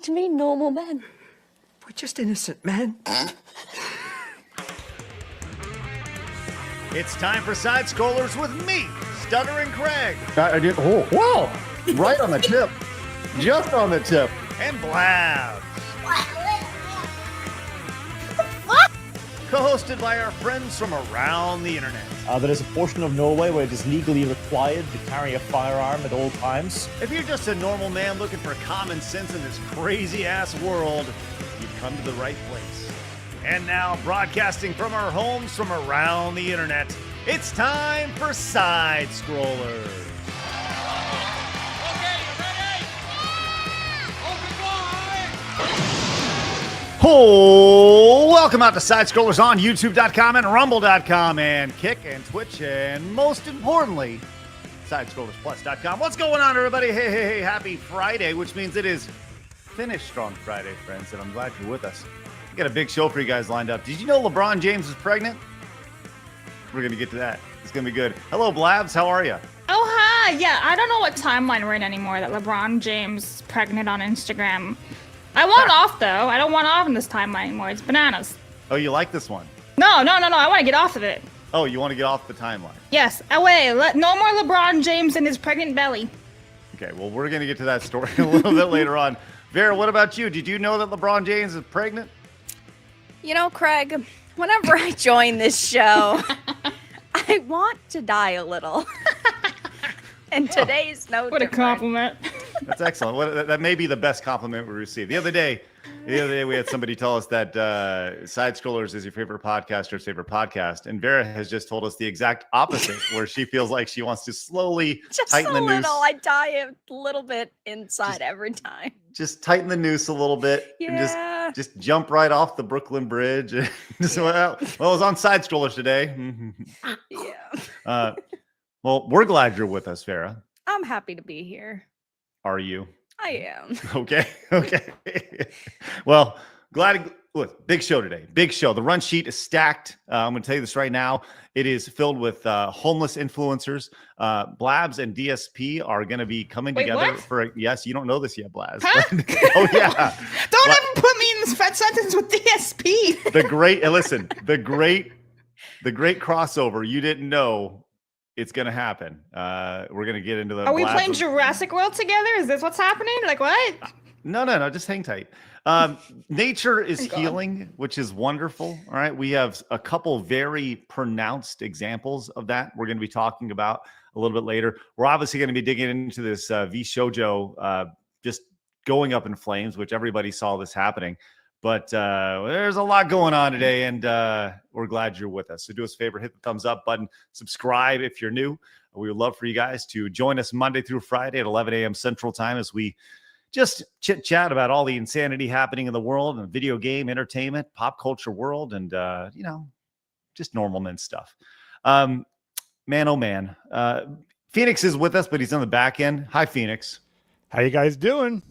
What do you mean, normal men? We're just innocent men. It's time for Side Scrollers with me, Stuttering Craig. I did. Oh, wow! Right on the tip. Just on the tip. And Blabs. Co-hosted by our friends from around the internet. There is a portion of Norway where it is legally required to carry a firearm at all times. If you're just a normal man looking for common sense in this crazy-ass world, you've come to the right place. And now, broadcasting from our homes from around the internet, it's time for Side Scrollers. Oh, welcome out to Side Scrollers on YouTube.com and Rumble.com and Kick and Twitch and most importantly, SidescrollersPlus.com. What's going on, everybody? Hey, happy Friday, which means it is Finish Strong Friday, friends, and I'm glad you're with us. We got a big show for you guys lined up. Did you know LeBron James is pregnant? We're going to get to that. It's going to be good. Hello, Blabs. How are you? Oh, hi. Yeah, I don't know what timeline we're in anymore that LeBron James is pregnant on Instagram. I want off, though. I don't want off in this timeline anymore. It's bananas. Oh, you like this one? No. I want to get off of it. Oh, you want to get off the timeline? Yes. Away. No more LeBron James and his pregnant belly. Okay, well, we're going to get to that story a little bit later on. Vera, what about you? Did you know that LeBron James is pregnant? You know, Craig, whenever I join this show, I want to die a little. And today's no What different. a compliment. That's excellent. That may be the best compliment we received. The other day we had somebody tell us that Side Scrollers is your favorite podcaster's favorite podcast. And Vera has just told us the exact opposite, where she feels like she wants to slowly tighten the noose. Just a little. I die a little bit inside every time. Just tighten the noose a little bit. Yeah. And just jump right off the Brooklyn Bridge. Well, it was on Side Scrollers today. Yeah. Well, we're glad you're with us, Vera. I'm happy to be here. Are you? I am. Okay. Well, look, big show today. Big show. The run sheet is stacked. I'm going to tell you this right now. It is filled with homeless influencers. Blabs and DSP are going to be coming together for yes, you don't know this yet, Blabs. Huh? Oh, yeah. Don't ever put me in this fat sentence with DSP. The great crossover. You didn't know. It's going to happen. We're going to get into the... Are we playing Jurassic World together? Is this what's happening? Like, what? No. Just hang tight. Nature is healing, which is wonderful. All right. We have a couple very pronounced examples of that we're going to be talking about a little bit later. We're obviously going to be digging into this VShojo just going up in flames, which everybody saw this happening. But there's a lot going on today, and we're glad you're with us. So do us a favor, hit the thumbs up button, subscribe if you're new. We would love for you guys to join us Monday through Friday at 11 a.m. Central Time as we just chit-chat about all the insanity happening in the world and video game, entertainment, pop culture world, and, just normal men stuff. Man, oh, man. Phoenix is with us, but he's on the back end. Hi, Phoenix. How you guys doing?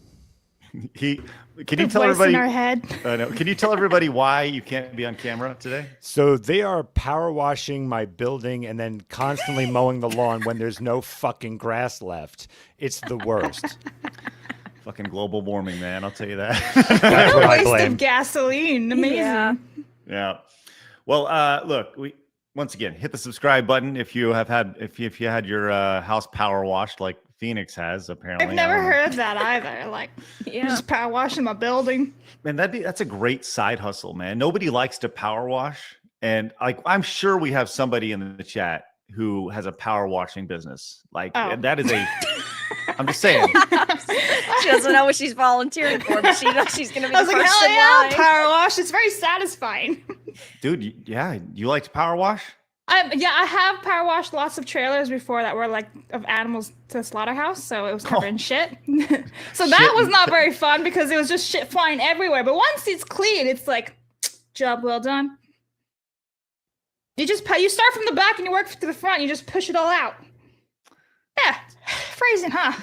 Can you tell everybody? In our head. No, can you tell everybody why you can't be on camera today? So they are power washing my building and then constantly mowing the lawn when there's no fucking grass left. It's the worst. Fucking global warming, man. I'll tell you that. That's what I Waste blame. of gasoline. Amazing. Yeah. Well, look, we once again hit the subscribe button if you had your house power washed like Phoenix has, apparently. I've never heard that either. Like, just power washing my building. Man, that's a great side hustle, man. Nobody likes to power wash, and I'm sure we have somebody in the chat who has a power washing business. That is a. I'm just saying. She doesn't know what she's volunteering for, but she knows she's going to be the first in hell yeah, line. power wash. It's very satisfying. Dude, you like to power wash? I have power washed lots of trailers before that were like of animals to the slaughterhouse, so it was covered in shit. So that was not very fun because it was just shit flying everywhere. But once it's clean, it's like, job well done. You start from the back and you work to the front. You just push it all out. Yeah, phrasing, huh?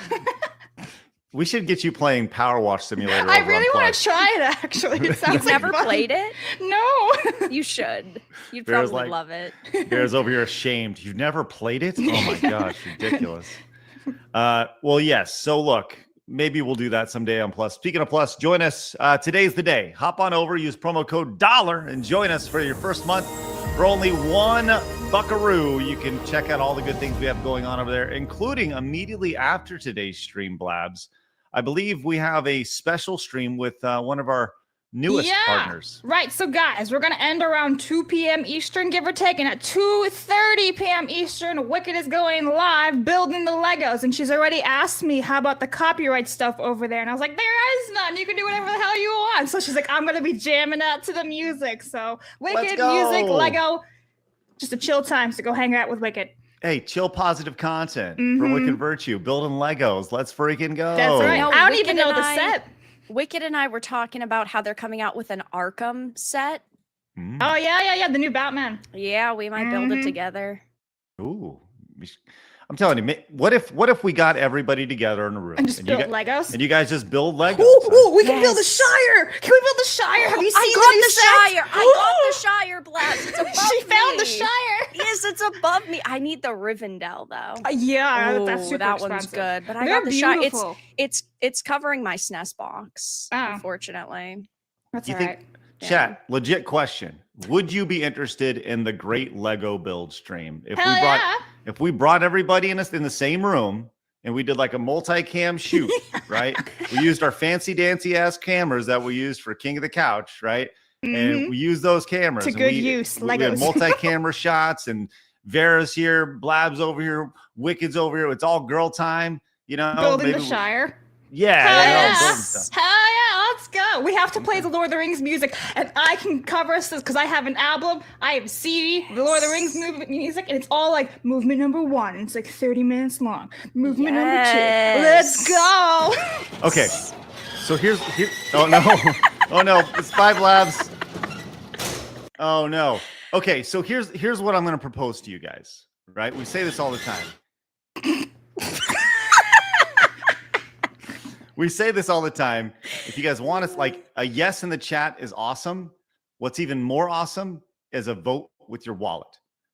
We should get you playing Power Wash Simulator. I really want to try it, actually. It sounds You've never fun. played it? No. You should. You'd Bear's probably love it. Bear's over here ashamed. You've never played it? Oh my gosh, ridiculous. Well, yes. So look, maybe we'll do that someday on Plus. Speaking of Plus, join us. Today's the day. Hop on over, use promo code $, and join us for your first month for only $1. You can check out all the good things we have going on over there, including immediately after today's stream, Blabs. I believe we have a special stream with one of our newest partners. Right. So, guys, we're going to end around 2 p.m. Eastern, give or take. And at 2:30 p.m. Eastern, Wicked is going live building the Legos. And she's already asked me, how about the copyright stuff over there? And I was like, there is none. You can do whatever the hell you want. So she's like, I'm going to be jamming out to the music. So, Wicked, music, Lego, just a chill time. So go hang out with Wicked. Hey, chill positive content for Wicked Virtue, building Legos. Let's freaking go. That's right. No, I don't Wicked even know and the set. Wicked and I were talking about how they're coming out with an Arkham set. Oh, yeah. The new Batman. Yeah, we might build it together. Ooh. I'm telling you, what if we got everybody together in a room And just build Legos? And you guys just build Legos? Ooh, we can build the Shire. Can we build the Shire? Have you seen the new set? I got the Shire, Blabs. It's above She found me. the Shire. Yes, it's above me. I need the Rivendell though. Yeah, that's Ooh, super that expensive. one's good. But I They're got the Shire. beautiful. It's covering my SNES box, Oh. unfortunately. That's You all think, right. Chat, legit question. Would you be interested in the Great Lego Build stream? If we brought everybody in the same room and we did like a multi-cam shoot, right? We used our fancy dancy ass cameras that we used for King of the Couch, right? And we used those cameras. To and good use, we had Legos. multi-camera shots, and Vera's here, Blabs over here, Wicked's over here. It's all girl time, you know. Building the Shire. Yeah. Hell you know, yeah. building stuff. Hell yeah, let's go. We have to play the Lord of the Rings music, and I can cover us because I have an album, I have a CD, the Lord of the Rings music, and it's all like movement number 1. And it's like 30 minutes long. Movement number 2. Let's go. Okay. So here's oh no. Oh no, it's 5 Labs. Oh no. Okay, so here's what I'm going to propose to you guys, right? We say this all the time. We say this all the time. If you guys want us, like, a yes in the chat is awesome. What's even more awesome is a vote with your wallet.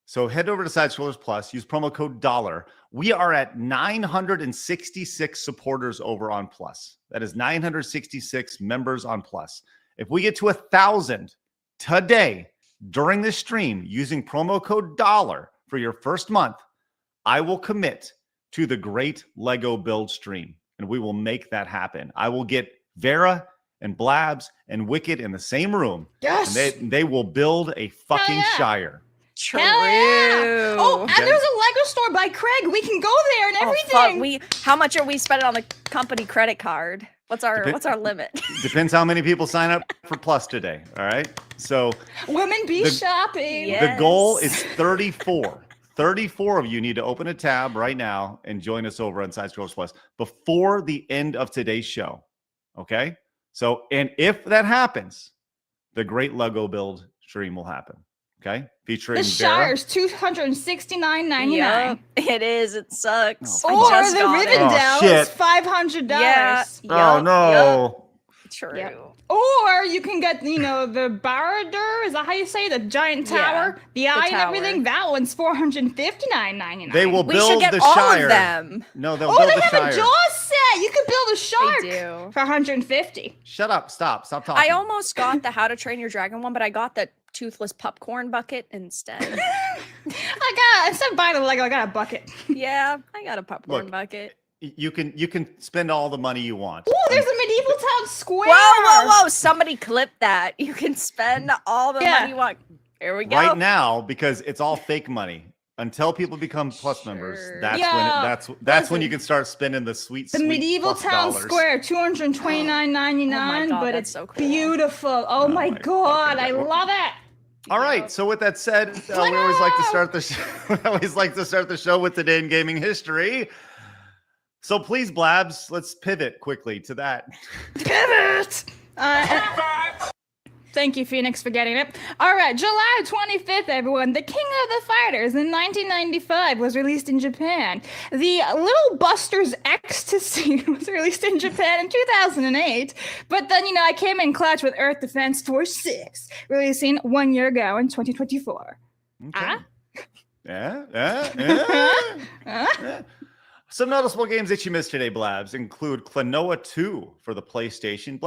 So head over to Side Scrollers Plus, use promo code $. We are at 966 supporters over on Plus. That is 966 members on Plus. If we get to 1,000 today during this stream using promo code $, for your first month, I will commit to the Great Lego Build stream, and we will make that happen. I will get Vera and Blabs and Wicked in the same room. Yes. And they will build a fucking Shire. True. Hell yeah. Oh, Okay. and there's a Lego store by Craig. We can go there and everything. How much are we spending on the company credit card? What's our limit? Depends how many people sign up for Plus today. All right. So Women be shopping. Yeah. the goal is 34. 34 of you need to open a tab right now and join us over on Side Scrollers Plus before the end of today's show. Okay. So, and if that happens, the Great Lego Build stream will happen. Okay. Featuring The Shire's $269.99. Yep, it is. It sucks. Oh, Or I just the got it. Rivendell Oh, is shit. $500. Yeah. Oh no. True. Yep. Or you can get, the Barad-dûr, is that how you say it? The giant tower, the eye and tower. everything. That one's $459.99. They will We build should get the all Shire. of them. No, they'll Oh, build they the have Shire. a Jaws set. You could build a shark They do. for $150. Shut up. Stop talking. I almost got the How to Train Your Dragon one, but I got the toothless popcorn bucket instead. Instead of buying a Lego, I got a bucket. Yeah, I got a popcorn Look, bucket. You can spend all the money you want. Ooh, there's a medieval town square. Whoa! Somebody clip that. You can spend all the Yeah. money you want. Here we go. Right now, because it's all fake money. Until people become Plus members, Sure. that's Yeah, when when you listen. can start spending the sweet The medieval Plus town dollars. square, $229.99, Oh my God, but that's it's so cool. beautiful. Oh, my my God, I fucking God. love it. All right. So with that said, we always like to start the show. We always like to start the show with Today in Gaming History. So please, Blabs, let's pivot quickly to that. Pivot! Thank you, Phoenix, for getting it. All right, July 25th, everyone. The King of the Fighters in 1995 was released in Japan. The Little Buster's Ecstasy was released in Japan in 2008. But then, I came in clutch with Earth Defense Force 6, releasing 1 year ago in 2024. Okay. Ah? Yeah. Some noticeable games that you missed today, Blabs, include Klonoa 2 for the PlayStation.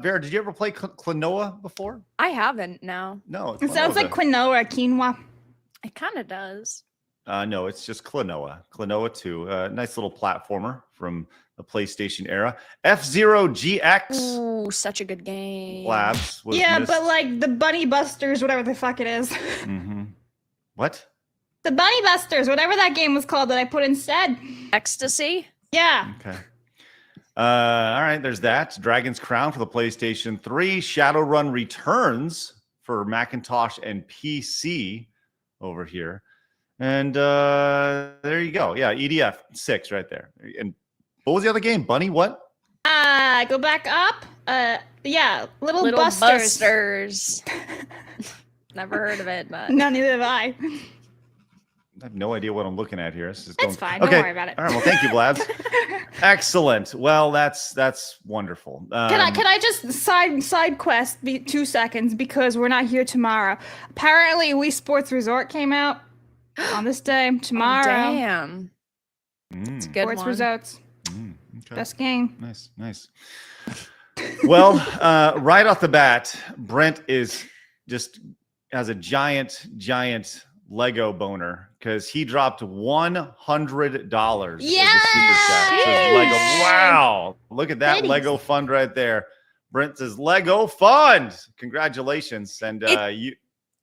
Vera, did you ever play Klonoa before? I haven't, no. No. It sounds like quinoa, quinoa. It kind of does. No, it's just Klonoa. Klonoa 2. Nice little platformer from the PlayStation era. F-Zero GX. Ooh, such a good game. Blabs was Yeah, missed. but like the Bunny Busters, whatever the fuck it is. What? The Bunny Busters, whatever that game was called that I put instead. Ecstasy? Yeah. Okay. All right, there's that. Dragon's Crown for the PlayStation 3. Shadowrun Returns for Macintosh and PC over here. And there you go. Yeah, EDF 6 right there. And what was the other game? Bunny what? Go back up. Yeah, Little Busters. Busters. Never heard of it, but No, neither have I. I have no idea what I'm looking at here. It's fine. Don't worry about it. All right. Well, thank you, Blabs. Excellent. Well, that's wonderful. Can I just side quest 2 seconds because we're not here tomorrow. Apparently, Wii Sports Resort came out on this day tomorrow. Oh, damn. It's a good Sports one. Resorts. Okay. Best game. Nice. Well, right off the bat, Brent has a giant Lego boner because he dropped $100. Yeah! Lego. Wow. Look at that Goodies. Lego fund right there. Brent says Lego fund. Congratulations. And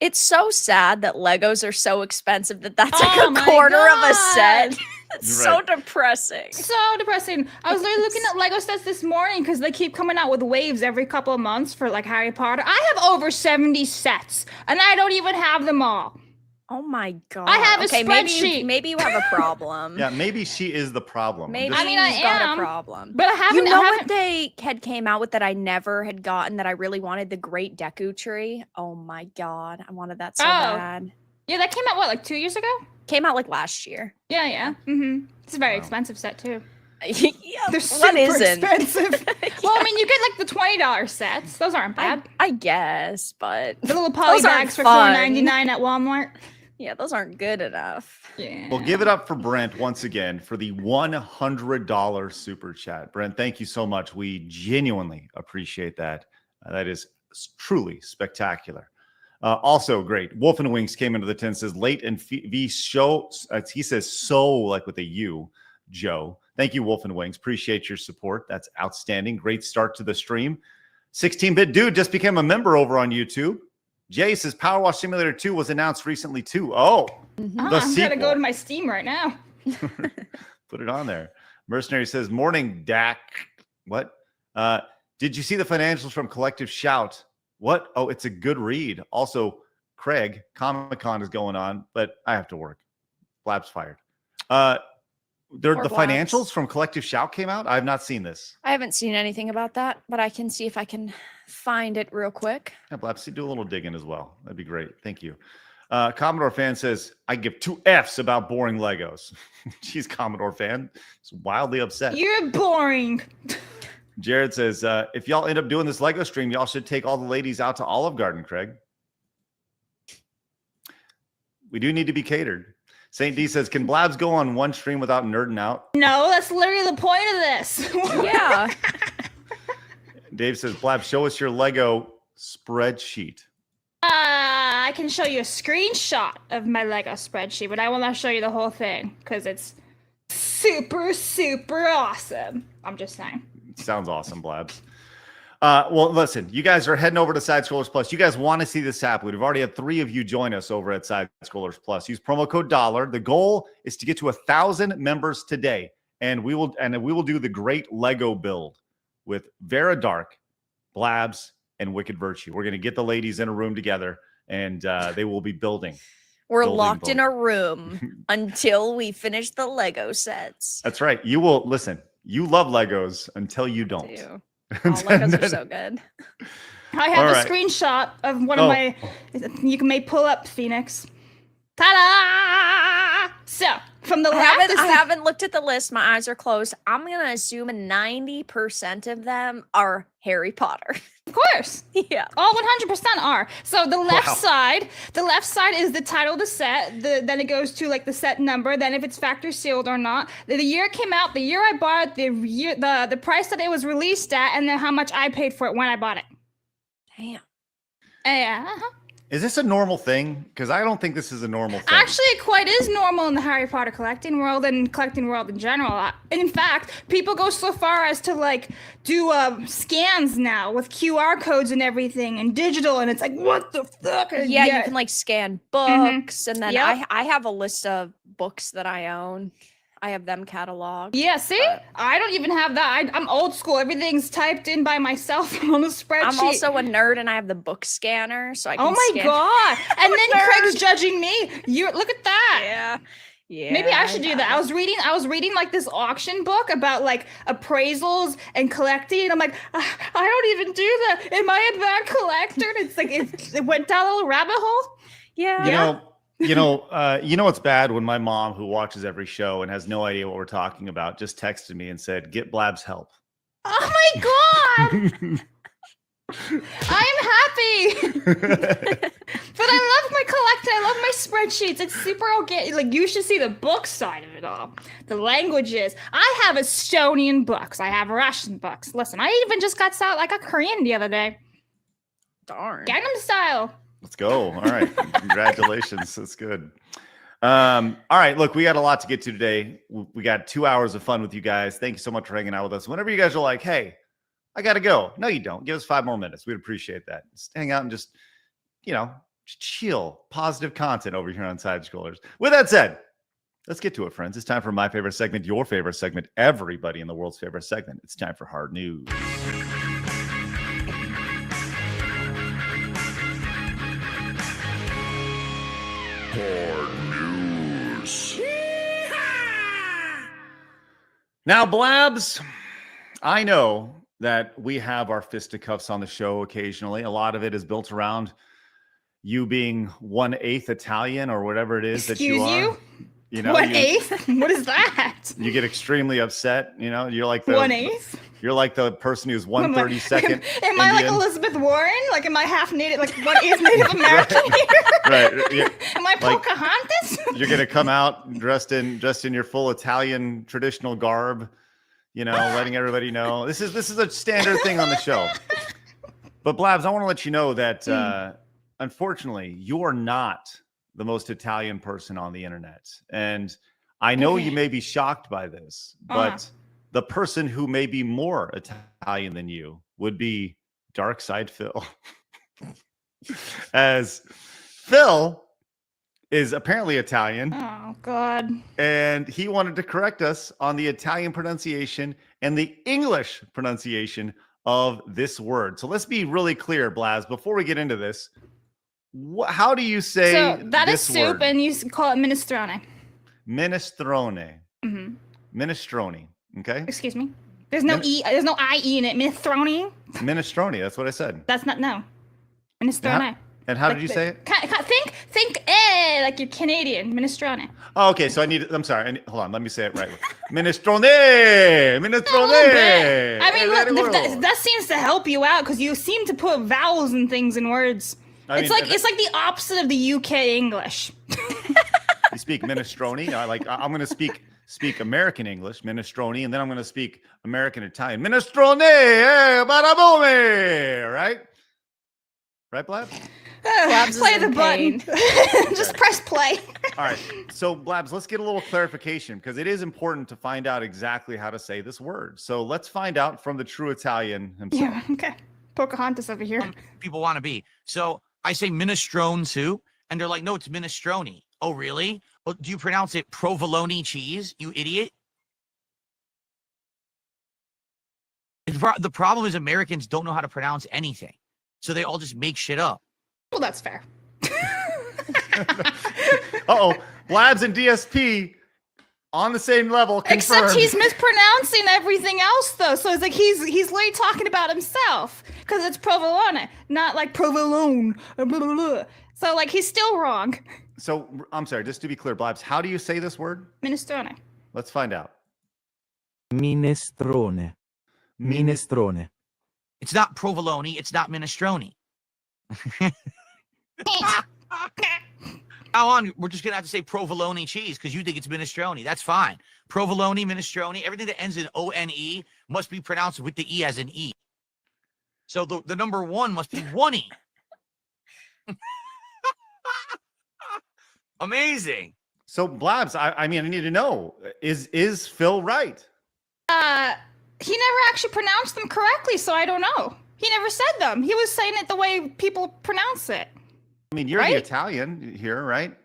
It's so sad that Legos are so expensive that's like Oh a my quarter of a God. set. It's You're so right. depressing. So depressing. I was literally looking at Lego sets this morning because they keep coming out with waves every couple of months for like Harry Potter. I have over 70 sets and I don't even have them all. Oh my god! I have a maybe spreadsheet. maybe you have a problem. yeah, maybe she is the problem. Maybe I mean, I you've got am, a problem. But I haven't. You know I what haven't, they had came out with that I never had gotten that I really wanted? The Great Deku Tree. Oh my god, I wanted that so bad. Yeah, that came out what, like 2 years ago? Came out like last year. Yeah. It's a very expensive set too. Yeah, They're what super isn't? expensive. Well, I mean, you get like the $20 sets. Those aren't bad. I guess, but The little poly those aren't bags for fun. $4.99 at Walmart. Yeah, those aren't good enough. Yeah. Well, give it up for Brent once again for the $100 super chat. Brent, thank you so much. We genuinely appreciate that. That is truly spectacular. Also great. Wolf and Wings came into the tent, says late and VShojo. He says so like with a U, Joe. Thank you, Wolf and Wings. Appreciate your support. That's outstanding. Great start to the stream. 16-bit dude just became a member over on YouTube. Jay says Power Wash Simulator 2 was announced recently too. Oh, the I'm gonna sequel. go to my Steam right now. Put it on there. Mercenary says, morning, Dak. What? Did you see the financials from Collective Shout? What? Oh, it's a good read. Also, Craig, Comic-Con is going on, but I have to work. Blabs fired. The Blabs. financials from Collective Shout came out? I have not seen this. I haven't seen anything about that, but I can see if I can find it real quick. Yeah, Blabs, do a little digging as well. That'd be great. Thank you. Commodore fan says, I give 2 Fs about boring Legos. She's Commodore fan. It's wildly upset. You're boring. Jared says, if y'all end up doing this Lego stream, y'all should take all the ladies out to Olive Garden, Craig. We do need to be catered. St. D says, can Blabs go on one stream without nerding out? No, that's literally the point of this. Yeah. Dave says, Blabs, show us your Lego spreadsheet. I can show you a screenshot of my Lego spreadsheet, but I will not show you the whole thing because it's super, super awesome. I'm just saying. Sounds awesome, Blabs. Well, listen, you guys are heading over to Side Scrollers Plus. You guys want to see this happen. We've already had 3 of you join us over at Side Scrollers Plus. Use promo code $. The goal is to get to 1,000 members today, and we will do the great Lego build with Vera Dark, Blabs, and Wicked Virtue. We're going to get the ladies in a room together, and they will be building. We're locked in a room until we finish the Lego sets. That's right. You will listen. You love Legos until you don't. I do. Oh, Legos are so good. I have All a right. screenshot of one of my. You may pull up Phoenix. Ta-da! So from the left, I haven't looked at the list. My eyes are closed. I'm gonna assume 90% of them are Harry Potter. Of course. Yeah. All 100% are. So the left side is the title of the set. Then it goes to like the set number. Then if it's factory sealed or not. The year it came out, the year I bought it, the price that it was released at, and then how much I paid for it when I bought it. Damn. Yeah. Is this a normal thing? Because I don't think this is a normal thing. Actually, it quite is normal in the Harry Potter collecting world and collecting world in general. In fact, people go so far as to like do scans now with QR codes and everything and digital, and it's like, what the fuck? Yeah, you can like scan books, and then Yep. I have a list of books that I own. I have them cataloged. Yeah, see? I don't even have that. I'm old school. Everything's typed in by myself on a spreadsheet. I'm also a nerd, and I have the book scanner, so I can. Oh my scan. god! And then Nerd. Craig's judging me. You look at that. Yeah. Yeah. Maybe I should do that. know. I was reading like this auction book about like appraisals and collecting, and I'm like, I don't even do that. Am I a bad collector? And it's like it went down a little rabbit hole. Yeah. You know what's bad when my mom, who watches every show and has no idea what we're talking about, just texted me and said, "Get Blabs help." Oh my god! I'm happy. But I love my collecting. I love my spreadsheets. It's super organic. Like, you should see the book side of it all. The languages. I have Estonian books. I have Russian books. Listen, I even just got like a Korean the other day. Darn. Gangnam Style. Let's go. All right. Congratulations. That's good. All right. Look, we got a lot to get to today. We got 2 hours of fun with you guys. Thank you so much for hanging out with us. Whenever you guys are like, hey, I got to go. No, you don't. Give us 5 more minutes. We'd appreciate that. Just hang out and just chill. Positive content over here on Side Scrollers. With that said, let's get to it, friends. It's time for my favorite segment, your favorite segment, everybody in the world's favorite segment. It's time for Hard News. Now, Blabs, I know that we have our fisticuffs on the show occasionally. A lot of it is built around you being 1/8 Italian or whatever it is that you are. Excuse you? You know, 1/8? What is that? You get extremely upset. You know, you're like the 1/8? You're like the person who's 1/32nd. Am I like Indian. Elizabeth Warren? Like, am I half Native? Like, what is Native American here? Right. Yeah. Am I Like- Pocahontas? You're gonna come out dressed in your full Italian traditional garb, letting everybody know this is a standard thing on the show. But Blabs, I want to let you know that unfortunately, you are not the most Italian person on the internet, and I know you may be shocked by this, but the person who may be more Italian than you would be Dark Side Phil, as Phil is apparently Italian. Oh, God. And he wanted to correct us on the Italian pronunciation and the English pronunciation of this word. So let's be really clear, Blaz, before we get into this. How do you say So that is this soup, word? and you call it minestrone. Minestrone. Mm-hmm. Minestrone. Okay. Excuse me. There's no there's no IE in it. Minestrone. Minestrone. That's what I said. That's not no. Minestrone. And how Like did you say it? Think like you're Canadian. Minestrone. Oh, okay. So I'm sorry. Hold on. Let me say it right. Minestrone. A Minestrone. little bit. I mean, look, Very well. that seems to help you out because you seem to put vowels and things in words. It's like the opposite of the UK English. You speak minestrone. I'm going to speak American English, minestrone, and then I'm going to speak American Italian. Minestrone, barabome, right? Right, Blab? Blabs is Play in the button. pain. Just press play. All right. So, Blabs, let's get a little clarification because it is important to find out exactly how to say this word. So let's find out from the true Italian himself. Yeah, okay. Pocahontas over here. People want to be. So I say minestrone too, and they're like, no, it's minestrone. Oh, really? Well, do you pronounce it provolone cheese, you idiot? The problem is Americans don't know how to pronounce anything, so they all just make shit up. Well, that's fair. Uh-oh. Blabs and DSP on the same level. Confirmed. Except he's mispronouncing everything else, though. So it's like he's literally talking about himself because it's provolone, not like provolone. Blah, blah, blah. So like he's still wrong. So I'm sorry, just to be clear, Blabs, how do you say this word? Minestrone. Let's find out. Minestrone. Minestrone. It's not provolone. It's not minestrone. Now on, we're just gonna have to say provolone cheese because you think it's minestrone. That's fine. Provolone, minestrone, everything that ends in O-N-E must be pronounced with the E as an E. So the number one must be 1-E. Amazing. So Blabs, I mean, I need to know, is Phil right? He never actually pronounced them correctly, so I don't know. He never said them. He was saying it the way people pronounce it. I mean, you're Right? the Italian here, right?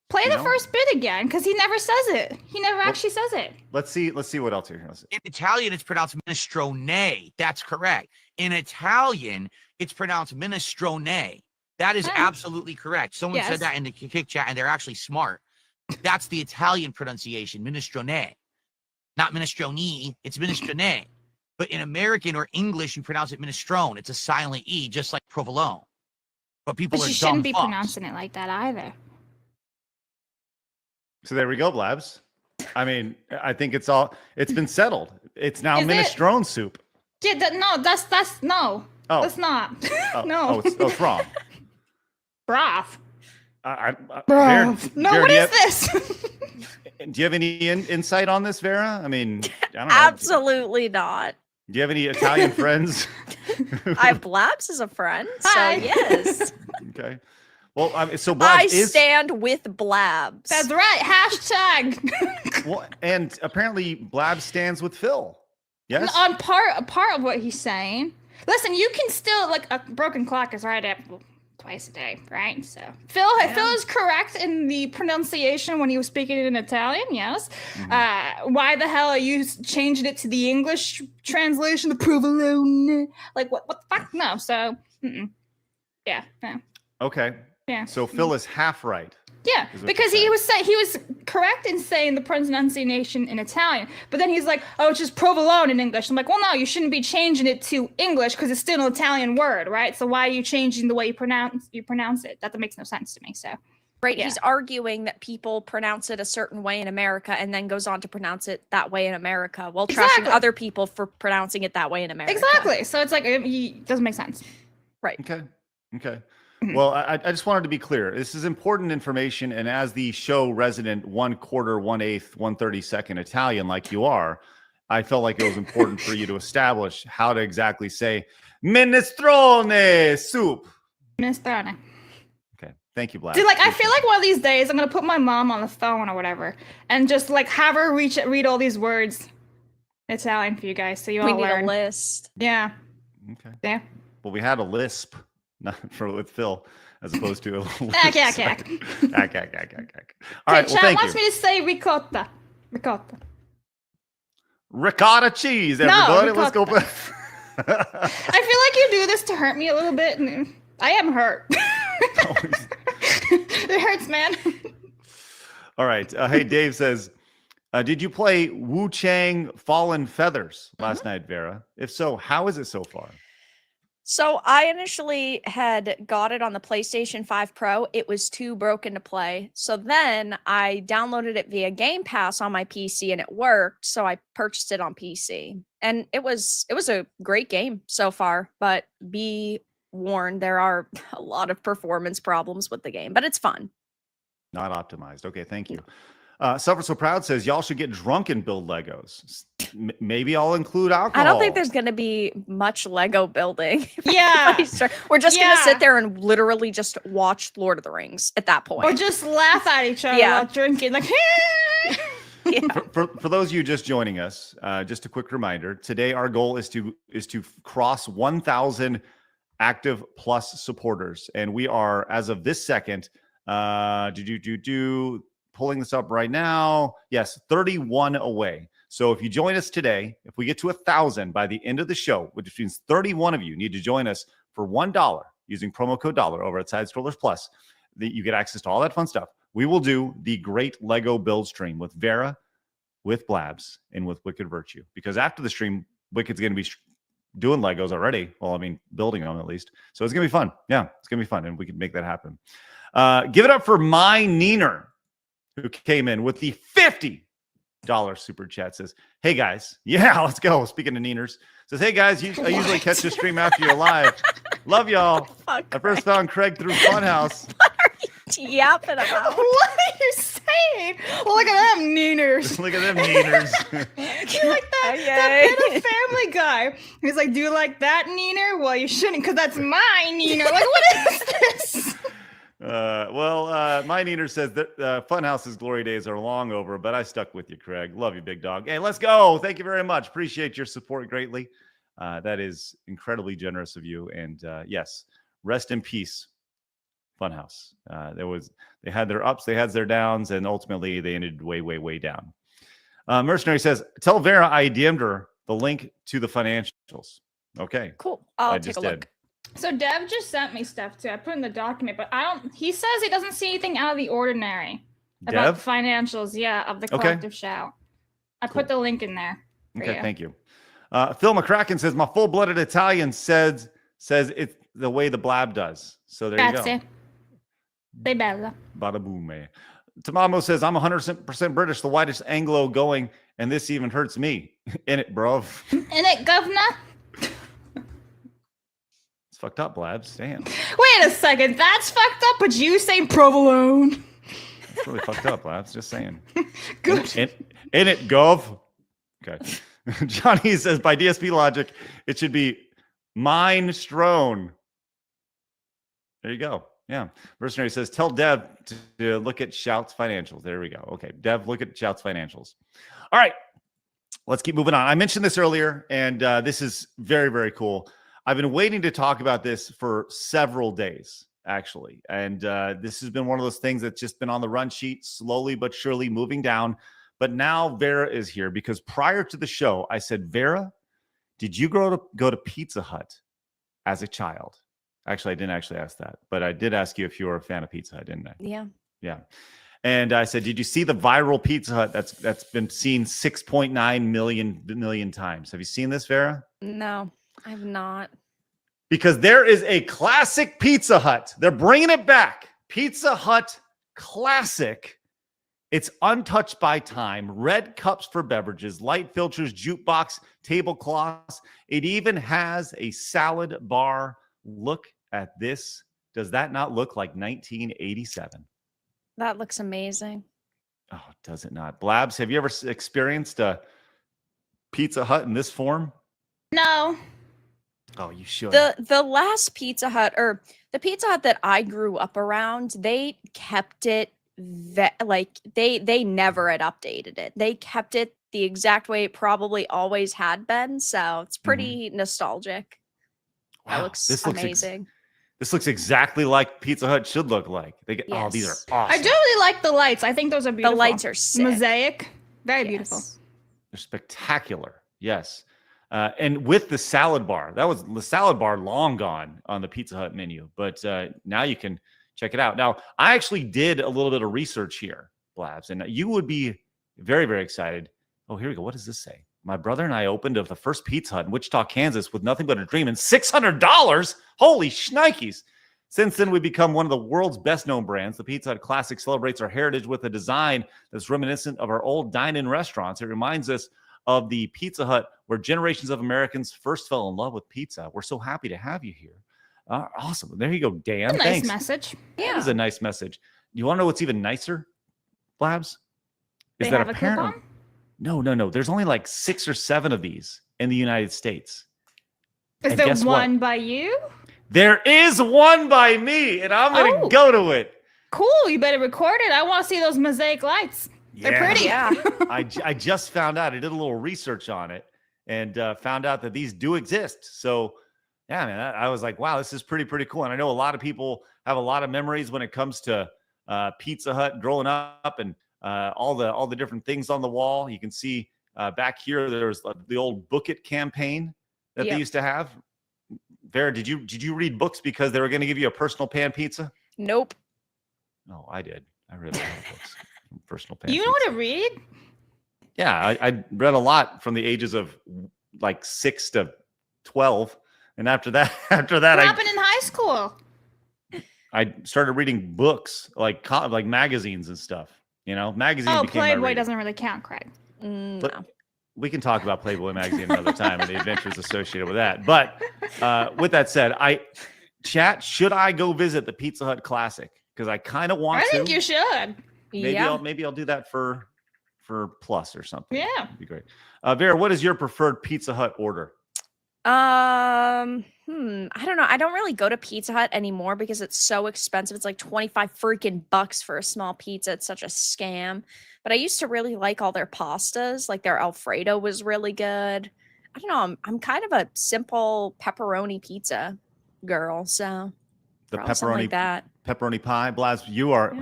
Play You the know? first bit again, because he never says it. He never actually says it. Let's see what else here. In Italian, it's pronounced minestrone. That's correct. In Italian, it's pronounced minestrone. That is absolutely correct. Someone Yes. said that in the kick chat, and they're actually smart. That's the Italian pronunciation, minestrone. Not minestrone, it's minestrone. But in American or English, you pronounce it minestrone. It's a silent E, just like provolone. But people But are you dumb shouldn't be fucks. pronouncing it like that either. So there we go, Blabs. I mean, I think it's been settled. It's now Is it? minestrone soup. Yeah, that's no. Oh. That's not. Oh, no. it's wrong. Broth. Vera, No, Vera, what do you is this? do you have any insight on this, Vera? I mean, I don't know. Absolutely not. Do you have any Italian friends? I have Blabs as a friend, so Hi. yes. Okay. Well, so I Blabs is stand with Blabs. That's right. Hashtag. well, and apparently Blabs stands with Phil. Yes. On part of what he's saying. Listen, you can still like a broken clock is right at twice a day, right? So Phil is correct in the pronunciation when he was speaking in Italian. Yes. Why the hell are you changing it to the English translation, the provolone? Like what the fuck? No. So yeah. No. Okay. Yeah. So Phil is half right. Yeah, is what because you're he was correct in saying the pronunciation in Italian, but then he's like, "Oh, it's just provolone in English." I'm like, "Well, no, you shouldn't be changing it to English because it's still an Italian word, right? So why are you changing the way you pronounce it? That makes no sense to me." So, Right, yeah. he's arguing that people pronounce it a certain way in America and then goes on to pronounce it that way in America while Exactly. trashing other people for pronouncing it that way in America. Exactly. So it's like it doesn't make sense. Right. Okay. Well, I just wanted to be clear. This is important information, and as the show resident 1/4, 1/8, 1/32 Italian like you are, I felt like it was important for you to establish how to exactly say minestrone soup. Minestrone. Okay. Thank you, Black. Dude, like I feel like one of these days I'm gonna put my mom on the phone or whatever and just like have her read all these words in Italian for you guys so you We all need learn. a list. Yeah. Okay. Yeah. Well, we had a lisp, not with Phil, as opposed to a lisp. Ack. Ack. All Okay, right. Well, chat thank wants you. me to say ricotta. Ricotta. Ricotta cheese, No, everybody. Let's go ricotta. back. I feel like you do this to hurt me a little bit, and I am hurt. It hurts, man. All right. Hey, Dave says, did you play Wu Chang Fallen Feathers last night, Vera? If so, how is it so far? So I initially had got it on the PlayStation 5 Pro. It was too broken to play. So then I downloaded it via Game Pass on my PC and it worked. So I purchased it on PC. And it was a great game so far, but be warned, there are a lot of performance problems with the game, but it's fun. Not optimized. Okay, thank you. Suffer So Proud says, y'all should get drunk and build Legos. Maybe I'll include alcohol. I don't think there's going to be much Lego building. Yeah. We're just going Yeah. to sit there and literally just watch Lord of the Rings at that point. Or just laugh at each other Yeah. while drinking, like. For those of you just joining us, just a quick reminder: today our goal is to cross 1,000 active plus supporters, and we are, as of this second, pulling this up right now. Yes, 31 away. So if you join us today, if we get to 1,000 by the end of the show, which means 31 of you need to join us for $1 using promo code $, over at Side Scrollers Plus, you get access to all that fun stuff. We will do the great Lego build stream with Vera, with Blabs, and with Wicked Virtue. Because after the stream, Wicked's going to be doing Legos already. Well, I mean, building them at least. So it's going to be fun. Yeah, it's going to be fun, and we can make that happen. Give it up for My Neener, who came in with the $50 super chat. Says, hey guys, yeah, let's go. Speaking of Neeners, Says, hey guys, I usually catch the stream after you're live. Love y'all. Fuck, I first found Craig through Funhouse. yapping about. What are you saying? Well, look at them neeners. Look at them neeners. You like that bit of Family Guy. He's like, do you like that neener? Well, you shouldn't, because that's my neener. Like, what is this? My neener says that Funhouse's glory days are long over, but I stuck with you, Craig. Love you, big dog. Hey, let's go. Thank you very much. Appreciate your support greatly. That is incredibly generous of you. And yes, rest in peace, Funhouse. They had their ups, they had their downs, and ultimately they ended way, way, way down. Mercenary says, tell Vera I DM'd her the link to the financials. Okay. Cool. I'll I take just a look. did. So Dev just sent me stuff too. I put in the document, but he says he doesn't see anything out of the ordinary about Dev? the financials, of the collective shout. I put the link in there. Okay, thank you. Phil McCracken says, my full-blooded Italian says it's the way the Blab does. So there you go. Grazie. De bella. Bada boom, man. Tamamo says, I'm 100% British, the whitest Anglo going, and this even hurts me. In it, bro. In it, governor? It's fucked up, Blabs. Damn. Wait a second. That's fucked up, but you saying provolone. It's really fucked up, Blabs. Just saying. Good. In it, gov. Okay. Johnny says, by DSP logic, it should be minestrone. There you go. Yeah. Mercenary says, tell Dev to look at Shout's financials. There we go. Okay. Dev, look at Shout's financials. All right. Let's keep moving on. I mentioned this earlier, and this is very, very cool. I've been waiting to talk about this for several days, actually. And this has been one of those things that's just been on the run sheet, slowly but surely moving down. But now Vera is here because prior to the show, I said, Vera, did you go to Pizza Hut as a child? Actually, I didn't actually ask that, but I did ask you if you were a fan of Pizza Hut, didn't I? Yeah. Yeah. And I said, did you see the viral Pizza Hut that's been seen 6.9 million times? Have you seen this, Vera? No, I've not. Because there is a classic Pizza Hut. They're bringing it back. Pizza Hut classic. It's untouched by time. Red cups for beverages, light filters, jukebox, tablecloths. It even has a salad bar. Look at this. Does that not look like 1987? That looks amazing. Oh, does it not? Blabs, have you ever experienced a Pizza Hut in this form? No. Oh, you should. The last Pizza Hut, or the Pizza Hut that I grew up around, they kept it they never had updated it. They kept it the exact way it probably always had been. So it's pretty nostalgic. Wow, That looks amazing. This looks exactly like Pizza Hut should look like. They get oh, these are awesome. I do really like the lights. I think those are beautiful. The lights are sick. Mosaic. Very beautiful. They're spectacular. Yes. And with the salad bar, that was the salad bar long gone on the Pizza Hut menu, but now you can check it out. Now, I actually did a little bit of research here, Blabs, and you would be very, very excited. Oh, here we go. What does this say? My brother and I opened the first Pizza Hut in Wichita, Kansas with nothing but a dream and $600. Holy shnikes. Since then, we've become one of the world's best-known brands. The Pizza Hut Classic celebrates our heritage with a design that's reminiscent of our old dine-in restaurants. It reminds us of the Pizza Hut where generations of Americans first fell in love with pizza. We're so happy to have you here. Awesome. There you go, Dan. A nice Thanks. message. Yeah. That is a nice message. You want to know what's even nicer, Blabs? They have a coupon? No. There's only like 6 or 7 of these in the United States. Is And there guess one what? by you? There is one by me, and I'm going to go to it. Cool. You better record it. I want to see those mosaic lights. They're pretty. Yeah. I just found out. I did a little research on it and found out that these do exist. So, yeah, man, I was like, wow, this is pretty cool. And I know a lot of people have a lot of memories when it comes to Pizza Hut growing up and all the different things on the wall. You can see back here, there's the old Book It campaign that they used to have. Vera, did you read books because they were going to give you a personal pan pizza? Nope. No, I did. I read a lot of books. Personal pan You pizza. know how to read? Yeah, I read a lot from the ages of like 6 to 12. And after that, What happened in high school? I started reading books like magazines and stuff. You know, magazines. Oh, became my Playboy reading. doesn't really count, Craig. No. we can talk about Playboy magazine another time and the adventures associated with that. But with that said, chat, should I go visit the Pizza Hut Classic? Because I kind of want to. I think you should. Maybe I'll do that for Plus or something. Yeah. That'd be great. Vera, what is your preferred Pizza Hut order? I don't know. I don't really go to Pizza Hut anymore because it's so expensive. It's like 25 freaking bucks for a small pizza. It's such a scam. But I used to really like all their pastas. Like their Alfredo was really good. I don't know. I'm kind of a simple pepperoni pizza girl. So The probably something like that. pepperoni pie. Blabs, you are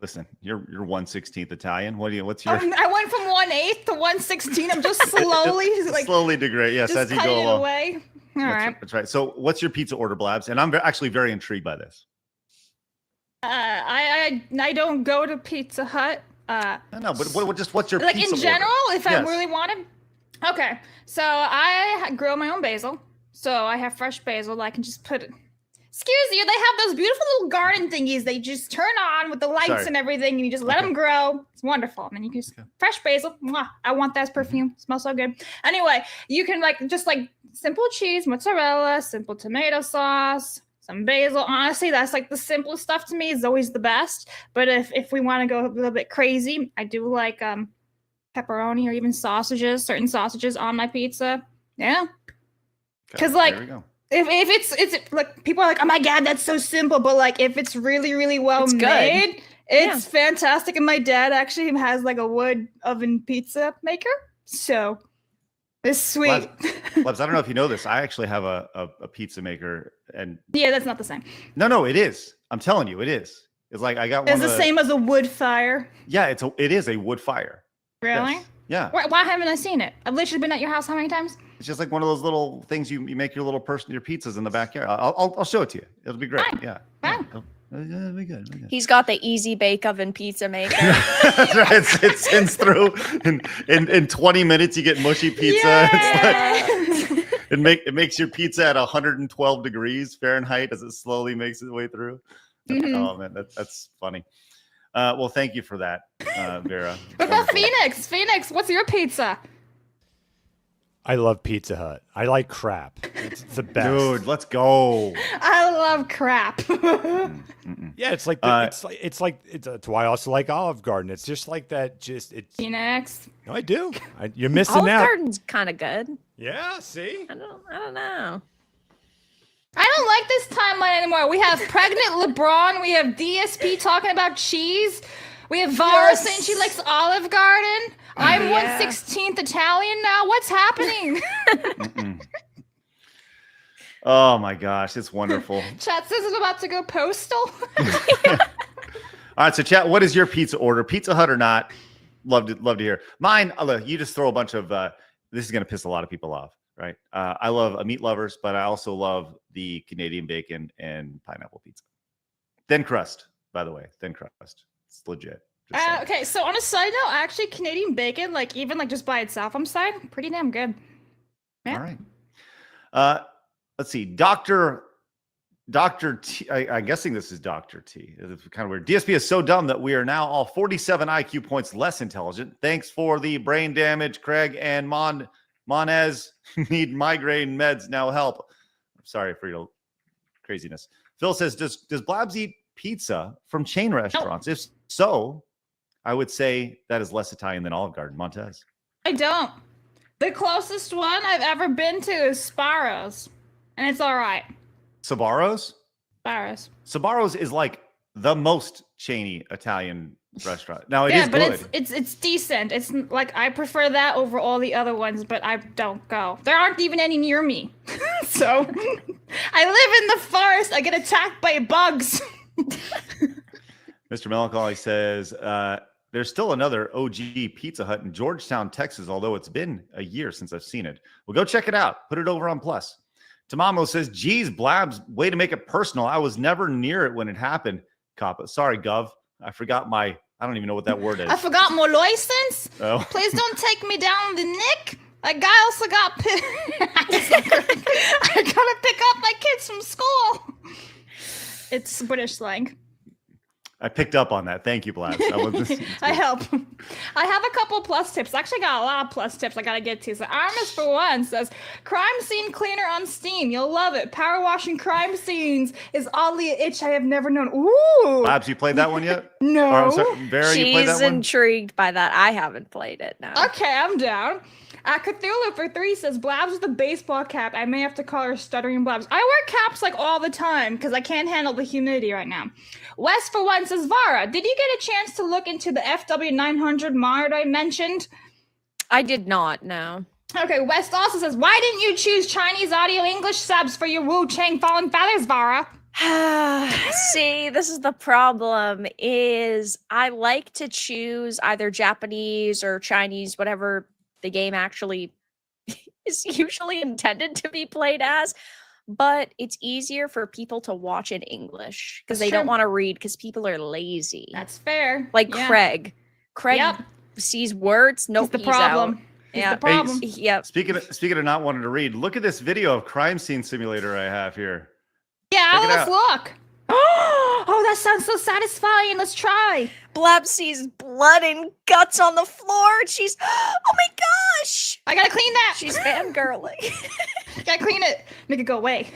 listen, you're 1/16th Italian. What's your I went from 1/8 to 1/16. I'm just slowly degrade. Yes, just as you go cutting it along. away. All right. That's right. So what's your pizza order, Blabs? And I'm actually very intrigued by this. I don't go to Pizza Hut. No, but what's your like pizza in general, order? if I really wanted. Okay, so I grow my own basil, so I have fresh basil that I can just put. Excuse you, they have those beautiful little garden thingies they just turn on with the lights and everything, and you just let them grow. It's wonderful. And then you can just fresh basil. Mwah, I want that as perfume. Smells so good. Anyway, you can just simple cheese, mozzarella, simple tomato sauce, some basil. Honestly, that's like the simplest stuff to me is always the best. But if we want to go a little bit crazy, I do like pepperoni or even certain sausages on my pizza. Yeah. Because there we go. If it's like people are like, oh my god, that's so simple, but like if it's really, really well made, it's fantastic. And my dad actually has like a wood oven pizza maker. So it's sweet. Blabs, I don't know if you know this. I actually have a pizza maker, and yeah, that's not the same. No, it is. I'm telling you, it is. It's like I got one. It's the same as a wood fire. Yeah, it is a wood fire. Really? Yes. Yeah. Why haven't I seen it? I've literally been at your house how many times? It's just like one of those little things you make your pizzas in the backyard. I'll show it to you. It'll be great. Fine. Yeah. Fine. It'll be good. He's got the easy bake oven pizza maker. That's right. It sends through in 20 minutes. You get mushy pizza. It's like, it makes your pizza at 112 degrees Fahrenheit as it slowly makes its way through. Mm-hmm. Oh man, that's funny. Well, thank you for that, Vera. What about Phoenix? Phoenix, what's your pizza? I love Pizza Hut. I like crap. It's the best. Dude, let's go. I love crap. Yeah, it's like it's why I also like Olive Garden. It's just like that. Phoenix. No, I do. You're missing Olive out. Garden's kind of good. Yeah, see. I don't know. I don't like this timeline anymore. We have pregnant LeBron. We have DSP talking about cheese. We have Vara saying she likes Olive Garden. I'm 1/16th Italian now. What's happening? Oh my gosh, it's wonderful. Chat says it's about to go postal. All right, so chat, what is your pizza order? Pizza Hut or not? Love to hear. Mine, look, you just throw a bunch of this is gonna piss a lot of people off, right? I love meat lovers, but I also love the Canadian bacon and pineapple pizza. Thin crust, by the way. Thin crust. It's legit. Okay, so on a side note, actually Canadian bacon, even just by itself, I'm saying, pretty damn good. Yeah. All right. Let's see. Dr. T, I'm guessing this is Dr. T. It's kind of weird. DSP is so dumb that we are now all 47 IQ points less intelligent. Thanks for the brain damage, Craig and Monez. Need migraine meds now. Help. I'm sorry for your craziness. Phil says, does Blabs eat pizza from chain restaurants? If so, I would say that is less Italian than Olive Garden. Montez. I don't. The closest one I've ever been to is Sparrow's, and it's all right. Sabaros? Sparrow's is like the most chainy Italian restaurant. Now it is but good. it's decent. It's like I prefer that over all the other ones, but I don't go. There aren't even any near me. So I live in the forest. I get attacked by bugs. Mr. Melancholy says, there's still another OG Pizza Hut in Georgetown, Texas, although it's been a year since I've seen it. Well, go check it out. Put it over on Plus. Tamamo says, geez, Blabs, way to make it personal. I was never near it when it happened. Cop, sorry, Gov. I forgot I don't even know what that word is. I forgot my license. Oh. Please don't take me down the nick. That guy also got I gotta pick up my kids from school. It's British slang. I picked up on that. Thank you, Blabs. I help. I have a couple plus tips. Actually, got a lot of plus tips I gotta get to. So Armis for one says, crime scene cleaner on Steam. You'll love it. Power washing crime scenes is oddly an itch I have never known. Ooh. Blabs, you played that one yet? No. Or, I'm sorry, Vera, you played She's that one? intrigued by that. I haven't played it, no. Okay, I'm down. Cthulhu for 3 says, Blabs with a baseball cap. I may have to call her Stuttering Blabs. I wear caps like all the time because I can't handle the humidity right now. West for 1 says, Vara, did you get a chance to look into the FW900 monitor I mentioned? I did not, no. Okay, West also says, why didn't you choose Chinese audio English subs for your Wu Chang Fallen Feathers, Vara? See, this is the problem, is I like to choose either Japanese or Chinese, whatever the game actually is usually intended to be played as, but it's easier for people to watch in English because they don't want to read because people are lazy. That's fair. Like Yeah. Craig sees words, He's the problem. He's the problem. Yep. Speaking of not wanting to read, look at this video of Crime Scene Simulator I have here. Yeah, Check it let's out. look. Oh, that sounds so satisfying. Let's try. Blab sees blood and guts on the floor. And she's, oh my gosh. I gotta clean that. She's fangirling. Gotta clean it. Make it go away.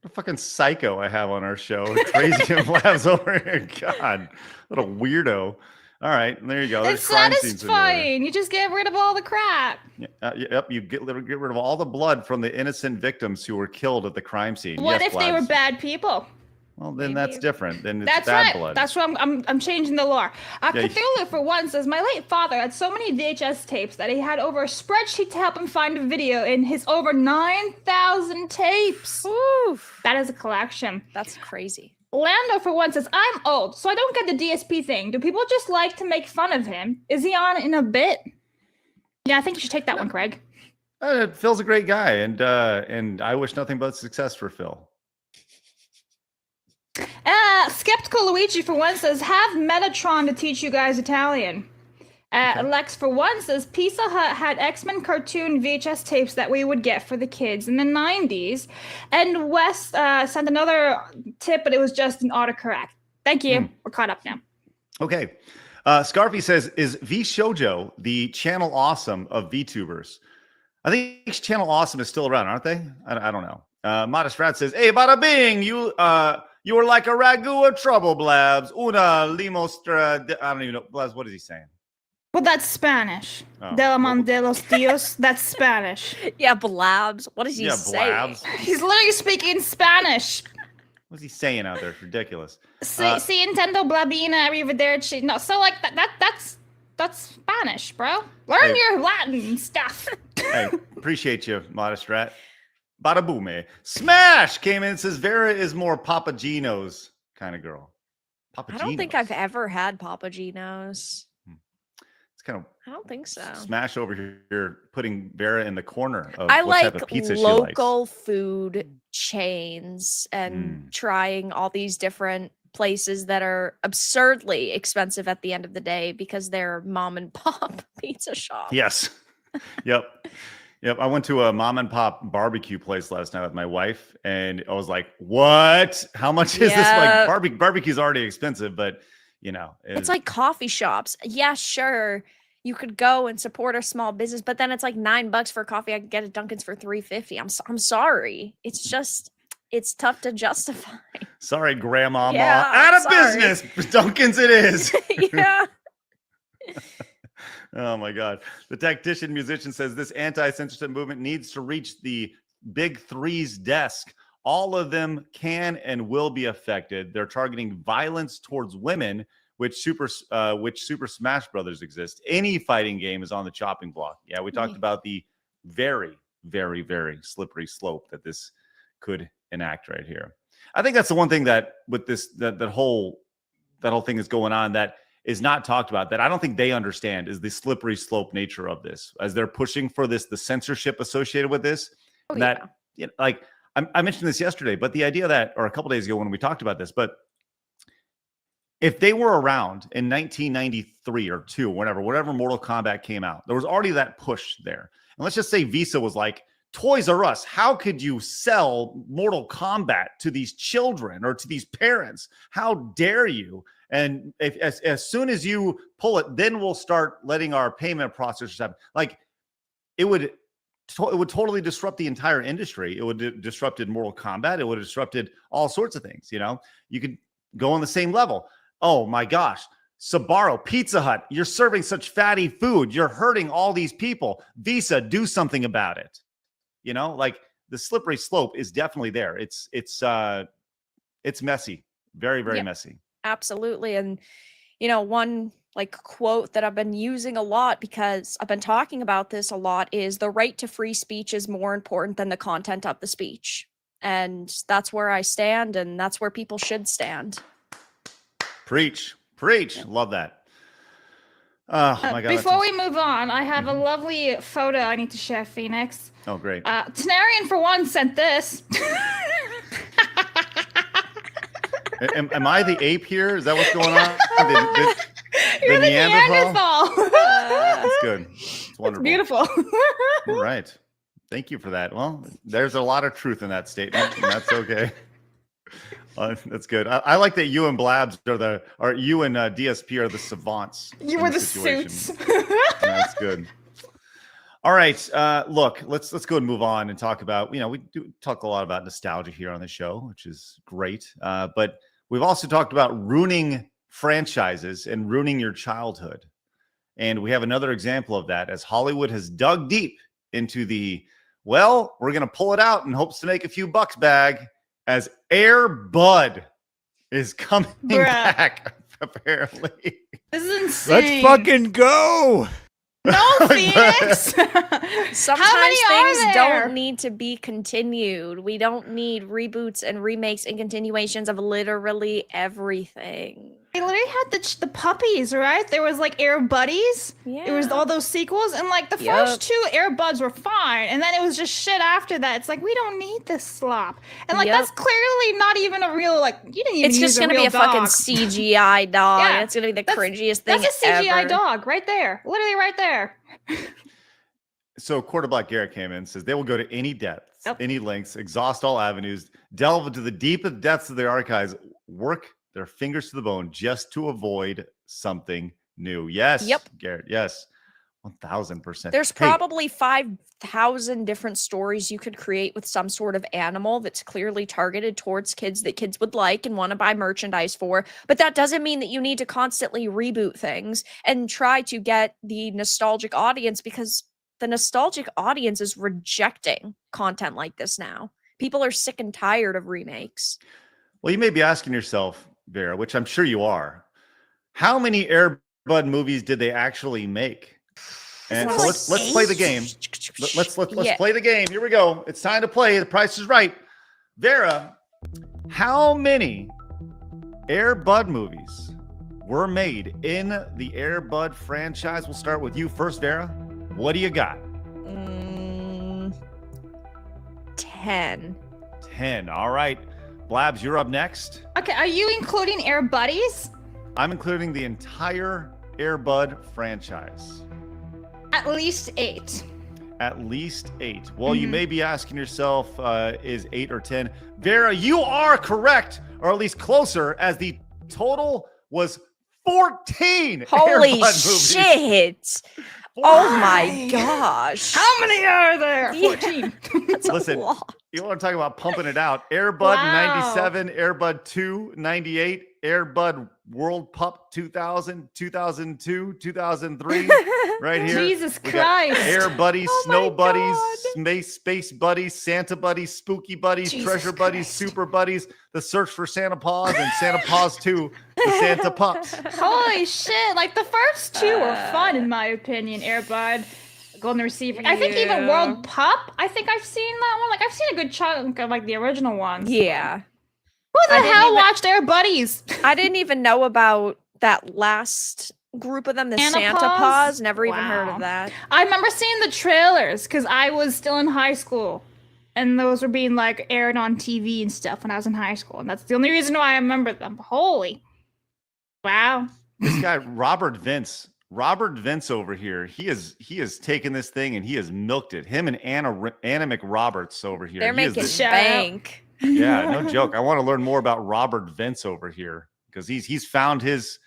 A fucking psycho I have on our show. Crazy Blabs over here. God, what a weirdo. All right, there you go. There's It's Crime Scene Simulator. satisfying. You just get rid of all the crap. Yep, you get rid of all the blood from the innocent victims who were killed at the crime scene. What Yes, if they were Blabs. bad people? Well, then that's different. Then it's That's bad right. blood. That's what I'm changing the lore. Yeah, Cthulhu for 1 says, my late father had so many VHS tapes that he had over a spreadsheet to help him find a video in his over 9,000 tapes. Oof. That is a collection. That's crazy. Lando for 1 says, I'm old, so I don't get the DSP thing. Do people just like to make fun of him? Is he on in a bit? Yeah, I think you should take that one, Craig. Phil's a great guy, and I wish nothing but success for Phil. Skeptical Luigi for 1 says, have Metatron to teach you guys Italian. Lex for 1 says, Pizza Hut had X-Men cartoon VHS tapes that we would get for the kids in the 90s. And Wes sent another tip, but it was just an autocorrect. Thank you. We're caught up now. Okay. Scarfy says, is VShojo the Channel Awesome of VTubers? I think Channel Awesome is still around, aren't they? I don't know. Modest Rat says, hey, bada bing, you were like a ragu of trouble, Blabs. Una limostra. I don't even know. Blabs, what is he saying? Well, that's Spanish. Oh. De la mano de los Dios. That's Spanish. Yeah, Blabs. What is he saying? Blabs. He's literally speaking Spanish. What's he saying out there? It's ridiculous. Si intendo blabina arrivederci. No, so like that's Spanish, bro. Learn your Latin stuff. Hey, appreciate you, Modest Rat. Bada boom, Smash came in and says Vera is more Papa Gino's kind of girl. Papa I don't think Gino's. I've ever had Papa Gino's. It's kind of I don't think so. Smash over here putting Vera in the corner of I what type like of pizza she likes. local food chains and trying all these different places that are absurdly expensive at the end of the day because they're mom and pop pizza shops. Yes. Yep. I went to a mom and pop barbecue place last night with my wife, and I was like, "What? How much is this?" Like barbecue's already expensive, but you know, it's like coffee shops. Yeah, sure. You could go and support a small business, but then it's like $9 for coffee. I could get at Dunkin's for $3.50. I'm sorry. It's just it's tough to justify. Sorry, Grandma. Yeah, Out of sorry. business. Dunkin's it is. Yeah. Oh my God. The tactician musician says this anti-censorship movement needs to reach the big three's desk. All of them can and will be affected. They're targeting violence towards women, which Super Smash Brothers exist. Any fighting game is on the chopping block. Yeah, we talked about the very, very, very slippery slope that this could enact right here. I think that's the one thing that with this that whole thing is going on that is not talked about, that I don't think they understand, is the slippery slope nature of this as they're pushing for this, the censorship associated with this. Oh, that you know, like I mentioned this yesterday, but the idea that, or a couple days ago when we talked about this, but if they were around in 1993 or 2, whatever Mortal Kombat came out, there was already that push there. And let's just say Visa was like, Toys R Us, how could you sell Mortal Kombat to these children or to these parents? How dare you? And if as soon as you pull it, then we'll start letting our payment processors happen. Like it would totally disrupt the entire industry. It would have disrupted Mortal Kombat. It would have disrupted all sorts of things. You know, you could go on the same level. Oh my gosh. Sbarro, Pizza Hut, you're serving such fatty food. You're hurting all these people. Visa, do something about it. You know, like the slippery slope is definitely there. It's messy. Very, very messy. Absolutely. And, you know, one like quote that I've been using a lot because I've been talking about this a lot is the right to free speech is more important than the content of the speech. And that's where I stand, and that's where people should stand. Preach. Love that. Oh my God. Before we move on, I have a lovely photo I need to share, Phoenix. Oh, great. Tenarian, for one, sent this. Am I the ape here? Is that what's going on? You're the Neanderthal. That's good. It's wonderful. It's beautiful. All right. Thank you for that. Well, there's a lot of truth in that statement, and that's okay. That's good. I like that you and Blabs are you and DSP are the savants. You were the suits. That's good. All right. Look, let's go and move on and talk about, we do talk a lot about nostalgia here on the show, which is great. But we've also talked about ruining franchises and ruining your childhood. And we have another example of that as Hollywood has dug deep into we're going to pull it out in hopes to make a few bucks bag as Air Bud is coming back, apparently. This is insane. Let's fucking go. No, Phoenix. Sometimes things don't need to be continued. We don't need reboots and remakes and continuations of literally everything. They literally had the puppies, right? There was like Air Buddies. Yeah. There was all those sequels, and like the first two Air Buds were fine, and then it was just shit after that. It's like, we don't need this slop, and like that's clearly not even a real, like, you didn't even. It's just gonna be a fucking CGI dog. Yeah, it's gonna be the cringiest thing. That's a CGI dog right there, literally right there. So Quarter Black Garrett came in and says they will go to any depths, any lengths, exhaust all avenues, delve into the deepest depths of their archives, work their fingers to the bone just to avoid something new. Yes. Yep. Garrett. Yes. 1000%. There's probably 5,000 different stories you could create with some sort of animal that's clearly targeted towards kids that kids would like and want to buy merchandise for. But that doesn't mean that you need to constantly reboot things and try to get the nostalgic audience, because the nostalgic audience is rejecting content like this now. People are sick and tired of remakes. Well, you may be asking yourself, Vera, which I'm sure you are, how many Air Bud movies did they actually make? And so let's play the game. Let's play the game. Here we go. It's time to play. The Price is Right. Vera, how many Air Bud movies were made in the Air Bud franchise? We'll start with you first, Vera. What do you got? 10. 10. All right. Blabs, you're up next. Okay, are you including Air Buddies? I'm including the entire Air Bud franchise. At least 8. At least 8. Well, you may be asking yourself, is 8 or 10? Vera, you are correct, or at least closer, as the total was 14. Holy shit. Oh my gosh. How many are there? 14. That's Listen, a lot. You want to talk about pumping it out. Air Bud 97, Air Bud 2, 98, Air Bud World Pup 2000, 2002, 2003. Right here. Jesus Christ. Air Buddies, Snow Buddies, Space Buddies, Santa Buddies, Spooky Buddies, Treasure Buddies, Super Buddies, The Search for Santa Paws, and Santa Paws 2, The Santa Pups. Holy shit. Like the first 2 were fun, in my opinion. Air Bud, Golden Receiver. I think even World Pup, I think I've seen that one. Like I've seen a good chunk of like the original ones. Yeah. Who the hell watched Air Buddies? I didn't even know about that last group of them, the Santa Paws. Never even heard of that. I remember seeing the trailers because I was still in high school. And those were being like aired on TV and stuff when I was in high school. And that's the only reason why I remember them. Holy. Wow. This guy, Robert Vince over here, he has taken this thing and he has milked it. Him and Anna McRoberts over here. They're making bank. Yeah, no joke. I want to learn more about Robert Vince over here. because he's found his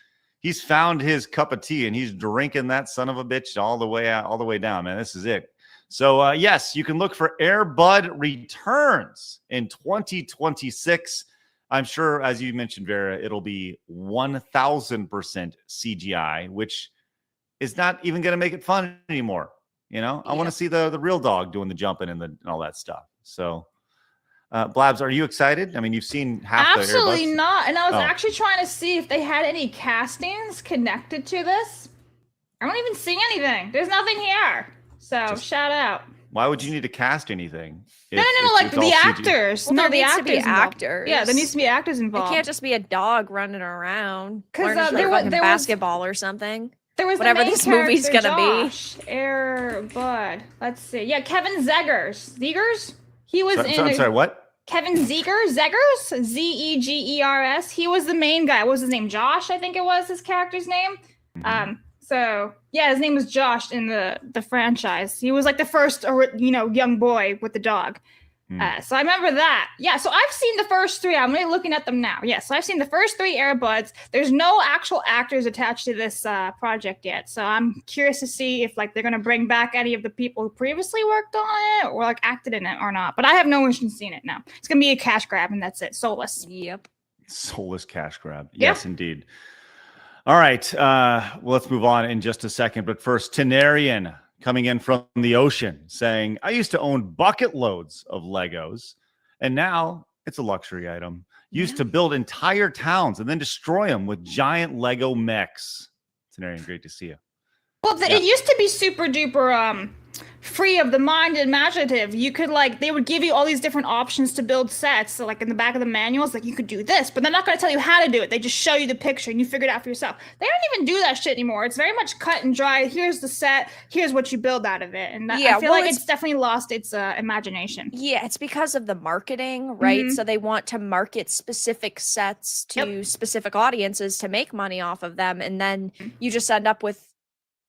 cup of tea and he's drinking that son of a bitch all the way out, all the way down, man. This is it. So yes, you can look for Air Bud returns in 2026. I'm sure, as you mentioned, Vera, it'll be 1,000% CGI, which is not even going to make it fun anymore. You know, I want to see the real dog doing the jumping and all that stuff. So, Blabs, are you excited? I mean, you've seen half the Air Absolutely Buds. not. And I was actually trying to see if they had any castings connected to this. I don't even see anything. There's nothing here. So shout out. Why would you need to cast anything? No, like the actors. Well, no, there the needs actors to be involved. actors. Yeah, there needs to be actors It involved. can't just be a dog running around. 'Cause, Learning there fucking was- basketball or something. There was whatever the main this movie's character, gonna be. Josh, Air Bud. Let's see. Yeah, Kevin Zegers. He was I'm sorry, what? Kevin Zegers, Zegers. He was the main guy. What was his name? Josh, I think it was his character's name. So yeah, his name was Josh in the franchise. He was like the first, young boy with the dog. So I remember that. Yeah, so I've seen the first three. I'm really looking at them now. Yes, so I've seen the first three Air Buds. There's no actual actors attached to this project yet. So I'm curious to see if like they're gonna bring back any of the people who previously worked on it or like acted in it or not. But I have no interest in seeing it now. It's gonna be a cash grab and that's it. Soulless. Yep. Soulless cash grab. Yeah. Yes, indeed. All right. Well, let's move on in just a second. But first, Tenarian coming in from the ocean saying, I used to own bucket loads of Legos, and now it's a luxury item. Used to build entire towns and then destroy them with giant Lego mechs. Tenarian, great to see you. Well, it used to be super duper free of the mind and imaginative. You could they would give you all these different options to build sets. So like in the back of the manuals, like you could do this, but they're not going to tell you how to do it. They just show you the picture and you figure it out for yourself. They don't even do that shit anymore. It's very much cut and dry. Here's the set. Here's what you build out of it. And I feel like it's definitely lost its imagination. Yeah, it's because of the marketing, right? So they want to market specific sets to specific audiences to make money off of them. And then you just end up with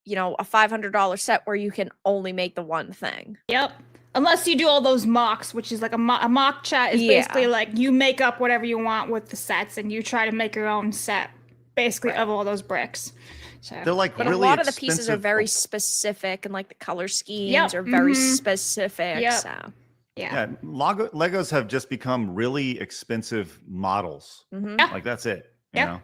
a $500 set where you can only make the one thing. Yep. Unless you do all those mocks, which is like a mock chat is basically like you make up whatever you want with the sets and you try to make your own set basically of all those bricks. So They're like but really a lot of the pieces are expensive- very specific and like the color schemes are very specific. Yep. So Yeah, Legos have just become really expensive models. Like that's it. You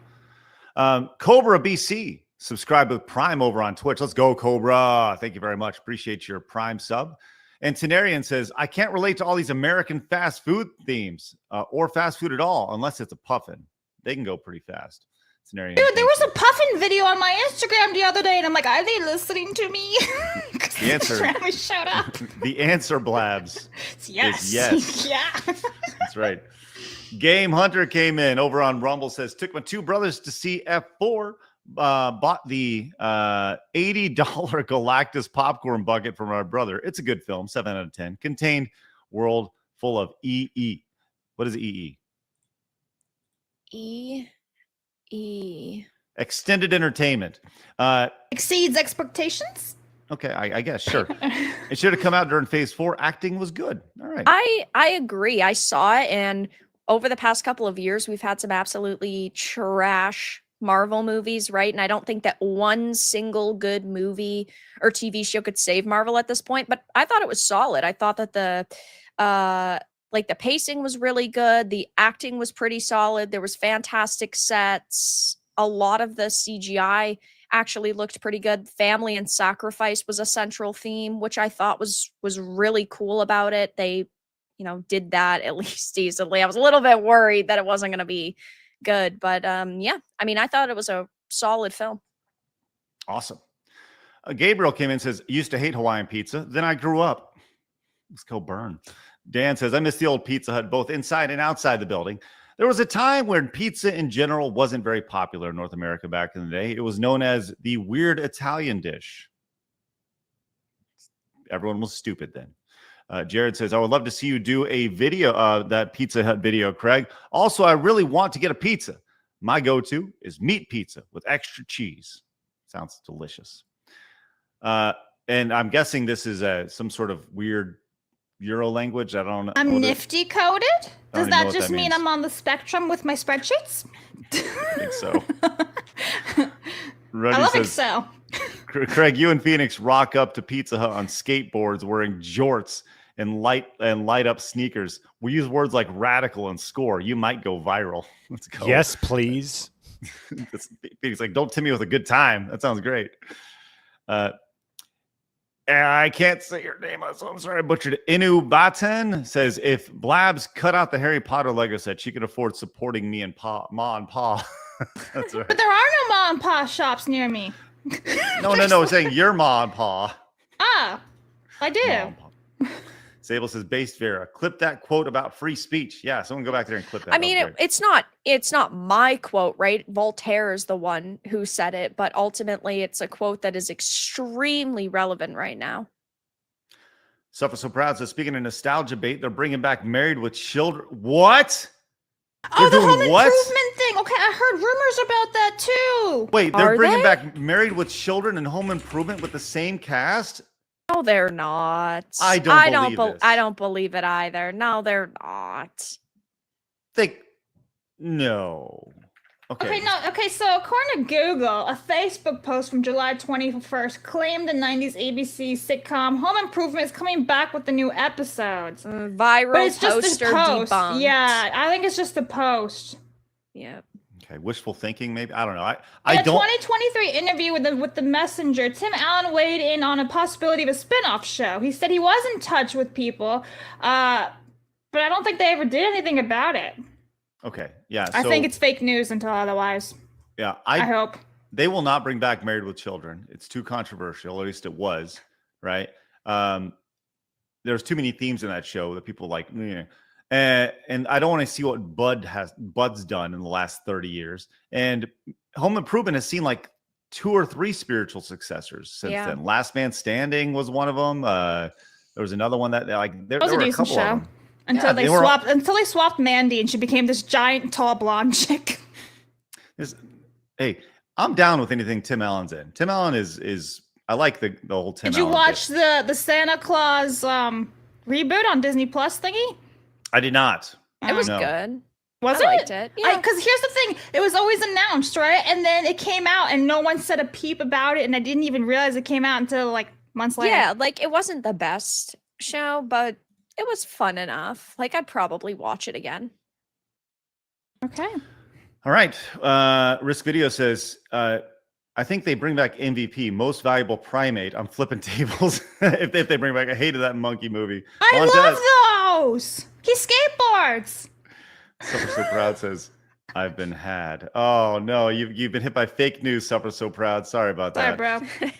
know. Cobra BC. Subscribe with Prime over on Twitch. Let's go, Cobra. Thank you very much. Appreciate your Prime sub. And Tenarian says, I can't relate to all these American fast food themes or fast food at all unless it's a puffin. They can go pretty fast. Tenarian, dude, there was a puffin video on my Instagram the other day, and I'm like, are they listening to me? The answer. Shut up. The answer, Blabs. Yes. Is yes. Yeah. That's right. Game Hunter came in over on Rumble, says, took my two brothers to see F4. Bought the $80 Galactus popcorn bucket from our brother. It's a good film, 7 out of 10. Contained world full of EE. What is EE? E. Extended entertainment. Exceeds expectations. Okay, I guess, sure. It should have come out during phase 4. Acting was good. All right. I agree. I saw it, and over the past couple of years, we've had some absolutely trash Marvel movies, right? And I don't think that one single good movie or TV show could save Marvel at this point, but I thought it was solid. I thought that the pacing was really good. The acting was pretty solid. There was fantastic sets. A lot of the CGI actually looked pretty good. Family and sacrifice was a central theme, which I thought was really cool about it. They, did that at least decently. I was a little bit worried that it wasn't going to be good, but I thought it was a solid film. Awesome. Gabriel came in and says, used to hate Hawaiian pizza, then I grew up. Let's go burn. Dan says, I miss the old Pizza Hut both inside and outside the building. There was a time when pizza in general wasn't very popular in North America back in the day. It was known as the weird Italian dish. Everyone was stupid then. Jared says, I would love to see you do a video, that Pizza Hut video, Craig. Also, I really want to get a pizza. My go-to is meat pizza with extra cheese. Sounds delicious. And I'm guessing this is some sort of weird Euro language. I don't know. I'm nifty coded. Does even know that what just that mean means. I'm on the spectrum with my spreadsheets? I think so. I Ruddy love says, Excel. Craig, you and Phoenix rock up to Pizza Hut on skateboards wearing jorts and light up sneakers. We use words like radical and score. You might go viral. Let's go. Yes, please. Phoenix like, don't tip me with a good time. That sounds great. I can't say your name, so I'm sorry I butchered it. Inu Baten says, if Blabs cut out the Harry Potter Lego set, she could afford supporting me and Ma and Pa. That's right. But there are no ma and pa shops near me. No. It's saying your Ma and Pa. Ah, I do. Ma and Pa. Sable says, based Vera, clip that quote about free speech. Yeah, someone go back there and clip that. I mean, it's not my quote, right? Voltaire is the one who said it, but ultimately it's a quote that is extremely relevant right now. Suffer So Proud says, speaking of nostalgia bait, they're bringing back Married with Children. What? Oh, They're the home doing what? improvement thing. Okay, I heard rumors about that too. Wait, they're Are bringing they? back Married with Children and Home Improvement with the same cast? No, they're not. I don't believe this. I don't believe it either. No, they're not. No. Okay. Okay, so according to Google, a Facebook post from July 21st claimed the 90s ABC sitcom Home Improvement is coming back with the new episodes. Viral But it's just poster this post. debunked. Yeah, I think it's just the post. Yeah. Okay. Wishful thinking, maybe. I don't know. In I a don't. 2023 interview with the Messenger, Tim Allen weighed in on a possibility of a spin-off show. He said he was in touch with people, but I don't think they ever did anything about it. Okay. Yeah. I think it's fake news until otherwise. Yeah. I hope. They will not bring back Married with Children. It's too controversial. At least it was. Right. There's too many themes in that show that people like. And I don't want to see what Bud's done in the last 30 years. And Home Improvement has seen like 2 or 3 spiritual successors since then. Last Man Standing was one of them. There was another one that there was were a a decent couple of show. them. Until they swapped Mandy and she became this giant, tall, blonde chick. Hey, I'm down with anything Tim Allen's in. Tim Allen is I like the whole Tim Did you Allen watch bit. the Santa Claus reboot on Disney Plus thingy? I did not. It was No. good. Was I it? liked it. Yeah. Because here's the thing. It was always announced, right? And then it came out and no one said a peep about it. And I didn't even realize it came out until like months later. Yeah, like it wasn't the best show, but it was fun enough. Like I'd probably watch it again. Okay. All right. Risk Video says, I think they bring back MVP, most valuable primate. I'm flipping tables. if they bring back, I hated that monkey movie. I love those. He skateboards. Suffer So Proud says, I've been had. Oh no, you've been hit by fake news. Suffer So Proud. Sorry about that. Sorry, bro.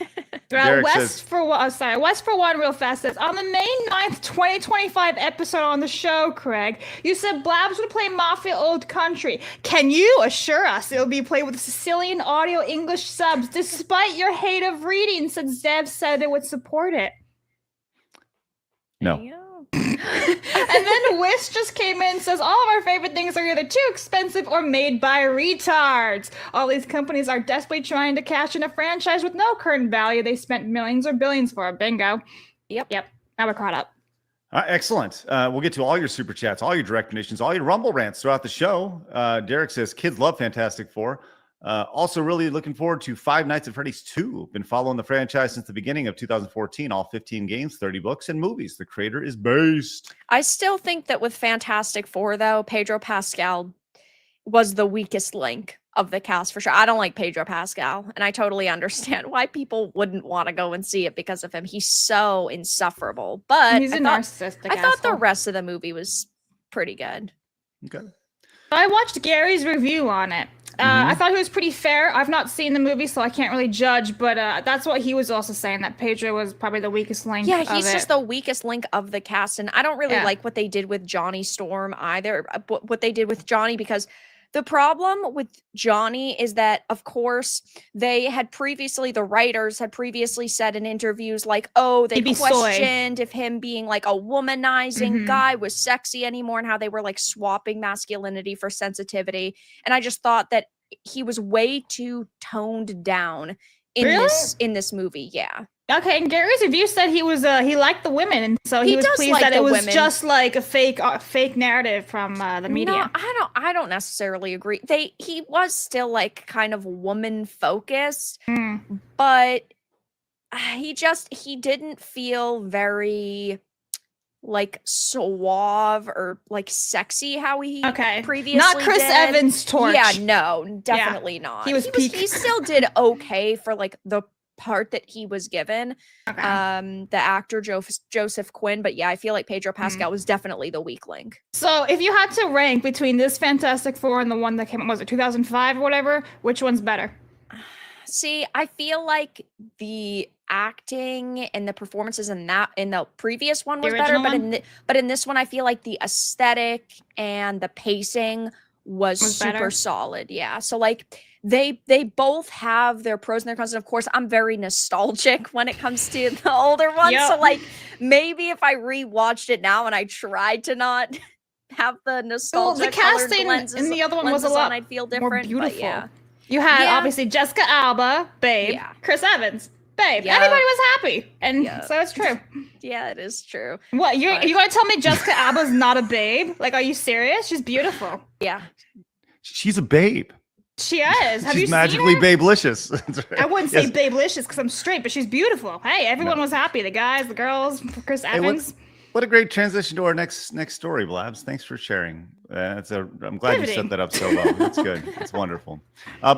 Derek West says- for one real fast says, on the May 9th, 2025 episode on the show, Craig, you said Blabs would play Mafia Old Country. Can you assure us it'll be played with Sicilian audio English subs, despite your hate of reading, since Dev said it would support it? No. Yeah. And then Wish just came in and says, all of our favorite things are either too expensive or made by retards. All these companies are desperately trying to cash in a franchise with no current value they spent millions or billions for. Bingo. Yep. Now we're caught up. Excellent. We'll get to all your super chats, all your direct donations, all your Rumble rants throughout the show. Derek says, kids love Fantastic Four. Also really looking forward to Five Nights at Freddy's 2. Been following the franchise since the beginning of 2014. All 15 games, 30 books, and movies. The creator is based. I still think that with Fantastic Four, though, Pedro Pascal was the weakest link of the cast for sure. I don't like Pedro Pascal, and I totally understand why people wouldn't want to go and see it because of him. He's so insufferable. But He's narcissistic. I thought the rest of the movie was pretty good. Okay. I watched Gary's review on it. I thought he was pretty fair. I've not seen the movie, so I can't really judge, but that's what he was also saying, that Pedro was probably the weakest link. Yeah, he's just the weakest link of the cast, and I don't really Yeah. like what they did with Johnny Storm either. What they did with Johnny, because the problem with Johnny is that, of course, the writers had previously said in interviews like, oh, they He'd be soy. questioned if him being like a womanizing Mhm. guy was sexy anymore, and how they were like swapping masculinity for sensitivity. And I just thought that he was way too toned down in Really? this movie. Yeah. Okay, and Gary's review said he liked the women, and so he was does pleased like that the it was women. just like a fake narrative from the media. No, I don't necessarily agree. He was still like kind of woman focused, but he didn't feel very like suave or like sexy how he previously not Chris did. Evans torch. Yeah, no, definitely not. He was peak. He still did okay for like the part that he was given. The actor Joseph Quinn, but yeah, I feel like Pedro Pascal was definitely the weak link. So if you had to rank between this Fantastic Four and the one that came out, was it 2005 or whatever, which one's better? See, I feel like the acting and the performances in the previous one was better, but in this one, I feel like the aesthetic and the pacing was super better? solid. Yeah, so like they both have their pros and their cons. And of course, I'm very nostalgic when it comes to the older ones. So like maybe if I rewatched it now and I tried to not have the nostalgia, the casting in the other one was a lot I'd feel more different. beautiful. But yeah. You had obviously Jessica Alba, babe. Yeah. Chris Evans, babe. Yeah. Everybody was happy, and so it's true. Yeah, it is true. What you gonna tell me Jessica Alba's not a babe? Like, are you serious? She's beautiful. Yeah, She's a babe. She is. Have you She's seen magically her? babelicious. That's right. I wouldn't say Yes. babelicious because I'm straight, but she's beautiful. Hey, everyone was happy. The guys, the girls, Chris Evans. What a great transition to our next story, Blabs. Thanks for sharing. I'm glad you set that up so well. That's good. That's wonderful.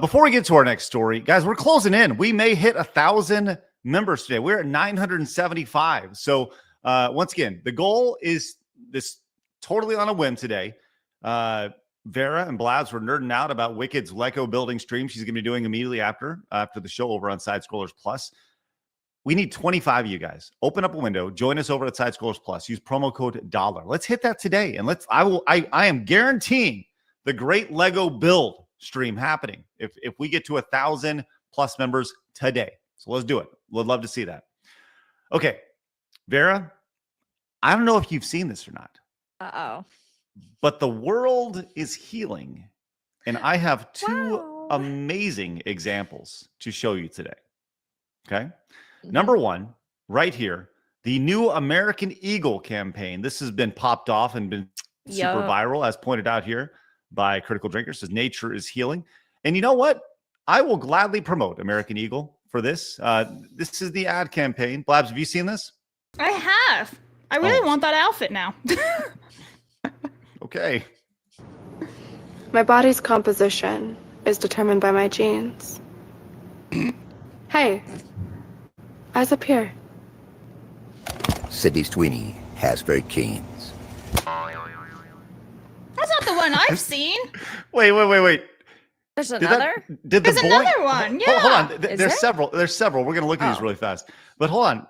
Before we get to our next story, guys, we're closing in. We may hit 1,000 members today. We're at 975. So once again, the goal is this totally on a whim today. Vera and Blabs were nerding out about Wicked's Lego building stream she's going to be doing immediately after the show over on Side Scrollers Plus. We need 25 of you guys. Open up a window, join us over at Side Scrollers Plus. Use promo code $. Let's hit that today, and I am guaranteeing the great Lego build stream happening if we get to 1,000 plus members today. So let's do it. Would love to see that. Okay, Vera, I don't know if you've seen this or not. But the world is healing, and I have two amazing examples to show you today. Okay. Number one, right here, the new American Eagle campaign. This has been popped off and been super viral, as pointed out here by Critical Drinker. Says nature is healing. And you know what? I will gladly promote American Eagle for this. This is the ad campaign. Blabs, have you seen this? I have. I really want that outfit now. Okay. My body's composition is determined by my genes. Hey, eyes up here. Sydney Sweeney has very keens. That's not the one I've seen. Wait. There's another? There's another one. Yeah. Hold on. There's several. There's several. We're going to look at these really fast. But hold on.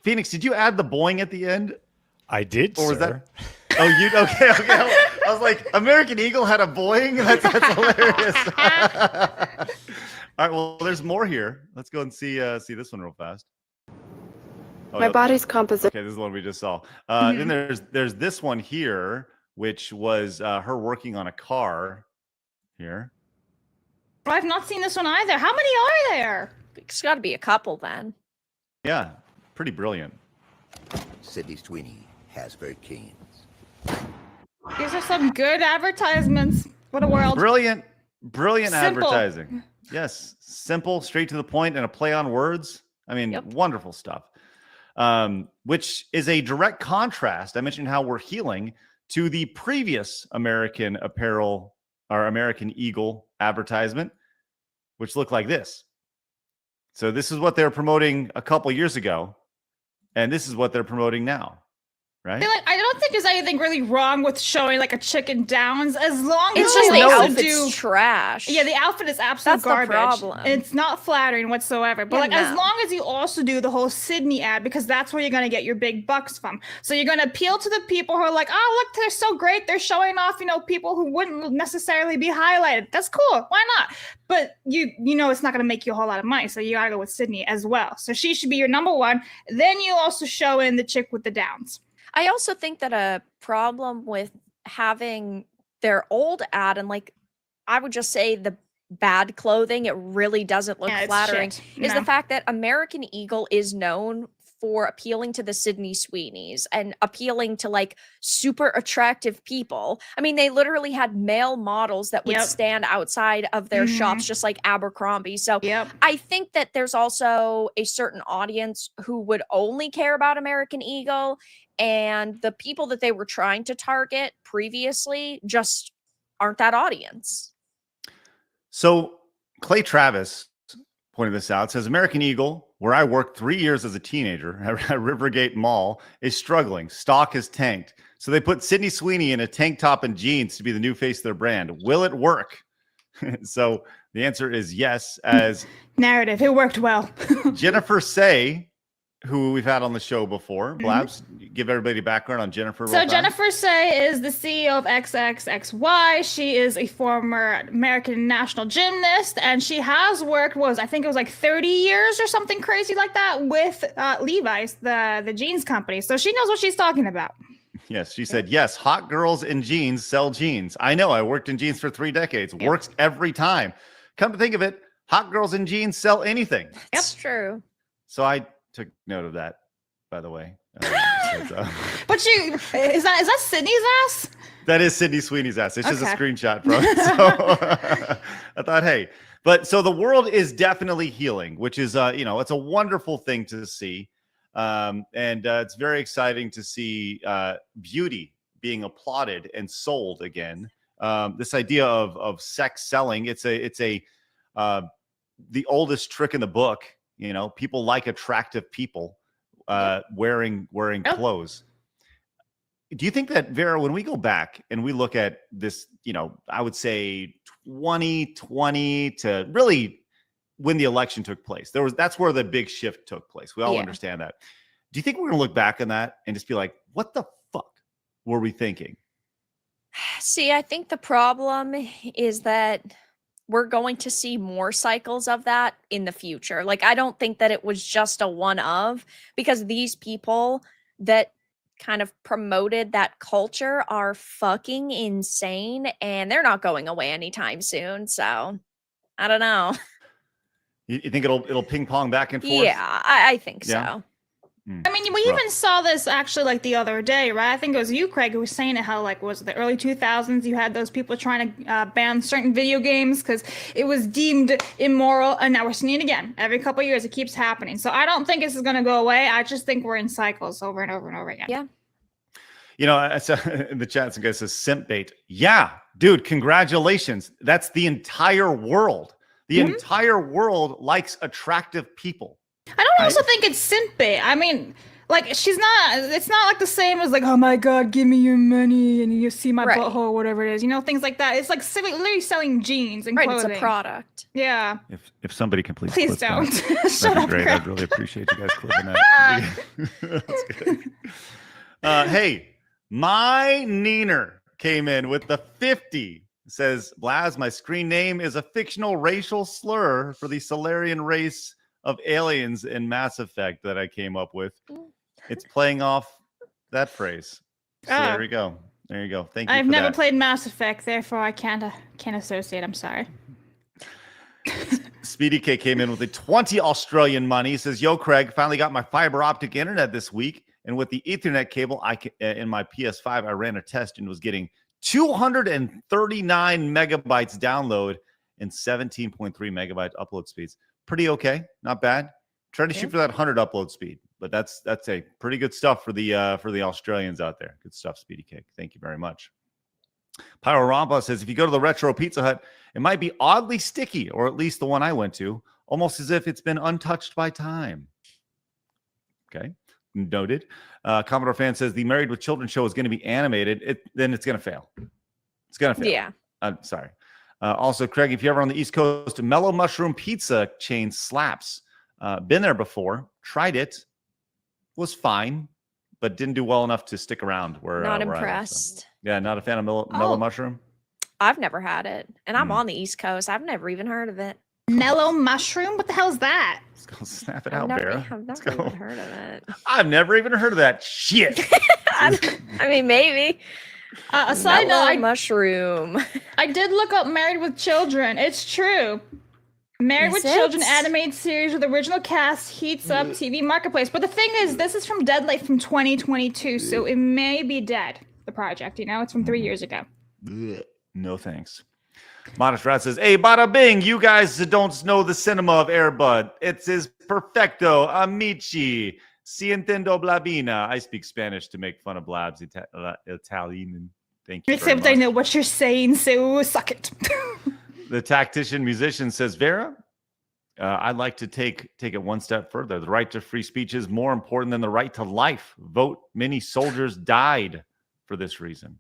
Phoenix, did you add the boing at the end? I did, or was sir. That? Oh, you okay? I was like, American Eagle had a boing. That's hilarious. All right. Well, there's more here. Let's go and see this one real fast. Oh, My body's composition. Okay, this is the one we just saw. Then there's this one here, which was her working on a car. Here. I've not seen this one either. How many are there? It's got to be a couple then. Yeah, pretty brilliant. Sydney Sweeney has very keens. These are some good advertisements. What a world. Brilliant Simple. advertising. Yes, simple, straight to the point, and a play on words. I mean, wonderful stuff. Which is a direct contrast. I mentioned how we're healing to the previous American Apparel or American Eagle advertisement, which looked like this. So this is what they were promoting a couple years ago, and this is what they're promoting now, right? I don't think there's anything really wrong with showing like a chicken downs as long as It's just the you also outfit's trash. Yeah, the outfit is absolute That's garbage. the problem. It's not flattering whatsoever. But Yeah, as no. long as you also do the whole Sydney ad, because that's where you're gonna get your big bucks from. So you're gonna appeal to the people who are like, oh look, they're so great. They're showing off, people who wouldn't necessarily be highlighted. That's cool. Why not? But you know it's not gonna make you a whole lot of money. So you gotta go with Sydney as well. So she should be your number one. Then you also show in the chick with the downs. I also think that a problem with having their old ad and I would just say the bad clothing, it really doesn't look Yeah, it's flattering, shit. is No. the fact that American Eagle is known for appealing to the Sydney Sweeneys and appealing to like super attractive people. I mean, they literally had male models that would Yep. stand outside of their shops, Mhm. just like Abercrombie. So Yep. I think that there's also a certain audience who would only care about American Eagle, and the people that they were trying to target previously just aren't that audience. So Clay Travis pointed this out, says American Eagle, where I worked 3 years as a teenager at Rivergate Mall, is struggling. Stock has tanked. So they put Sydney Sweeney in a tank top and jeans to be the new face of their brand. Will it work? So the answer is yes, as Narrative. It worked well. Jennifer Say, who we've had on the show before. Blabs, give everybody background on Jennifer. So Jennifer Say is the CEO of XXXY. She is a former American national gymnast, and she has worked, I think it was like 30 years or something crazy like that with Levi's, the jeans company. So she knows what she's talking about. Yes, she said, yes, hot girls in jeans sell jeans. I know, I worked in jeans for 3 decades. Yep. Works every time. Come to think of it, hot girls in jeans sell anything. That's true. So I took note of that, by the way. But is that Sydney's ass? That is Sydney Sweeney's ass. It's just a Okay. screenshot from it. So I thought, hey, but so the world is definitely healing, which is, it's a wonderful thing to see. And it's very exciting to see beauty being applauded and sold again. This idea of sex selling, it's the oldest trick in the book. People like attractive people wearing clothes. Do you think that, Vera, when we go back and we look at this, I would say 2020 to really when the election took place, that's where the big shift took place. We all understand that. Do you think we're going to look back on that and just be like, what the fuck were we thinking? See, I think the problem is that we're going to see more cycles of that in the future. Like, I don't think that it was just a one of, because these people that kind of promoted that culture are fucking insane and they're not going away anytime soon. So I don't know. You think it'll ping pong back and forth? Yeah, I think Yeah. so. I mean, we even saw this actually like the other day, right? I think it was you, Craig, who was saying it, how like was it the early 2000s you had those people trying to ban certain video games because it was deemed immoral, and now we're seeing it again. Every couple of years it keeps happening. So I don't think this is going to go away. I just think we're in cycles over and over and over again. Yeah. I saw in the chat, some guy says simp bait. Yeah, dude, congratulations. That's the entire world. The entire world likes attractive people. I don't also think it's simp bait. I mean, like it's not like the same as like, oh my God, give me your money and you see my butthole, whatever it is, things like that. It's like literally selling jeans and clothing. It's a product. Yeah. If somebody can please Please clip don't. that, Shut that'd up, be great. Craig. I'd really appreciate you guys clipping that. That's good. Hey, my Neener came in with the 50. Says, Blaz, my screen name is a fictional racial slur for the Solarian race of aliens in Mass Effect that I came up with. It's playing off that phrase. So there we go. There you go. Thank you. I've for never that. played Mass Effect, therefore I can't associate. I'm sorry. Speedy K came in with a 20 Australian money. He says, yo, Craig, finally got my fiber optic internet this week. And with the Ethernet cable in my PS5, I ran a test and was getting 239 megabytes download and 17.3 megabyte upload speeds. Pretty okay. Not bad. Trying to shoot for that 100 upload speed, but that's a pretty good stuff for the Australians out there. Good stuff, Speedy Cake. Thank you very much. Pyro Rampa says, if you go to the Retro Pizza Hut, it might be oddly sticky, or at least the one I went to, almost as if it's been untouched by time. Okay. Noted. Commodore Fan says the Married with Children show is going to be animated. Then it's going to fail. It's going to fail. Yeah. I'm sorry. Also, Craig, if you're ever on the East Coast, Mellow Mushroom Pizza chain slaps. Been there before. Tried it. Was fine, but didn't do well enough to stick around. Not where impressed. So, yeah, not a fan of Mellow Mushroom. I've never had it, and I'm on the East Coast. I've never even heard of it. Mellow mushroom? What the hell is that? Let's go snap it out, Bear. I've never even heard of it. I've never even heard of that shit. I mean, maybe. A side note, Mellow mushroom. I did look up Married with Children. It's true. Married with Is Children it? animated series with original cast heats up TV marketplace. But the thing is, this is from Deadlight from 2022, so it may be dead, the project, you know? It's from 3 years ago. No thanks. Modest Rat says, hey, bada bing, you guys don't know the cinema of Airbud. It is perfecto, amici. Si intendo blabina. I speak Spanish to make fun of Blabs Italian. Thank you. Except I know what you're saying, so suck it. The tactician musician says, Vera, I'd like to take it one step further. The right to free speech is more important than the right to life. Vote. Many soldiers died for this reason.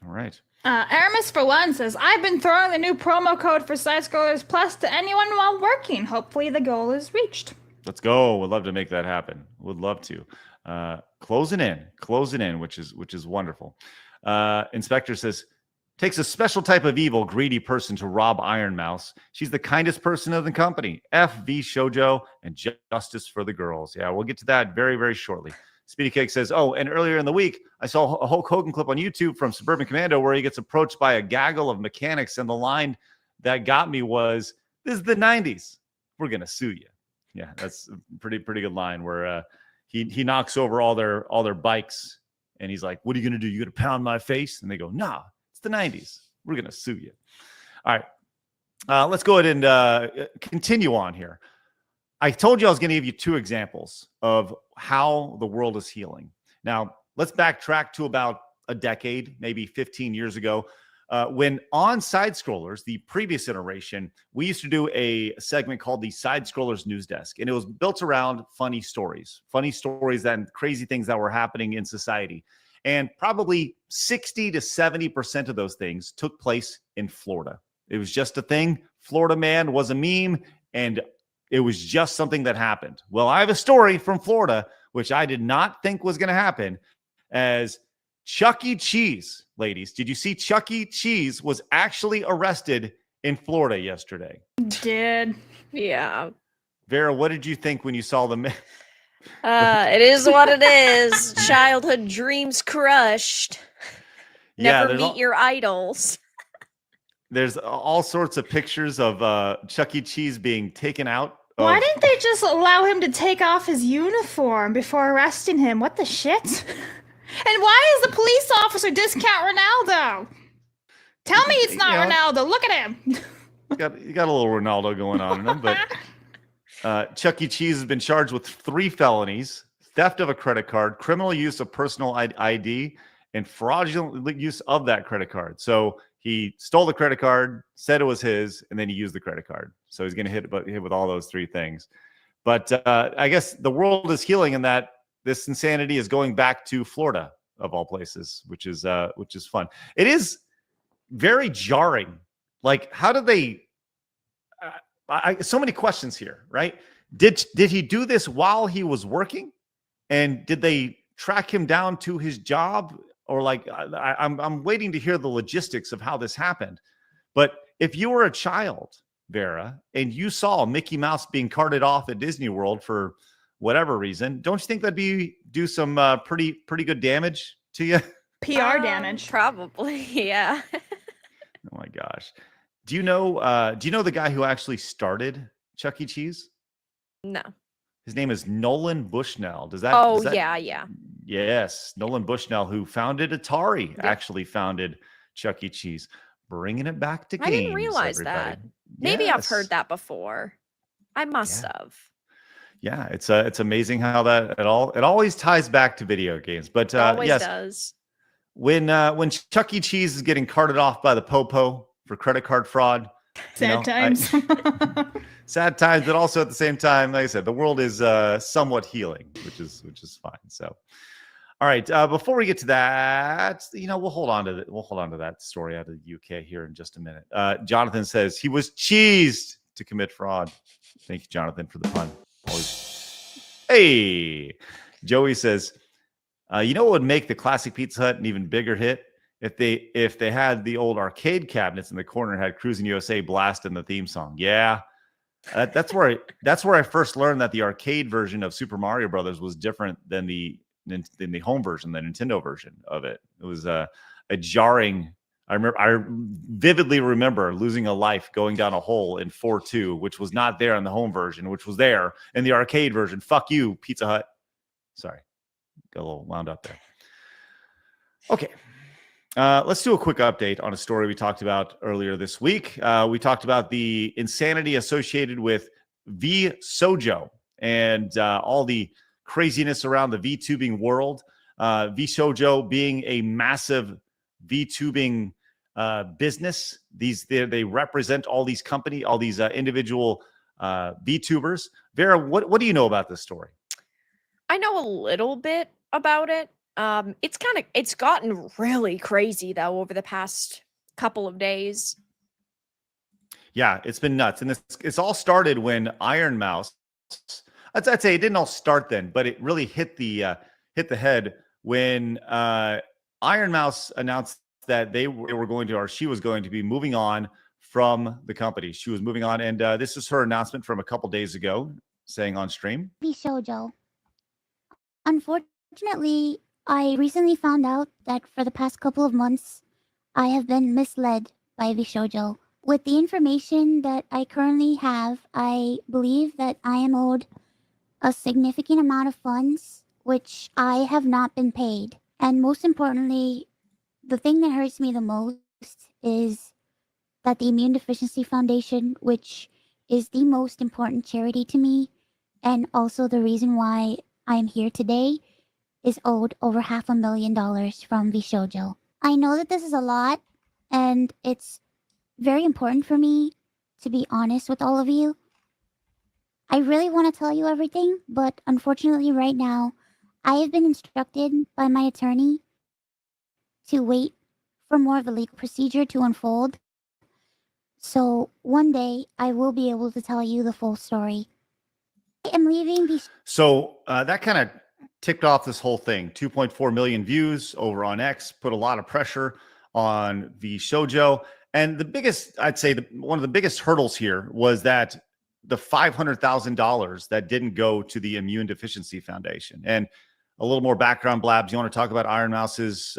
All right. Aramis for one says, I've been throwing the new promo code for Side Scrollers Plus to anyone while working. Hopefully the goal is reached. Let's go. Would love to make that happen. Would love to. Closing in, which is wonderful. Inspector says, takes a special type of evil, greedy person to rob Iron Mouse. She's the kindest person in the company. VShojo and justice for the girls. Yeah, we'll get to that very, very shortly. Speedy Cake says, oh, and earlier in the week, I saw a Hulk Hogan clip on YouTube from Suburban Commando where he gets approached by a gaggle of mechanics, and the line that got me was, this is the 90s. We're going to sue you. Yeah, that's a pretty good line where he knocks over all their bikes, and he's like, what are you going to do? You going to pound my face? And they go, nah, it's the 90s. We're going to sue you. All right. Let's go ahead and continue on here. I told you I was going to give you two examples of how the world is healing. Now, let's backtrack to about a decade, maybe 15 years ago, when on Side Scrollers, the previous iteration, we used to do a segment called the Side Scrollers News Desk, and it was built around funny stories and crazy things that were happening in society. And probably 60 to 70% of those things took place in Florida. It was just a thing. Florida man was a meme, and it was just something that happened. Well, I have a story from Florida, which I did not think was going to happen, as Chuck E. Cheese, ladies. Did you see Chuck E. Cheese was actually arrested in Florida yesterday? Did. Yeah. Vera, what did you think when you saw the It is what it is. Childhood dreams crushed. Never meet your idols. There's all sorts of pictures of Chuck E. Cheese being taken out. Why didn't they just allow him to take off his uniform before arresting him? What the shit? And why is the police officer discount Ronaldo? Tell me it's not Ronaldo. Look at him. You got a little Ronaldo going on in him, but Chuck E. Cheese has been charged with 3 felonies: theft of a credit card, criminal use of personal ID, and fraudulent use of that credit card. So he stole the credit card, said it was his, and then he used the credit card. So he's going to hit with all those 3 things. But I guess the world is healing in that this insanity is going back to Florida, of all places, which is fun. It is very jarring. Like, how did they? So many questions here, right? Did he do this while he was working, and did they track him down to his job? Or like, I'm waiting to hear the logistics of how this happened. But if you were a child, Vera, and you saw Mickey Mouse being carted off at Disney World for whatever reason, don't you think that'd do some pretty good damage to you? PR damage, probably. Yeah. Oh my gosh. Do you know the guy who actually started Chuck E. Cheese? No. His name is Nolan Bushnell. Does that? Yeah. Yes, Nolan Bushnell, who founded Atari, actually founded Chuck E. Cheese, bringing it back to games. I didn't realize that. Maybe I've heard that before. I must have. Yeah, it's amazing how that it always ties back to video games. But it always does. When Chuck E. Cheese is getting carted off by the popo for credit card fraud, sad times. Sad times, but also at the same time, like I said, the world is somewhat healing, which is fine. So, all right. Before we get to that, we'll hold on to that story out of the UK here in just a minute. Jonathan says he was cheesed to commit fraud. Thank you, Jonathan, for the pun. Always. Hey, Joey says, what would make the classic Pizza Hut an even bigger hit? If they had the old arcade cabinets in the corner and had Cruising USA blasting the theme song. Yeah. That's where I first learned that the arcade version of Super Mario Brothers was different than the in the home version, the Nintendo version of it. It was a jarring. I vividly remember losing a life going down a hole in 4-2, which was not there in the home version, which was there in the arcade version. Fuck you, Pizza Hut. Sorry, got a little wound up there. Okay. Let's do a quick update on a story we talked about earlier this week. We talked about the insanity associated with VShojo and all the craziness around the VTubing world. VShojo being a massive VTubing business. They represent all these all these individual VTubers. Vera, what do you know about this story? I know a little bit about it. It's gotten really crazy though over the past couple of days. Yeah, it's been nuts. And it's all started when Iron Mouse, I'd say it didn't all start then, but it really hit the head when Iron Mouse announced that they were going to, or she was going to be moving on from the company. She was moving on. And this is her announcement from a couple days ago, saying on stream. VShojo. Unfortunately, I recently found out that for the past couple of months, I have been misled by VShojo. With the information that I currently have, I believe that I am owed a significant amount of funds, which I have not been paid. And most importantly, the thing that hurts me the most is that the Immune Deficiency Foundation, which is the most important charity to me, and also the reason why I'm here today, is owed over $500,000 from VShojo. I know that this is a lot, and it's very important for me to be honest with all of you. I really want to tell you everything, but unfortunately right now, I have been instructed by my attorney to wait for more of a legal procedure to unfold. So one day, I will be able to tell you the full story. I am leaving So that kind of ticked off this whole thing. 2.4 million views over on X, put a lot of pressure on VShojo. And the biggest, I'd say one of the biggest hurdles here was that the $500,000 that didn't go to the Immune Deficiency Foundation. And a little more background, Blabs, you want to talk about Iron Mouse's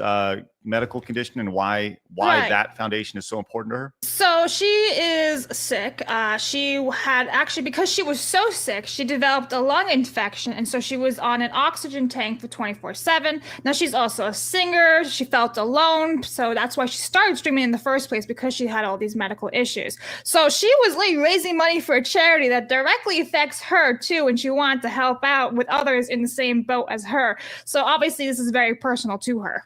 medical condition and why Right. that foundation is so important to her? So she is sick. She had actually, because she was so sick, she developed a lung infection. And so she was on an oxygen tank for 24/7. Now she's also a singer. She felt alone. So that's why she started streaming in the first place, because she had all these medical issues. So she was like raising money for a charity that directly affects her too. And she wanted to help out with others in the same boat as her. So obviously this is very personal to her.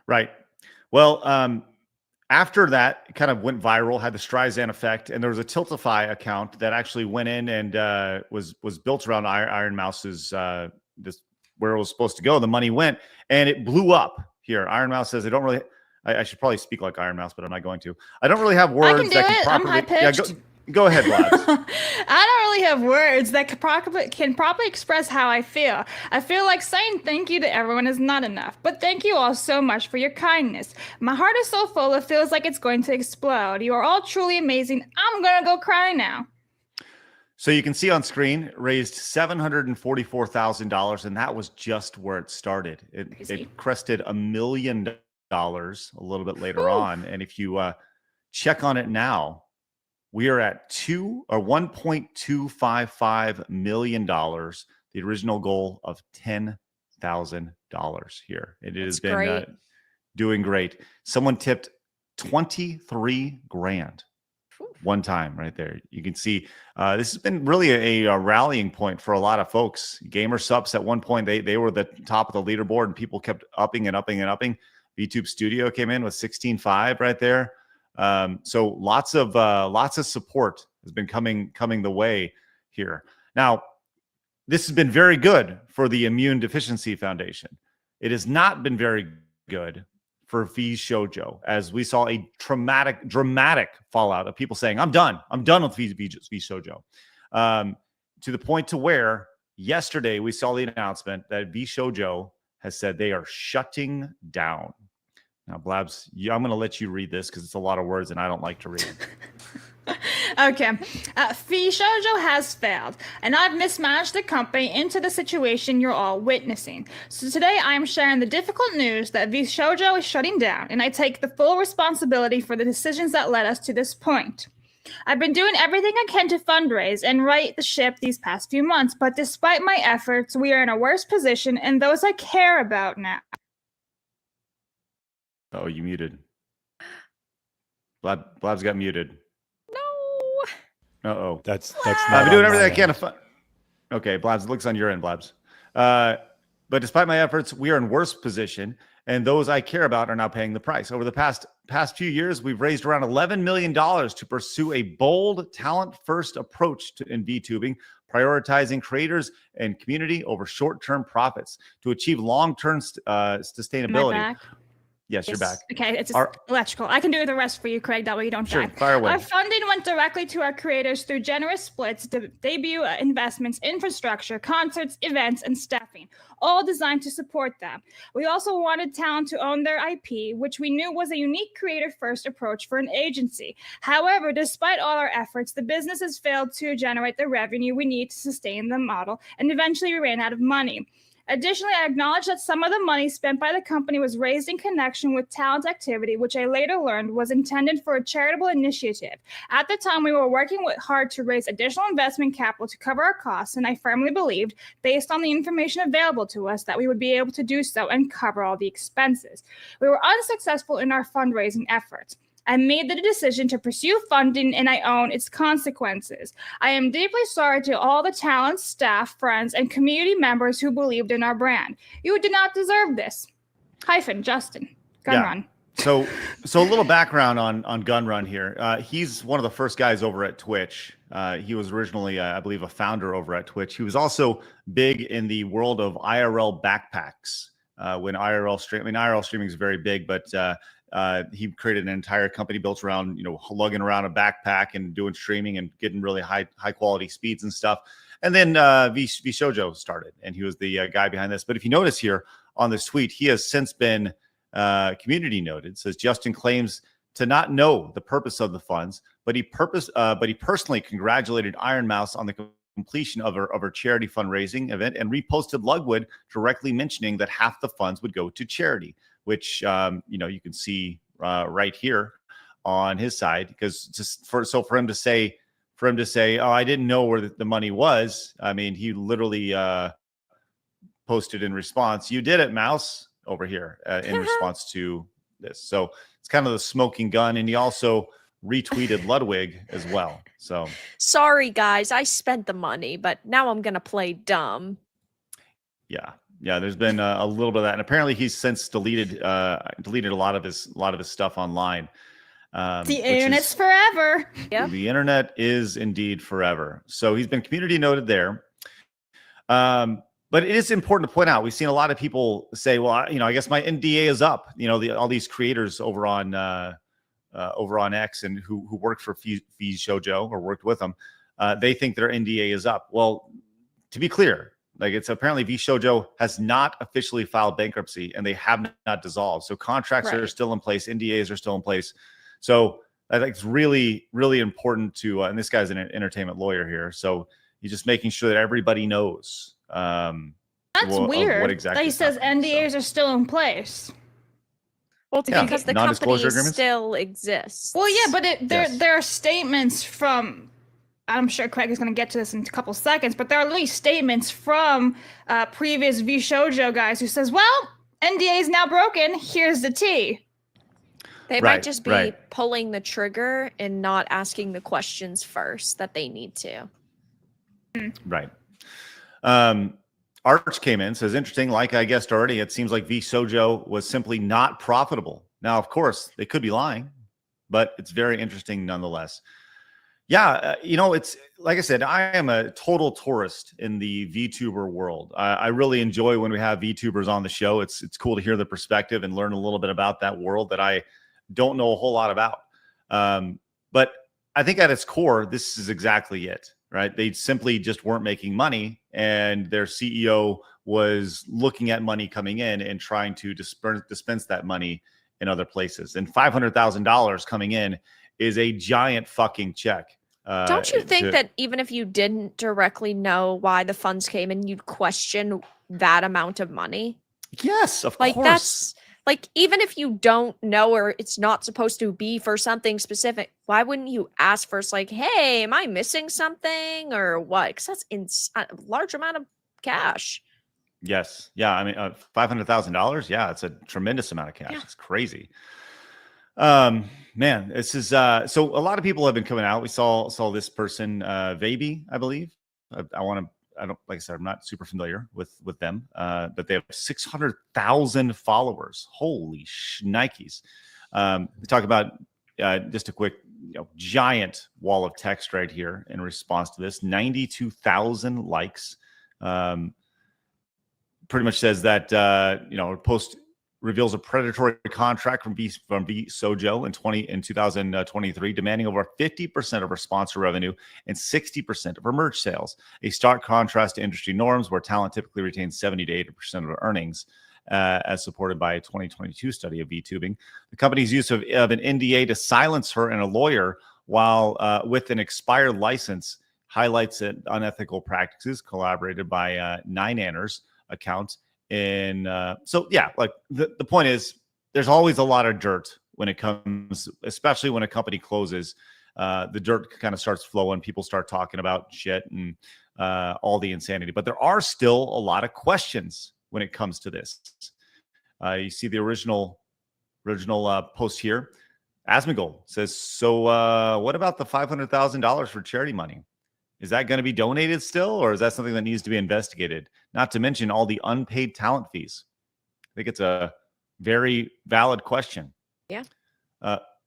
Right. Well, after that, it kind of went viral, had the Streisand effect, and there was a Tiltify account that actually went in and was built around Iron Mouse's this where it was supposed to go. The money went, and it blew up here. Iron Mouse says, I should probably speak like Iron Mouse, but I'm not going to. I don't really have words I can do that it. can I'm properly. high-pitched. Go ahead, Blabs. I don't really have words that can properly express how I feel. I feel like saying thank you to everyone is not enough, but thank you all so much for your kindness. My heart is so full, it feels like it's going to explode. You are all truly amazing. I'm gonna go cry now. So you can see on screen, raised $744,000, and that was just where it started. It crested $1 million a little bit later on, and if you check on it now, we are at $1.255 million, the original goal of $10,000 here. It has been doing great. Someone tipped 23 grand one time right there. You can see this has been really a rallying point for a lot of folks. Gamer subs at one point, they were the top of the leaderboard and people kept upping and upping and upping. VTube Studio came in with 16.5 right there. So lots of support has been coming the way here. Now, this has been very good for the Immune Deficiency Foundation. It has not been very good for VShojo, as we saw a dramatic fallout of people saying, I'm done with VShojo. To the point to where yesterday we saw the announcement that VShojo has said they are shutting down. Now, Blabs, I'm going to let you read this because it's a lot of words and I don't like to read. Okay. VShojo has failed, and I've mismanaged the company into the situation you're all witnessing. So today I am sharing the difficult news that VShojo is shutting down, and I take the full responsibility for the decisions that led us to this point. I've been doing everything I can to fundraise and right the ship these past few months, but despite my efforts, we are in a worse position, and those I care about now. Oh, you muted. Blabs got muted. Uh-oh. That's I've not been doing on everything I my can end. to Okay, Blabs, it looks on your end, Blabs. But despite my efforts, we are in worse position, and those I care about are now paying the price. Over the past few years, we've raised around $11 million to pursue a bold, talent-first approach in VTubing, prioritizing creators and community over short-term profits to achieve long-term sustainability. Am I back? Yes, you're back. Okay, it's electrical. I can do the rest for you, Craig. That way you don't Sure, die. fire away. Our funding went directly to our creators through generous splits, debut investments, infrastructure, concerts, events, and staffing, all designed to support them. We also wanted talent to own their IP, which we knew was a unique creator-first approach for an agency. However, despite all our efforts, the business has failed to generate the revenue we need to sustain the model, and eventually we ran out of money. Additionally, I acknowledge that some of the money spent by the company was raised in connection with talent activity, which I later learned was intended for a charitable initiative. At the time, we were working hard to raise additional investment capital to cover our costs, and I firmly believed, based on the information available to us, that we would be able to do so and cover all the expenses. We were unsuccessful in our fundraising efforts. I made the decision to pursue funding, and I own its consequences. I am deeply sorry to all the talent, staff, friends, and community members who believed in our brand. You did not deserve this. Justin. Gun Run. So a little background on Gun Run here. He's one of the first guys over at Twitch. He was originally, I believe, a founder over at Twitch. He was also big in the world of IRL backpacks. When IRL streaming is very big, but he created an entire company built around, lugging around a backpack and doing streaming and getting really high quality speeds and stuff. And then VShojo started, and he was the guy behind this. But if you notice here on this tweet, he has since been community noted. It says Justin claims to not know the purpose of the funds, but he personally congratulated Iron Mouse on the completion of her charity fundraising event and reposted Lugwood directly mentioning that half the funds would go to charity, which you can see right here on his side. Because for him to say, oh, I didn't know where the money was. I mean, he literally posted in response, "You did it, Mouse," over here in response to this. So it's kind of the smoking gun, and he also retweeted Ludwig as well. So sorry guys, I spent the money, but now I'm gonna play dumb. Yeah, there's been a little bit of that, and apparently he's since deleted a lot of his stuff online. The internet's forever. Yeah, the internet is indeed forever. So he's been community noted there. But it is important to point out, we've seen a lot of people say, well, I guess my NDA is up. All these creators over on X and who worked for VShojo or worked with them, they think their NDA is up. Well, to be clear, it's apparently VShojo has not officially filed bankruptcy, and they have not dissolved. So contracts are still in place, NDAs are still in place. So I think it's really, really important to, and this guy's an entertainment lawyer here, so he's just making sure that everybody knows. That's weird. What exactly that he says NDAs are still in place. Well, because the company agreements still exists. Well, yeah, but there are statements from, I'm sure Craig is going to get to this in a couple seconds, but there are at least statements from previous VShojo guys who says, well, NDA is now broken, here's the tea. They might just be pulling the trigger and not asking the questions first that they need to. Right. Arch came in, says, interesting, like I guessed already, it seems like VShojo was simply not profitable. Now, of course, they could be lying, but it's very interesting nonetheless. Yeah, it's like I said, I am a total tourist in the VTuber world. I really enjoy when we have VTubers on the show. It's cool to hear the perspective and learn a little bit about that world that I don't know a whole lot about. But I think at its core, this is exactly it, right? They simply just weren't making money, and their CEO was looking at money coming in and trying to dispense that money in other places. And $500,000 coming in is a giant fucking check Don't you think that even if you didn't directly know why the funds came in, you'd question that amount of money? Yes, of Like course. that's like, even if you don't know or it's not supposed to be for something specific, why wouldn't you ask first, like, hey, am I missing something or what? Because that's a large amount of cash. Yes. Yeah. I mean, $500,000. Yeah, it's a tremendous amount of cash. Yeah. It's crazy. Man, this is so a lot of people have been coming out. We saw this person, Vaby, I believe. I don't, like I said, I'm not super familiar with them, but they have 600,000 followers. Holy shnikes. We talk about just a quick, giant wall of text right here in response to this. 92,000 likes. Pretty much says that post reveals a predatory contract from VShojo in 2023, demanding over 50% of her sponsor revenue and 60% of her merch sales. A stark contrast to industry norms, where talent typically retains 70 to 80% of their earnings, as supported by a 2022 study of VTubing. The company's use of an NDA to silence her and a lawyer while with an expired license highlights unethical practices collaborated by Nine Anners account. And so, yeah, like the point is, there's always a lot of dirt when it comes, especially when a company closes. The dirt kind of starts flowing. People start talking about shit and all the insanity. But there are still a lot of questions when it comes to this. You see the original post here. Asmongold says, so what about the $500,000 for charity money? Is that going to be donated still, or is that something that needs to be investigated? Not to mention all the unpaid talent fees. I think it's a very valid question. Yeah.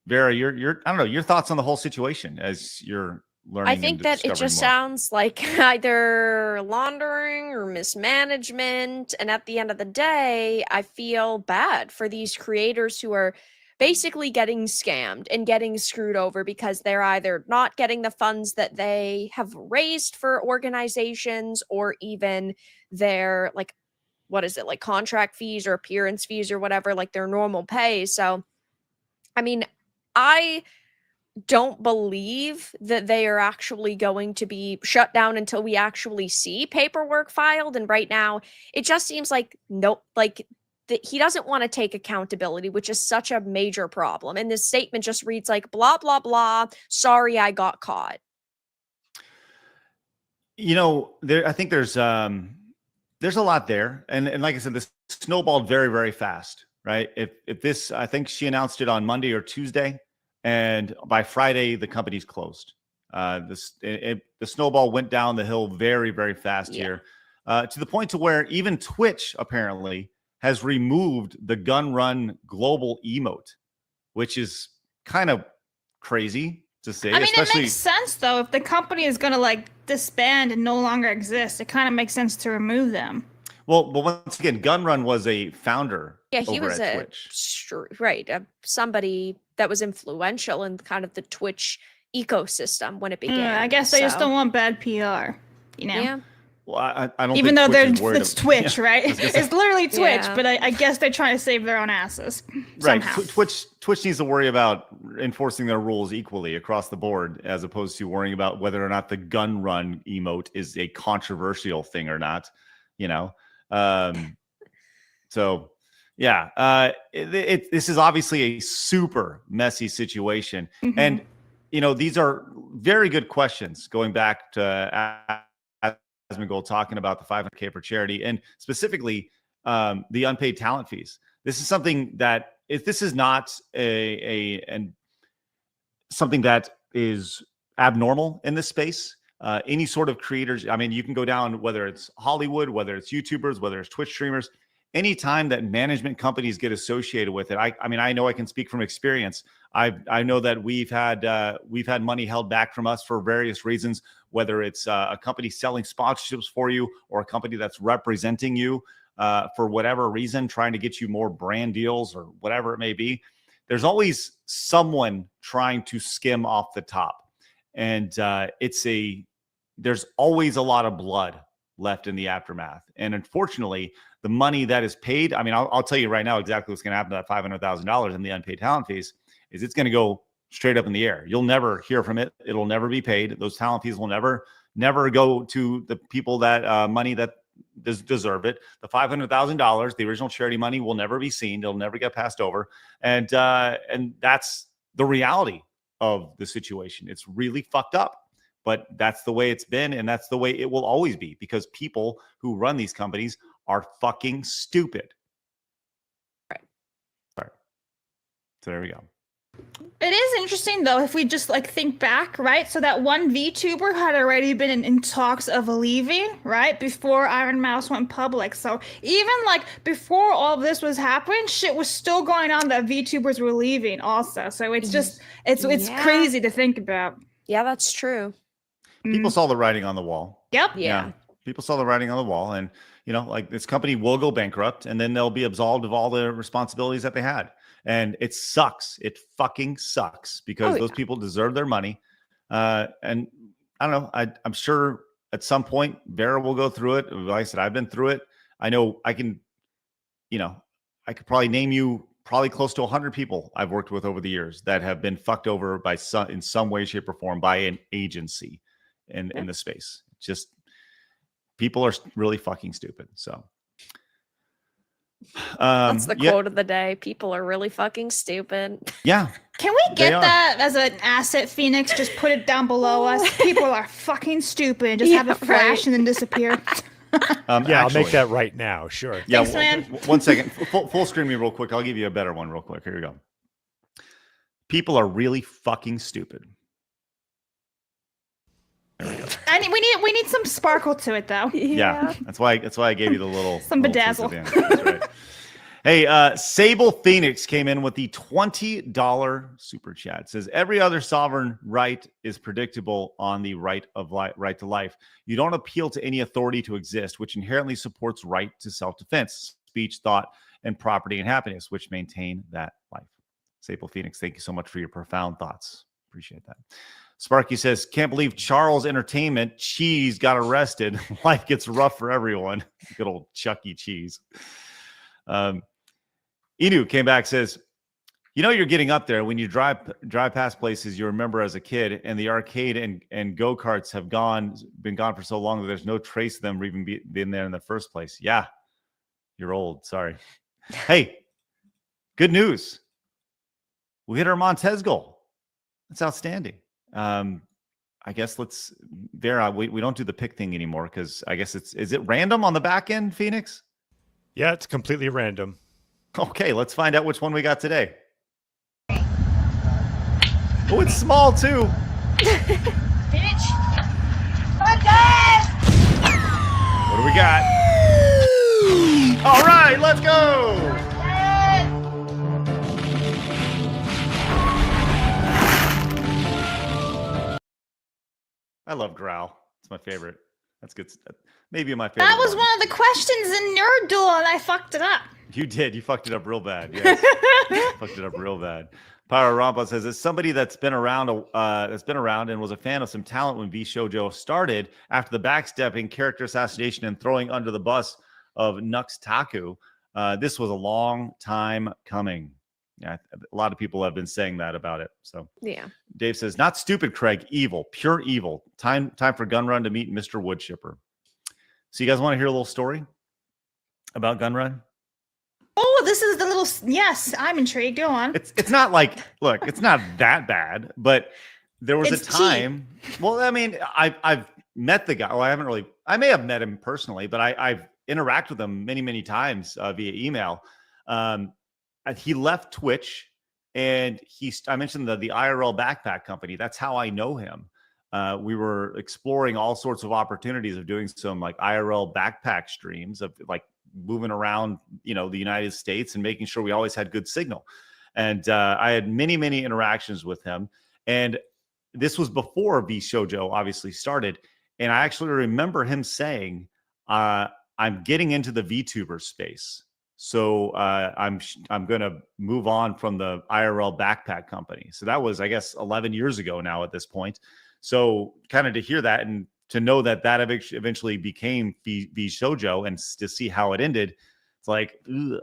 Vera, I don't know, your thoughts on the whole situation as you're learning. I think that it just sounds like either laundering or mismanagement. And at the end of the day, I feel bad for these creators who are basically getting scammed and getting screwed over because they're either not getting the funds that they have raised for organizations, or even their, like, what is it, like contract fees or appearance fees or whatever, like their normal pay. So, I mean, I don't believe that they are actually going to be shut down until we actually see paperwork filed. And right now, it just seems like, nope, like, that he doesn't want to take accountability, which is such a major problem. And this statement just reads like, blah, blah, blah. Sorry, I got caught. I think there's a lot there. And like I said, this snowballed very, very fast, right? If this, I think she announced it on Monday or Tuesday, and by Friday, the company's closed. The snowball went down the hill very, very fast here, to the point to where even Twitch apparently has removed the gun run global emote, which is kind of crazy to say. I mean, it makes sense though. If the company is going to like disband and no longer exist, it kind of makes sense to remove them. Well, but once again, Gun Run was a founder. Yeah, he over was at Twitch. Somebody that was influential in kind of the Twitch ecosystem when it began. I guess they just don't want bad PR, Yeah. Well, I don't. Even think though it's Twitch, right? It's literally Twitch, Yeah. but I guess they're trying to save their own asses. Right. Somehow. Twitch needs to worry about enforcing their rules equally across the board, as opposed to worrying about whether or not the Gun Run emote is a controversial thing or not. So yeah, this is obviously a super messy situation, and these are very good questions going back to Asmongold talking about the $500K for charity, and specifically the unpaid talent fees. This is something that, if this is not something that is abnormal in this space, any sort of creators, I mean, you can go down, whether it's Hollywood, whether it's YouTubers, whether it's Twitch streamers, anytime that management companies get associated with it. I mean, I know I can speak from experience. I know that we've had money held back from us for various reasons, whether it's a company selling sponsorships for you, or a company that's representing you for whatever reason, trying to get you more brand deals or whatever it may be. There's always someone trying to skim off the top, and there's always a lot of blood left in the aftermath. And unfortunately, the money that is paid, I mean, I'll tell you right now exactly what's going to happen to that $500,000 in the unpaid talent fees, is it's going to go straight up in the air. You'll never hear from it. It'll never be paid. Those talent fees will never go to the people that money that deserve it. The $500,000, the original charity money, will never be seen. It'll never get passed over. And that's the reality of the situation. It's really fucked up. But that's the way it's been, and that's the way it will always be, because people who run these companies are fucking stupid. Right. So there we go. It is interesting though, if we just like think back, right? So that one VTuber had already been in talks of leaving, right? Before Iron Mouse went public. So even like before all of this was happening, shit was still going on that VTubers were leaving also. So it's just, it's crazy to think about. Yeah, that's true. People saw the writing on the wall. Yep. Yeah. People saw the writing on the wall, and like this company will go bankrupt, and then they'll be absolved of all the responsibilities that they had. And it sucks. It fucking sucks, because those people deserve their money. And I don't know. I'm sure at some point Vera will go through it. Like I said, I've been through it. I know I can, I could probably name you probably close to 100 people I've worked with over the years that have been fucked over by in some way, shape, or form by an agency in the space. Just people are really fucking stupid. So that's the quote of the day. People are really fucking stupid. Yeah. Can we get that as an asset, Phoenix? Just put it down below us. People are fucking stupid. Just have it flash and then disappear. I'll make that right now. Sure. Yeah. Thanks, man. One second. Full screen me real quick. I'll give you a better one real quick. Here you go. People are really fucking stupid. And we need some sparkle to it though. Yeah. That's why I gave you the little some bedazzle. That's right. Hey, Sable Phoenix came in with the $20 super chat. It says every other sovereign right is predictable on the right to life. You don't appeal to any authority to exist, which inherently supports right to self-defense, speech, thought, and property and happiness, which maintain that life. Sable Phoenix, thank you so much for your profound thoughts. Appreciate that. Sparky says, can't believe Charles Entertainment Cheese got arrested. Life gets rough for everyone. Good old Chuck E. Cheese. Inu came back, says, you're getting up there when you drive past places you remember as a kid, and the arcade and go-karts have been gone for so long that there's no trace of them or even been there in the first place. Yeah, you're old. Sorry. Hey, good news. We hit our Montez goal. That's outstanding. I guess Vera, we don't do the pick thing anymore, because I guess is it random on the back end, Phoenix? Yeah, it's completely random. Okay, let's find out which one we got today. Oh, it's small too. Bitch. What do we got? All right, let's go. I love Growl. It's my favorite. That's good. Maybe my favorite. That was one of the questions in Nerd Duel, and I fucked it up. You did. You fucked it up real bad. Yes. Fucked it up real bad. Power Rampa says, as somebody that's been around and was a fan of some talent when VShojo started, after the backstepping, character assassination, and throwing under the bus of Nux Taku, this was a long time coming. Yeah, a lot of people have been saying that about it. So yeah. Dave says, not stupid, Craig, evil, pure evil. Time for Gunrun to meet Mr. Woodshipper. So you guys want to hear a little story about Gunrun? Oh, this is the little. Yes, I'm intrigued. Go on. It's not like, look, it's not that bad, but there was a time. Well, I mean, I've met the guy. Well, I may have met him personally, but I've interacted with him many times via email. He left Twitch, and I mentioned the IRL backpack company. That's how I know him. We were exploring all sorts of opportunities of doing some like IRL backpack streams of like moving around, the United States and making sure we always had good signal. And I had many interactions with him. And this was before VShojo obviously started. And I actually remember him saying, I'm getting into the VTuber space. So I'm going to move on from the IRL backpack company. So that was, I guess, 11 years ago now at this point. So kind of to hear that and to know that eventually became VShojo, and to see how it ended, it's like, ugh,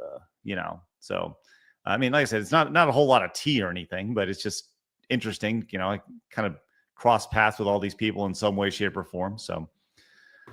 So, I mean, like I said, it's not a whole lot of tea or anything, but it's just interesting. You know, I kind of cross paths with all these people in some way, shape, or form. So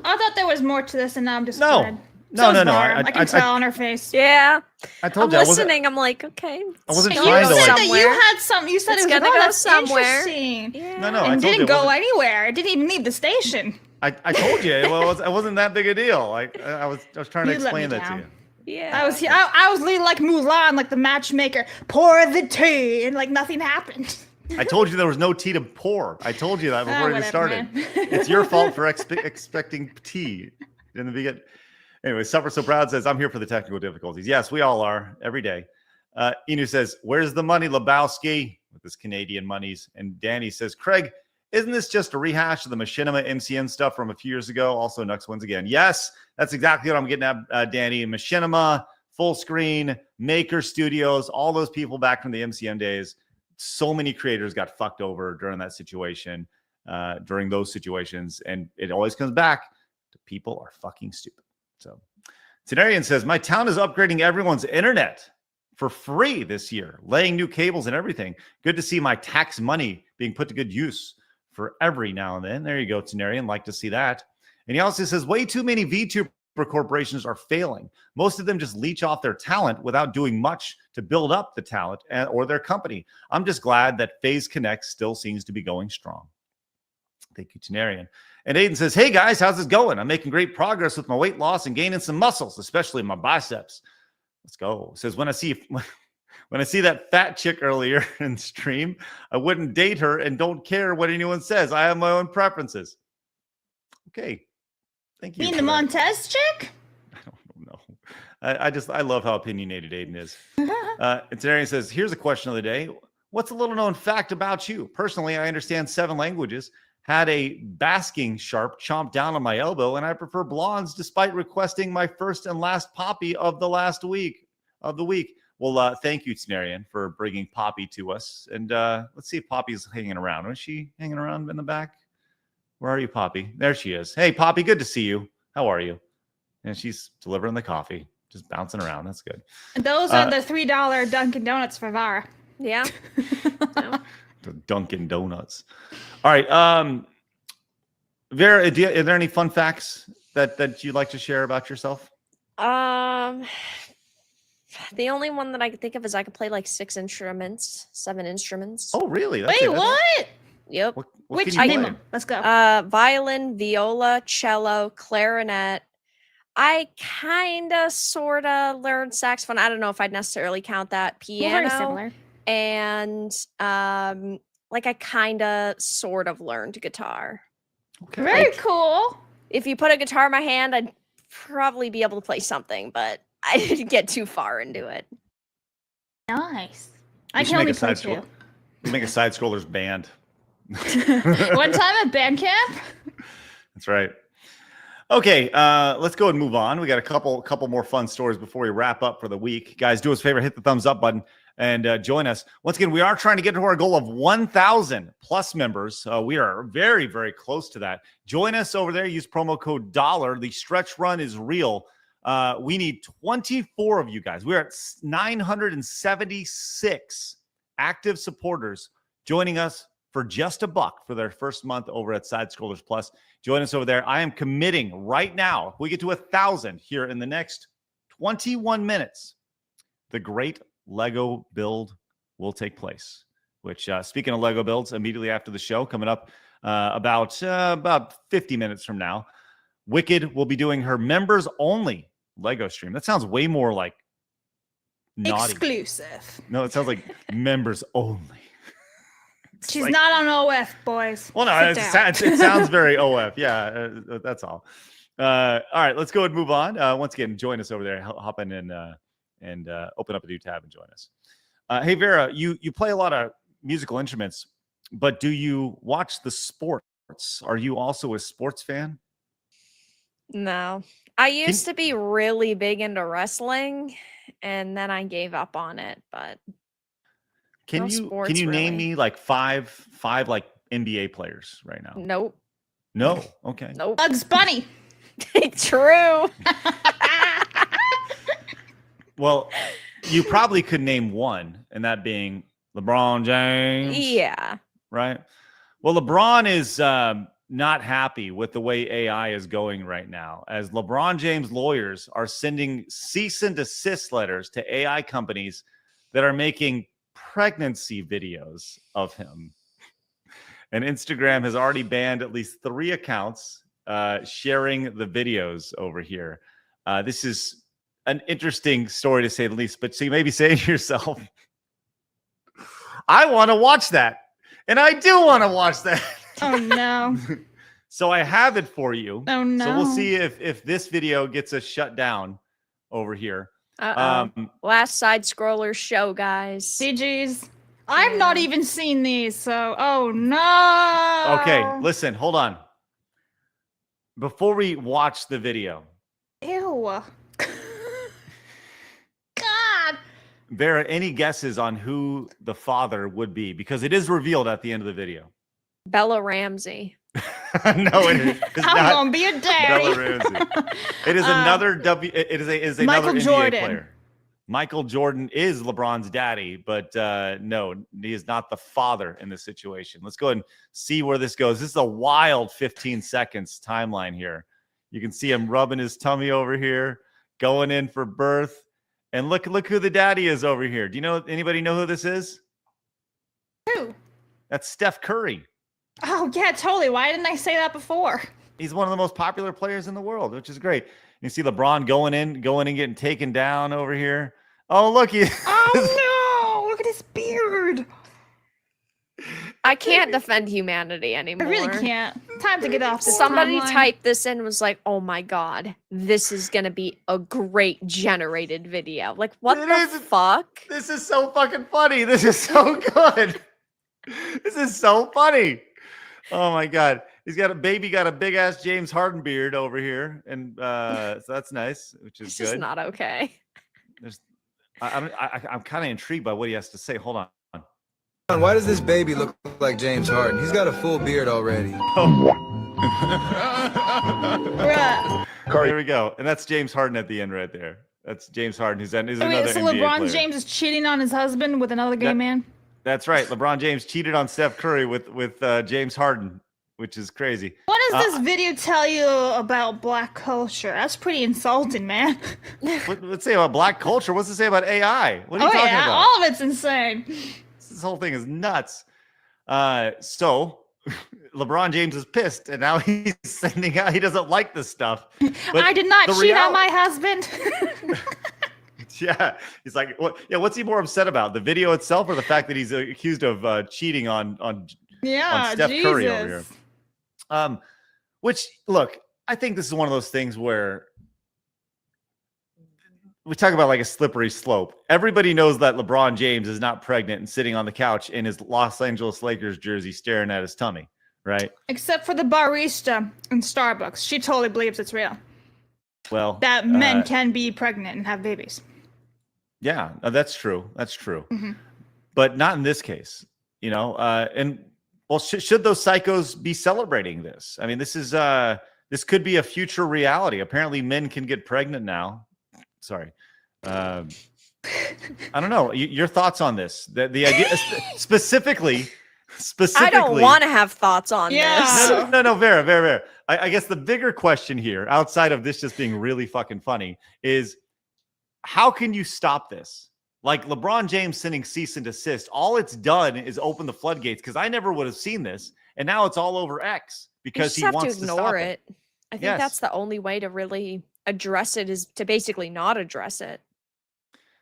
I thought there was more to this, and now I'm just No. glad. No. I can tell on her face. Yeah. I told I'm you listening. I'm like, okay. I wasn't You trying to said like. that you had some. You said It's it was gonna oh, go that's somewhere. interesting. No, I And told you didn't it go wasn't- anywhere. It didn't even leave the station. I told you it wasn't that big a deal. Like I was trying to You let me explain that to down. you. Yeah. I was leading like Mulan, like the matchmaker. Pour the tea, and like nothing happened. I told you there was no tea to pour. I told you that before you whatever, started. man. It's your fault for expecting tea in the beginning. Anyway, Suffer So Proud says, I'm here for the technical difficulties. Yes, we all are every day. Inu says, where's the money, Lebowski? With his Canadian monies. And Danny says, Craig, isn't this just a rehash of the Machinima MCN stuff from a few years ago? Also, Nux wins again. Yes, that's exactly what I'm getting at, Danny. Machinima, Full Screen, Maker Studios, all those people back from the MCN days. So many creators got fucked over during that situation, during those situations. And it always comes back to people are fucking stupid. So Tenarian says, my town is upgrading everyone's internet for free this year, laying new cables and everything. Good to see my tax money being put to good use for every now and then. There you go, Tenarian. Like to see that. And he also says, way too many VTuber corporations are failing. Most of them just leech off their talent without doing much to build up the talent or their company. I'm just glad that Phase Connect still seems to be going strong. Thank you, Tenarian. And Aiden says, hey guys, how's it going? I'm making great progress with my weight loss and gaining some muscles, especially my biceps. Let's go. Says, when I see that fat chick earlier in the stream, I wouldn't date her and don't care what anyone says. I have my own preferences. Okay. Thank you. You mean the Montez chick? I don't know. I love how opinionated Aiden is. And Tenarian says, here's a question of the day. What's a little known fact about you? Personally, I understand 7 languages. Had a basking sharp chomp down on my elbow, and I prefer blondes despite requesting my first and last Poppy of the week. Well, thank you, Tenarian, for bringing Poppy to us. And let's see if Poppy's hanging around. Was she hanging around in the back? Where are you, Poppy? There she is. Hey, Poppy, good to see you. How are you? And she's delivering the coffee, just bouncing around. That's good. And those are the $3 Dunkin' Donuts for Vara. Yeah. The Dunkin' Donuts. All right. Vera, are there any fun facts that you'd like to share about yourself? The only one that I could think of is I could play like 7 instruments. Oh, really? Wait, what? Yep. What Which can you name play? them? Let's go. Violin, viola, cello, clarinet. I kind of sort of learned saxophone. I don't know if I'd necessarily count that. Well, Piano. very similar. And like I kind of sort of learned guitar. Okay. Very cool. If you put a guitar in my hand, I'd probably be able to play something, but I didn't get too far into it. Nice. We I should can only make a play side 2. scroll. We make a side scrollers band. One time at band camp. That's right. Okay, let's go and move on. We got a couple more fun stories before we wrap up for the week. Guys, do us a favor, hit the thumbs up button and join us. Once again, we are trying to get to our goal of 1,000 plus members. We are very, very close to that. Join us over there. Use promo code $. The stretch run is real. We need 24 of you guys. We're at 976 active supporters joining us for just $1 for their first month over at Side Scrollers Plus. Join us over there. I am committing right now, if we get to 1,000 here in the next 21 minutes, the great Lego build will take place. Which, speaking of Lego builds, immediately after the show, coming up about 50 minutes from now, Wicked will be doing her members only Lego stream. That sounds way more like naughty. Exclusive. No, it sounds like members only. She's like, not on OF, boys. well, no, it sounds very OF. Yeah, that's all. All right, let's go and move on. Once again, join us over there. Hop in and open up a new tab and join us. Hey, Vera, you play a lot of musical instruments, but do you watch the sports? Are you also a sports fan? No. I used to be really big into wrestling, and then I gave up on it, but Can no you sports, name really. me like five like NBA players right now? Nope. No. Okay. Nope. Bugs Bunny. True. Well, you probably could name one, and that being LeBron James. Yeah. Right. Well, LeBron is not happy with the way AI is going right now, as LeBron James lawyers are sending cease and desist letters to AI companies that are making pregnancy videos of him. And Instagram has already banned at least 3 accounts sharing the videos over here. This is an interesting story to say the least, but so you may be saying to yourself, I want to watch that. And I do want to watch that. Oh, no. So I have it for you. Oh, no. So we'll see if this video gets us shut down over here. Last side scroller show, guys. GG's. I've not even seen these, so oh no. Okay, listen, hold on. Before we watch the video, Ew. God. Vera, any guesses on who the father would be? Because it is revealed at the end of the video. Bella Ramsey. No, it is I'm not gonna be a daddy. Bella Ramsey. It is another another Michael NBA Jordan. player. Michael Jordan is LeBron's daddy, but no, he is not the father in this situation. Let's go ahead and see where this goes. This is a wild 15 seconds timeline here. You can see him rubbing his tummy over here, going in for birth. And look who the daddy is over here. Do you know anybody know who this is? Who? That's Steph Curry. Oh yeah, totally. Why didn't I say that before? He's one of the most popular players in the world, which is great. You see LeBron going in and getting taken down over here. Oh, look. Oh, no. Look at his beard. I can't defend humanity anymore. I really can't. Time to get off this Somebody timeline. typed this in and was like, oh my God, this is going to be a great generated video. Like, what the fuck? This is so fucking funny. This is so good. This is so funny. Oh my God. He's got a big ass James Harden beard over here. And so that's nice, which is This good. is not okay. I'm kind of intrigued by what he has to say. Hold on. Why does this baby look like James Harden? He's got a full beard already. There we go. And that's James Harden at the end right there. That's James Harden. He's another so NBA LeBron player. James is cheating on his husband with another gay man? That's right. LeBron James cheated on Steph Curry with James Harden, which is crazy. What does this video tell you about black culture? That's pretty insulting, man. Let's say about black culture. What's it say about AI? What are you talking about? All of it's insane. This whole thing is nuts. So LeBron James is pissed, and now he's sending out. He doesn't like this stuff. But I did not cheat on my husband. Yeah, he's like, what? Yeah, what's he more upset about? The video itself, or the fact that he's accused of cheating on Steph Curry over here? Which, look, I think this is one of those things where we talk about like a slippery slope. Everybody knows that LeBron James is not pregnant and sitting on the couch in his Los Angeles Lakers jersey staring at his tummy, right? Except for the barista in Starbucks. She totally believes it's real. Well, that men can be pregnant and have babies. Yeah, that's true. That's true. Mm-hmm. But not in this case, you know. And well, should those psychos be celebrating this? I mean, this could be a future reality. Apparently, men can get pregnant now. Sorry. I don't know. Your thoughts on this? The idea specifically. I don't want to have thoughts on this. No, Vera. I guess the bigger question here, outside of this just being really fucking funny, is how can you stop this? Like LeBron James sending cease and desist, all it's done is open the floodgates, because I never would have seen this, and now it's all over X because he wants to ignore stop it. I think that's the only way to really address it, is to basically not address it.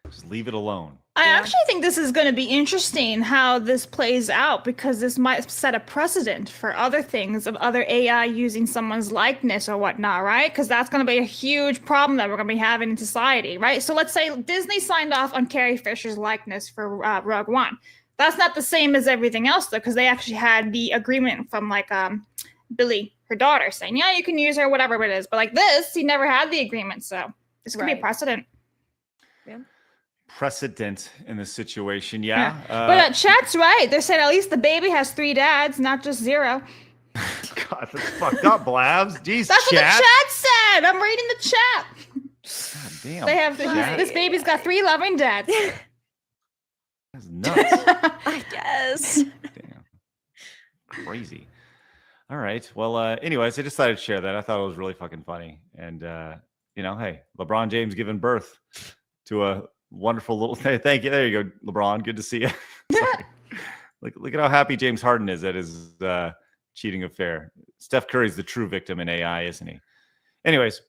Just leave it alone. I actually think this is going to be interesting how this plays out, because this might set a precedent for other things of other AI using someone's likeness or whatnot, right? Because that's going to be a huge problem that we're going to be having in society, right? So let's say Disney signed off on Carrie Fisher's likeness for Rogue One. That's not the same as everything else, though, because they actually had the agreement from like Billy, her daughter, saying, yeah, you can use her, whatever it is. But like this, he never had the agreement. So this could be a precedent. Yeah. Precedent in this situation, yeah. But chat's right. They're saying at least the baby has 3 dads, not just 0. God, that's fucked up, Blabs. Jeez, that's chat. What the chat said. I'm reading the chat. God damn. They have this baby's got 3 loving dads. That's nuts. I guess. Damn. Crazy. All right. Well, anyways, I decided to share that. I thought it was really fucking funny. And, hey, LeBron James giving birth to a wonderful little thing. Thank you. There you go, LeBron. Good to see you. Look at how happy James Harden is at his cheating affair. Steph Curry's the true victim in AI, isn't he? Anyways.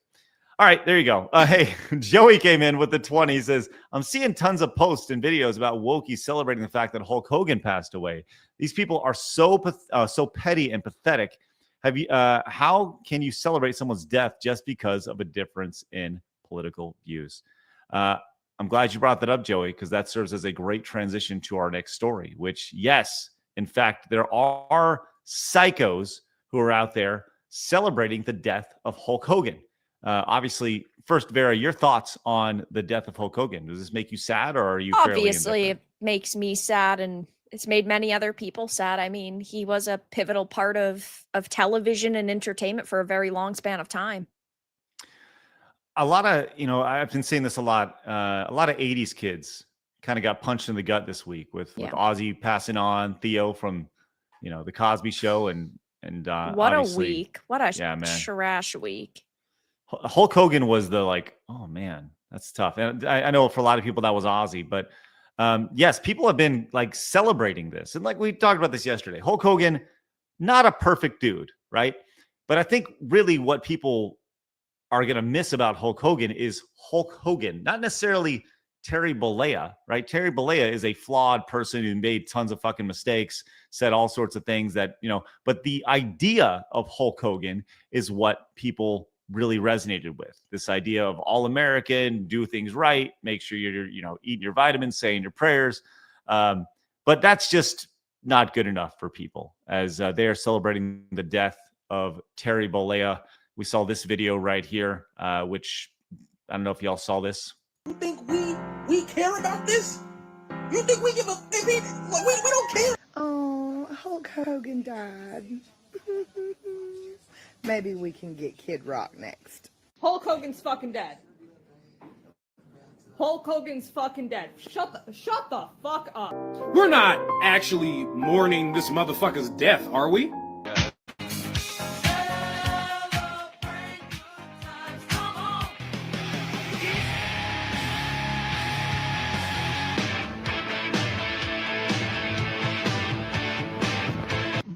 All right, there you go. Hey, Joey came in with the 20. He says, I'm seeing tons of posts and videos about wokies celebrating the fact that Hulk Hogan passed away. These people are so petty and pathetic. How can you celebrate someone's death just because of a difference in political views? I'm glad you brought that up, Joey, because that serves as a great transition to our next story, which, yes, in fact, there are psychos who are out there celebrating the death of Hulk Hogan. Obviously, first, Vera, your thoughts on the death of Hulk Hogan. Does this make you sad, or are you Obviously, it makes me sad, and it's made many other people sad. I mean, he was a pivotal part of television and entertainment for a very long span of time. A lot of, I've been seeing this a lot of 80s kids kind of got punched in the gut this week with Ozzy passing on, Theo from, the Cosby Show, and what a week. What a trash week. Hulk Hogan was oh man, that's tough. And I know for a lot of people that was Ozzy, but yes, people have been celebrating this. And we talked about this yesterday, Hulk Hogan, not a perfect dude, right? But I think really what people are going to miss about Hulk Hogan is Hulk Hogan, not necessarily Terry Bollea, right? Terry Bollea is a flawed person who made tons of fucking mistakes, said all sorts of things that, but the idea of Hulk Hogan is what people really resonated with. This idea of all American, do things right, make sure you're, eating your vitamins, saying your prayers. But that's just not good enough for people as they are celebrating the death of Terry Bollea. We saw this video right here, which I don't know if y'all saw this. You think we care about this? You think we give a we don't care? Oh, Hulk Hogan died. Maybe we can get Kid Rock next. Hulk Hogan's fucking dead. Hulk Hogan's fucking dead. Shut the fuck up. We're not actually mourning this motherfucker's death, are we?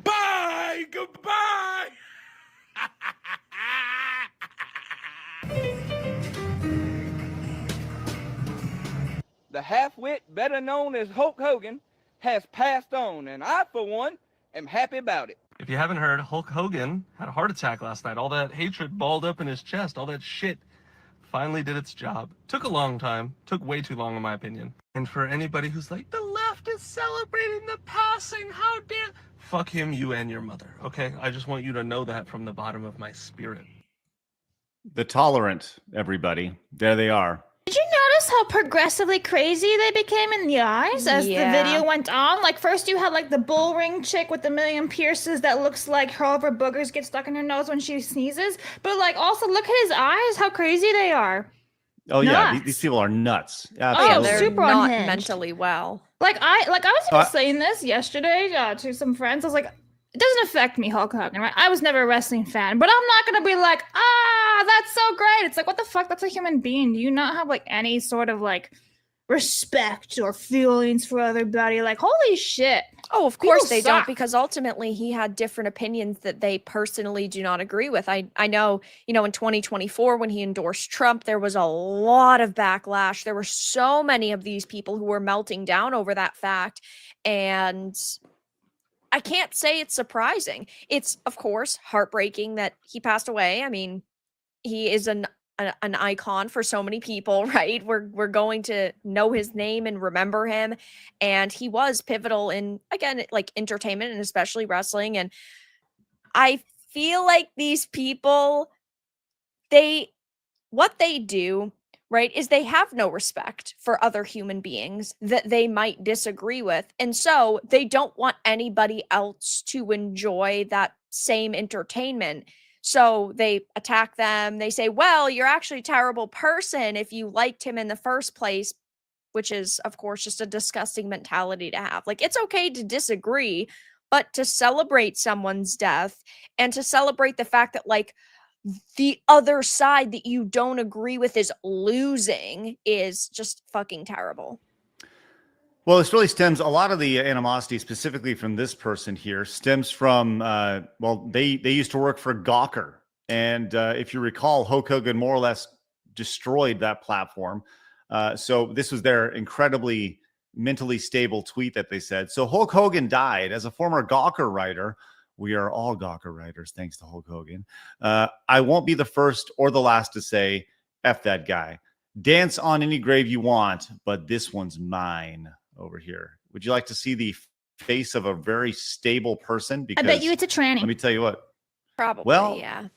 Bye! Goodbye! The half-wit, better known as Hulk Hogan, has passed on, and I, for one, am happy about it. If you haven't heard, Hulk Hogan had a heart attack last night. All that hatred balled up in his chest, all that shit finally did its job. Took a long time, took way too long in my opinion. And for anybody who's like, the left is celebrating the passing, how dare... Fuck him, you and your mother, okay? I just want you to know that from the bottom of my spirit. The tolerant, everybody. There they are. Did you notice how progressively crazy they became in the eyes as the video went on? First you had the bull ring chick with the million pierces that looks like her boogers get stuck in her nose when she sneezes. But also look at his eyes, how crazy they are. Oh yeah, these people are nuts. Oh, they're super not unhinged. mentally well. I was even saying this yesterday to some friends. I was like, it doesn't affect me, Hulk Hogan, right? I was never a wrestling fan, but I'm not gonna be like, that's so great. It's what the fuck? That's a human being. Do you not have any sort of respect or feelings for everybody? Holy shit. Oh, of course People they suck. don't, because ultimately he had different opinions that they personally do not agree with. I know, in 2024 when he endorsed Trump, there was a lot of backlash. There were so many of these people who were melting down over that fact. And I can't say it's surprising. It's, of course, heartbreaking that he passed away. I mean, he is an icon for so many people, right? We're going to know his name and remember him. And he was pivotal in, again, entertainment and especially wrestling. And I feel like these people, what they do, right, is they have no respect for other human beings that they might disagree with. And so they don't want anybody else to enjoy that same entertainment. So they attack them. They say, well, you're actually a terrible person if you liked him in the first place. which is, of course, just a disgusting mentality to have. Like, it's okay to disagree, but to celebrate someone's death and to celebrate the fact that, like, the other side that you don't agree with is losing is just fucking terrible. Well, this really stems, a lot of the animosity, specifically from this person here, stems from, well, they used to work for Gawker. And if you recall, Hulk Hogan more or less destroyed that platform. So this was their incredibly mentally stable tweet that they said. So Hulk Hogan died. As a former Gawker writer, we are all Gawker writers, thanks to Hulk Hogan. I won't be the first or the last to say, F that guy. Dance on any grave you want, but this one's mine. Over here, would you like to see the face of a very stable person? Because I bet you it's a tranny. Let me tell you what. Probably, well, yeah.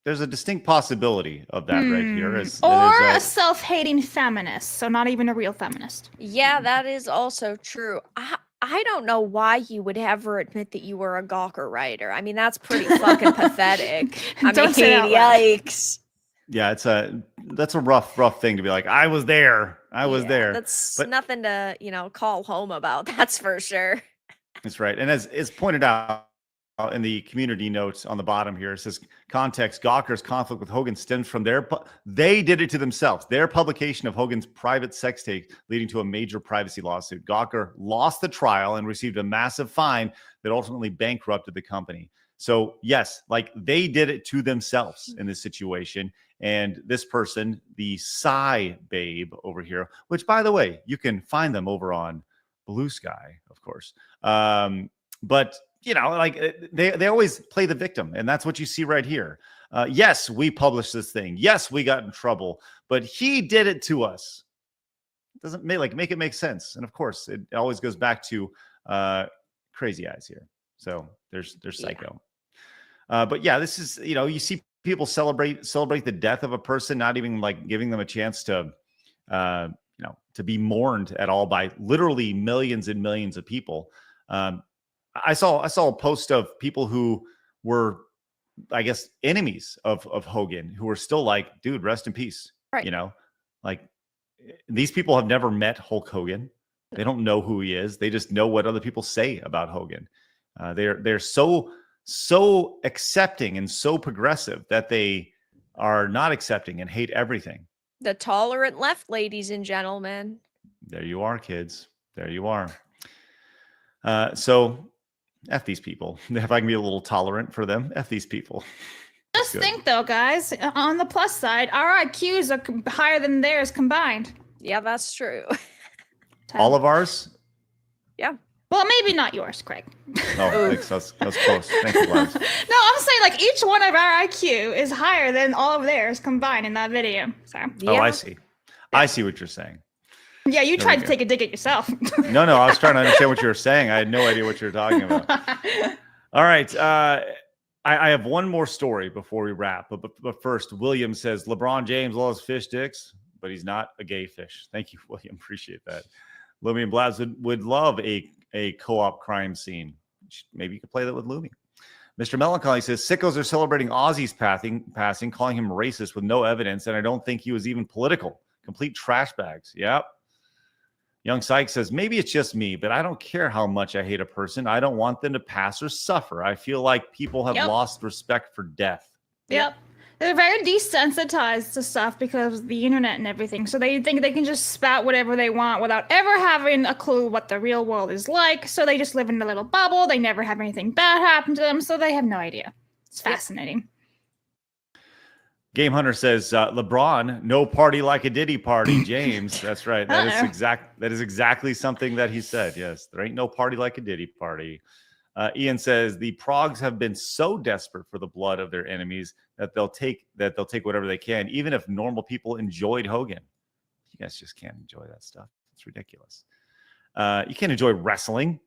There's a distinct possibility of that right here. Or a self-hating feminist, so not even a real feminist. Yeah, that is also true. I don't know why you would ever admit that you were a Gawker writer. I mean, that's pretty fucking pathetic. I Don't mean, say that out loud. yikes. Yeah, that's a rough thing to be like, I was there. I was there. That's But nothing to, call home about. That's for sure. that's right. And as pointed out in the community notes on the bottom here, it says context, Gawker's conflict with Hogan stems from they did it to themselves. Their publication of Hogan's private sex tape leading to a major privacy lawsuit. Gawker lost the trial and received a massive fine that ultimately bankrupted the company. So yes, like they did it to themselves in this situation. And this person, the Psy Babe over here, which by the way, you can find them over on Blue Sky, of course. But like they always play the victim, and that's what you see right here. Yes, we published this thing. Yes, we got in trouble, but he did it to us. Doesn't make it make sense. And of course, it always goes back to Crazy Eyes here. So there's Psycho. But yeah, this is, you see people celebrate the death of a person, not even like giving them a chance to, to be mourned at all by literally millions and millions of people. I saw a post of people who were, I guess, enemies of Hogan, who were still like, dude, rest in peace. Right. Like these people have never met Hulk Hogan. They don't know who he is. They just know what other people say about Hogan. They're so accepting and so progressive that they are not accepting and hate everything. The tolerant left, ladies and gentlemen. There you are, kids. There you are. So F these people. If I can be a little tolerant for them, F these people. Just think though, guys, on the plus side, our IQs are higher than theirs combined. Yeah, that's true. All of ours? Yeah. Well, maybe not yours, Craig. Oh, thanks. That's close. Thank you, Blabs. No, I'm saying like each one of our IQ is higher than all of theirs combined in that video. So. Oh, I see. I see what you're saying. Yeah, you tried to take a dig at yourself. No, I was trying to understand what you were saying. I had no idea what you were talking about. All right. I have one more story before we wrap. But first, William says, LeBron James loves fish dicks, but he's not a gay fish. Thank you, William. Appreciate that. Lumi and Blabs would love a co-op crime scene. Maybe you could play that with Lumi. Mr. Melancholy says, sickos are celebrating Ozzy's passing, calling him racist with no evidence, and I don't think he was even political. Complete trash bags. Yep. Young Syke says, maybe it's just me, but I don't care how much I hate a person. I don't want them to pass or suffer. I feel like people have lost respect for death. Yep. They're very desensitized to stuff because of the internet and everything. So they think they can just spout whatever they want without ever having a clue what the real world is like. So they just live in a little bubble. They never have anything bad happen to them. So they have no idea. It's fascinating. Game Hunter says, LeBron, no party like a Diddy party, James. That's right. That is exactly something that he said. Yes, there ain't no party like a Diddy party. Ian says the Progs have been so desperate for the blood of their enemies that they'll take whatever they can, even if normal people enjoyed Hogan. You guys just can't enjoy that stuff. It's ridiculous. You can't enjoy wrestling.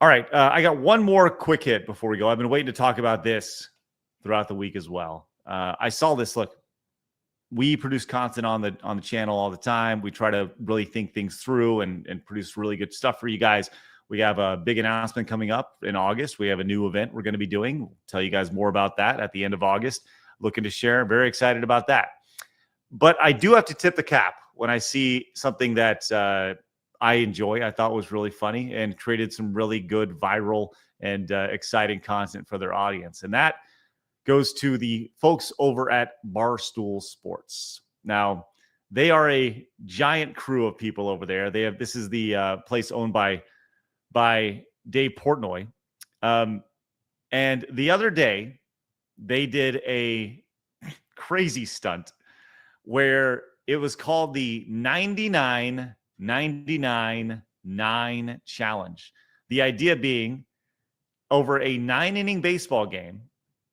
All right, I got one more quick hit before we go. I've been waiting to talk about this throughout the week as well. I saw this. Look, we produce content on the channel all the time. We try to really think things through and produce really good stuff for you guys. We have a big announcement coming up in August. We have a new event we're going to be doing. We'll tell you guys more about that at the end of August. Looking to share. Very excited about that. But I do have to tip the cap when I see something that I enjoy, I thought was really funny and created some really good viral and exciting content for their audience. And that goes to the folks over at Barstool Sports. Now, they are a giant crew of people over there. This is the place owned by Dave Portnoy. And the other day, they did a crazy stunt where it was called the 99-99-9 challenge. The idea being, over a 9-inning baseball game,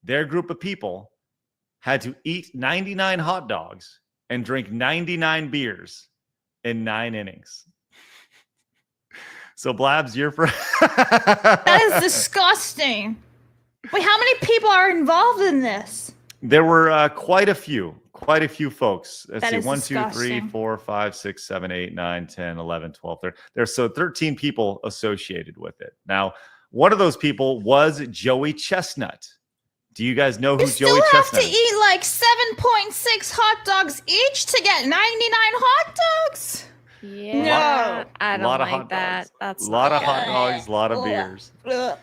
their group of people had to eat 99 hot dogs and drink 99 beers in 9 innings. So, Blabs, you're for That is disgusting. Wait, how many people are involved in this? There were quite a few folks. Let's That see, is 1, 2, 3, disgusting. 4, 5, 6, 7, 8, 9, 10, 11, 12, 13. There's 13 people associated with it. Now, one of those people was Joey Chestnut. Do you guys know who You Joey still have Chestnut to is? eat like 7.6 hot dogs each to get 99 hot dogs? Yeah, I A don't lot of like hot that. dogs. That's A lot not of hot good. dogs, a lot of beers. Ugh.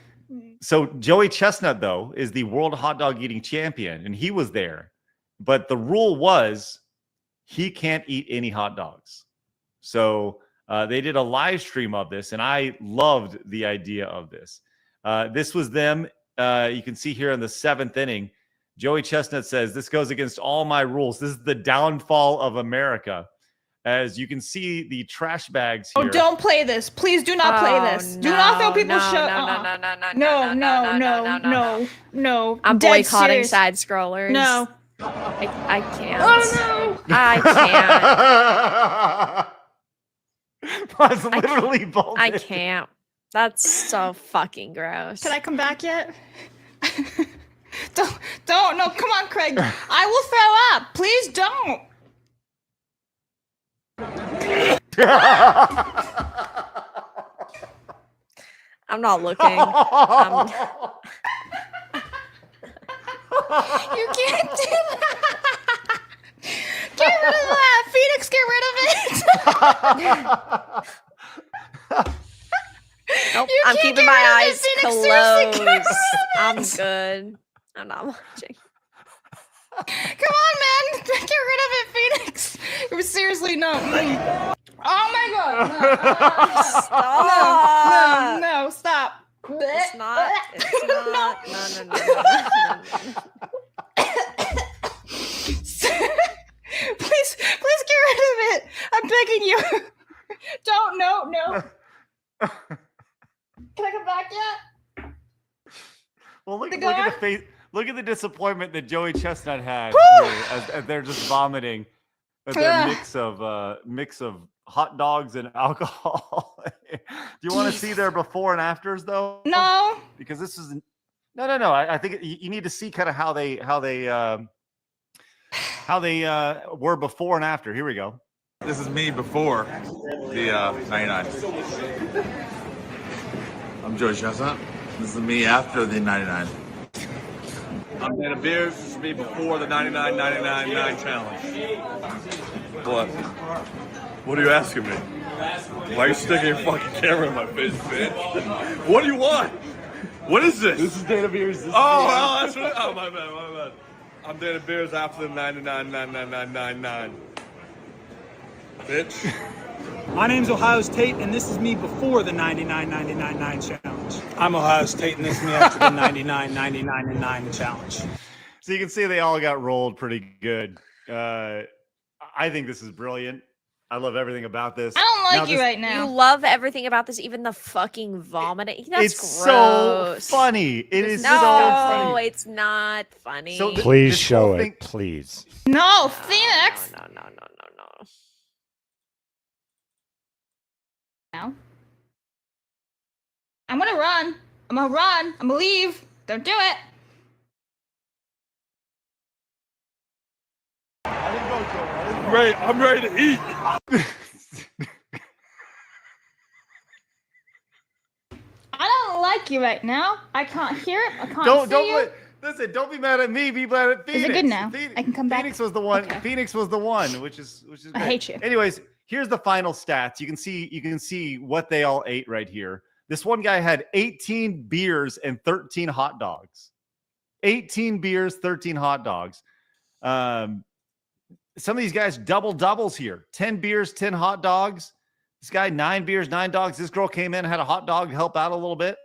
So Joey Chestnut, though, is the world hot dog eating champion, and he was there. But the rule was he can't eat any hot dogs. So they did a live stream of this, and I loved the idea of this. This was them. You can see here in the 7th inning, Joey Chestnut says, "This goes against all my rules. This is the downfall of America." As you can see, the trash bags here. Oh, don't play this. Please do not play this. Do not throw people's shit. No. I'm Dead boycotting serious. side scrollers. No. I can't. Oh, no. I can't. I was literally bolted. I can't. That's so fucking gross. Can I come back yet? Don't. No, come on, Craig. I will throw up. Please don't. I'm not looking. You can't do that. Get rid of that. Phoenix, get rid of it. Nope, You I'm can't keeping get my rid of it, eyes Phoenix. Seriously, get rid closed. of I'm it. good. I'm not watching. Come on, man. Get rid of it, Phoenix. Seriously, no. Oh my god. No, stop. It's not. It's not. No. Please get rid of it. I'm begging you. Don't. No. Can I come back yet? Well, look They at go the on? face. Look at the disappointment that Joey Chestnut had Whew. here as they're just vomiting at their Ugh. mix of hot dogs and alcohol. Do you want to see their before and afters though? No. Because this is no. I think you need to see kind of how they were before and after. Here we go. This is me before the 99. I'm Joey Chestnut. This is me after the 99. I'm Dana Beers. This is me before the 99-99-9 challenge. What? What are you asking me? Why are you sticking your fucking camera in my face, bitch? What do you want? What is this? This is Dana Beers. That's what. Oh, my bad. I'm Dana Beers after the 99-99-9. Bitch. My name's Ohio State, and this is me before the 99-99-9 challenge. I'm Ohio State, and this is me after the 99-99-9 challenge. So you can see they all got rolled pretty good. I think this is brilliant. I love everything about this. I don't like you this- right now. You love everything about this, even the fucking vomiting. That's It's gross. so funny. It is No, so funny. it's not funny. So Please this show whole it, thing- please. No, Phoenix. No. Now. I'm gonna run. I'm gonna leave. Don't do it. I'm ready to eat. I don't like you right now. I can't hear it. I can't see you. Listen, don't be mad at me. Be mad at Phoenix. Is it good now? I can come back. Phoenix was the one. Okay. Phoenix was the one, which is great. I hate you. Anyways, here's the final stats. You can see what they all ate right here. This one guy had 18 beers and 13 hot dogs. 18 beers, 13 hot dogs. Some of these guys doubles here. 10 beers, 10 hot dogs. This guy 9 beers, 9 dogs. This girl came in, had a hot dog to help out a little bit.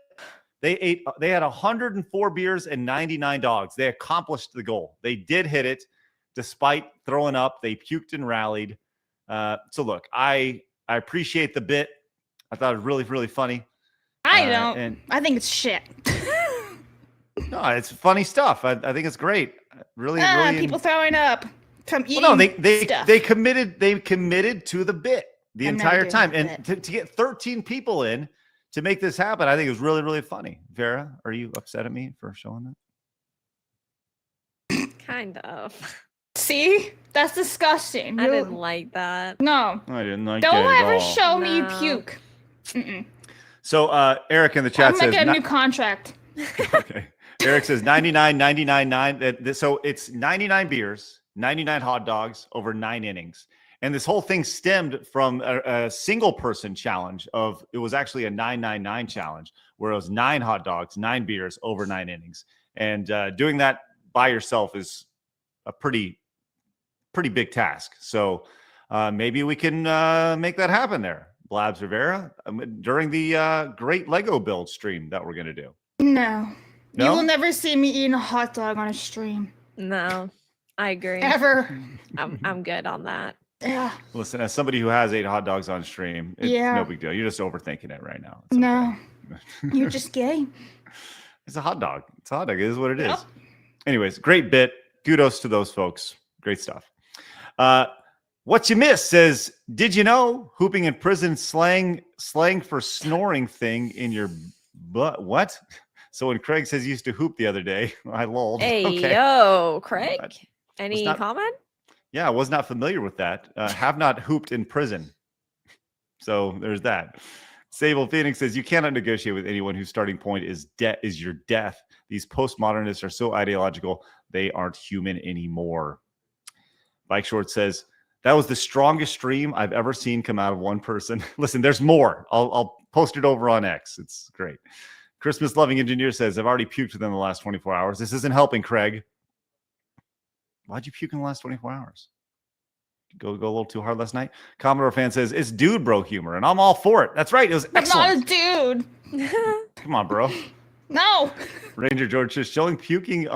They had 104 beers and 99 dogs. They accomplished the goal. They did hit it despite throwing up. They puked and rallied. So look, I appreciate the bit. I thought it was really, really funny. I don't. I think it's shit. No, it's funny stuff. I think it's great. Really, people throwing up from eating well, no, stuff. they committed to the bit the I'm entire never time. doing And the to get 13 people in to make this happen, I think it was really, really funny. Vera, are you upset at me for showing that? Kind of. See? That's disgusting. I didn't like that. No. I didn't like Don't that at ever all. show me you puke. Mm-mm. So Eric in the chat I'm gonna says get a new contract. okay. Eric says 99, 99, 9. So it's 99 beers, 99 hot dogs over 9 innings. And this whole thing stemmed from a single person challenge it was actually a 999 challenge where it was 9 hot dogs, 9 beers over 9 innings. And doing that by yourself is a pretty big task. So maybe we can make that happen there. Blabs Rivera during the great Lego build stream that we're going to do. No. No? You will never see me eating a hot dog on a stream. No, I agree. Ever. I'm good on that. Yeah. Listen, as somebody who has 8 hot dogs on stream, it's no big deal. You're just overthinking it right now. It's no. You're just gay. It's a hot dog. It's a hot dog. It is what it is. Yep. Anyways, great bit. Kudos to those folks. Great stuff. What you missed says, did you know hooping in prison slang for snoring thing in your butt? What? So when Craig says he used to hoop the other day, I lulled. Hey, Okay. yo, Craig. Any not- comment? Yeah, I was not familiar with that. Have not hooped in prison. So there's that. Sable Phoenix says, you cannot negotiate with anyone whose starting point is your death. These postmodernists are so ideological, they aren't human anymore. Bike Short says, that was the strongest stream I've ever seen come out of one person. Listen, there's more. I'll post it over on X. It's great. Christmas Loving Engineer says, I've already puked within the last 24 hours. This isn't helping, Craig. Why'd you puke in the last 24 hours? Go a little too hard last night. Commodore Fan says, it's dude bro humor, and I'm all for it. That's right. It was I'm excellent. not a dude. Come on, bro. No. Ranger George says, showing people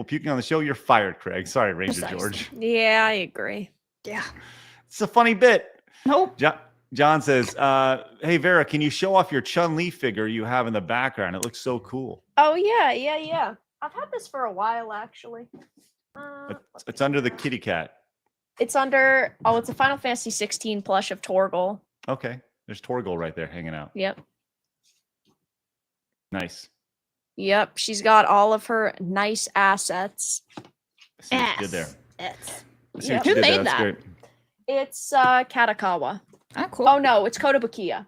puking on the show, you're fired, Craig. Sorry, Ranger Precisely. George. Yeah, I agree. Yeah. It's a funny bit. Nope. John says, hey, Vera, can you show off your Chun-Li figure you have in the background? It looks so cool. Oh, yeah. I've had this for a while, actually. It's under the kitty cat. It's under, it's a Final Fantasy 16 plush of Torgal. Okay. There's Torgal right there hanging out. Yep. Nice. Yep. She's got all of her nice assets. I see what you did there. Yep. I see what you Who did there. made That's that? great. It's Katakawa. Oh, cool. Oh, no, it's Kotobukiya.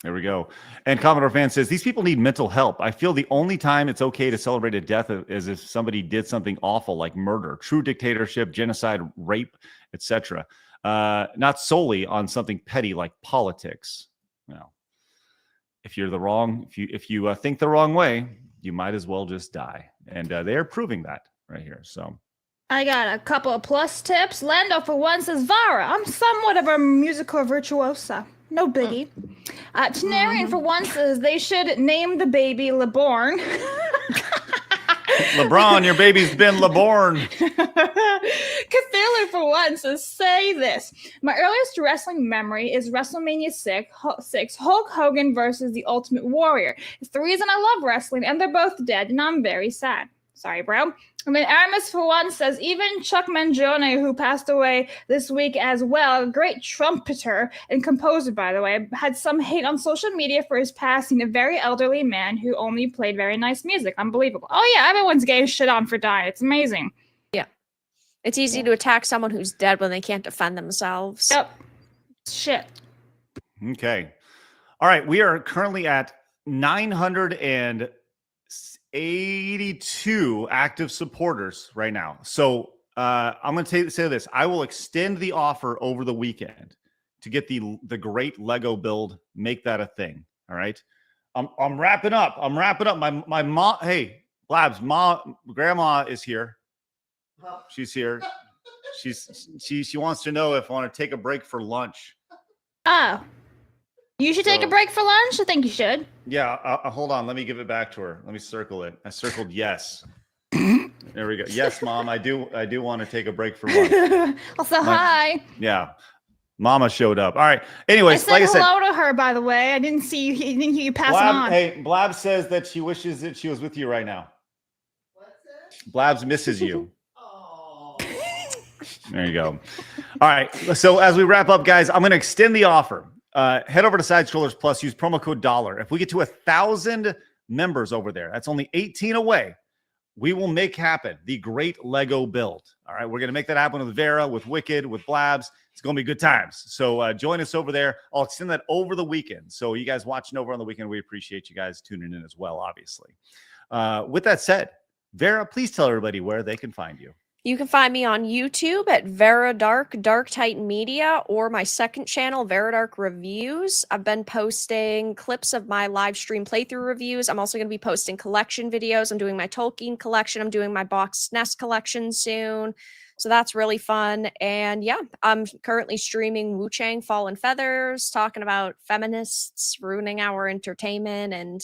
There we go. And Commodore Fan says, these people need mental help. I feel the only time it's okay to celebrate a death is if somebody did something awful like murder, true dictatorship, genocide, rape, etc. Not solely on something petty like politics. Well, if you're if you think the wrong way, you might as well just die. And they are proving that right here. So I got a couple of plus tips. Lando for one says, Vara, I'm somewhat of a musical virtuosa. No biggie. Tenarian for one says they should name the baby Lebron. LeBron, your baby's been Leborn. Cthulhu for one says, say this. My earliest wrestling memory is WrestleMania 6, Hulk Hogan versus the Ultimate Warrior. It's the reason I love wrestling, and they're both dead, and I'm very sad. Sorry, bro. And then Aramis for one says, even Chuck Mangione, who passed away this week as well, a great trumpeter and composer, by the way, had some hate on social media for his passing, a very elderly man who only played very nice music. Unbelievable. Oh, yeah, everyone's getting shit on for dying. It's amazing. Yeah. It's easy to attack someone who's dead when they can't defend themselves. Yep. Shit. Okay. All right. We are currently at 980 82 active supporters right now. So I'm going to say this. I will extend the offer over the weekend to get the great Lego build. Make that a thing. All right. I'm wrapping up. My mom. Hey, Blabs, grandma is here. She's here. She wants to know if I want to take a break for lunch. Oh. You should take a break for lunch? I think you should. Yeah, hold on. Let me give it back to her. Let me circle it. I circled yes. There we go. Yes, Mom. I do want to take a break for lunch. Also, hi. Yeah. Mama showed up. All right. Anyways, I said hello to her, by the way. I didn't see you. Didn't hear you pass it on. Hey, Blabs says that she wishes that she was with you right now. Blabs misses you. There you go. All right. So as we wrap up, guys, I'm going to extend the offer. Head over to Side Strollers Plus. Use promo code $. If we get to 1,000 members over there, that's only 18 away. We will make happen the great Lego build. All right. We're going to make that happen with Vera, with Wicked, with Blabs. It's going to be good times. So join us over there. I'll extend that over the weekend. So you guys watching over on the weekend, we appreciate you guys tuning in as well, obviously. With that said, Vera, please tell everybody where they can find you. You can find me on YouTube at Vera Dark Titan Media, or my second channel, Vera Dark Reviews. I've been posting clips of my live stream playthrough reviews. I'm also going to be posting collection videos. I'm doing my Tolkien collection. I'm doing my box Nest collection soon. So that's really fun. And yeah, I'm currently streaming Wu Chang Fallen Feathers, talking about feminists ruining our entertainment and,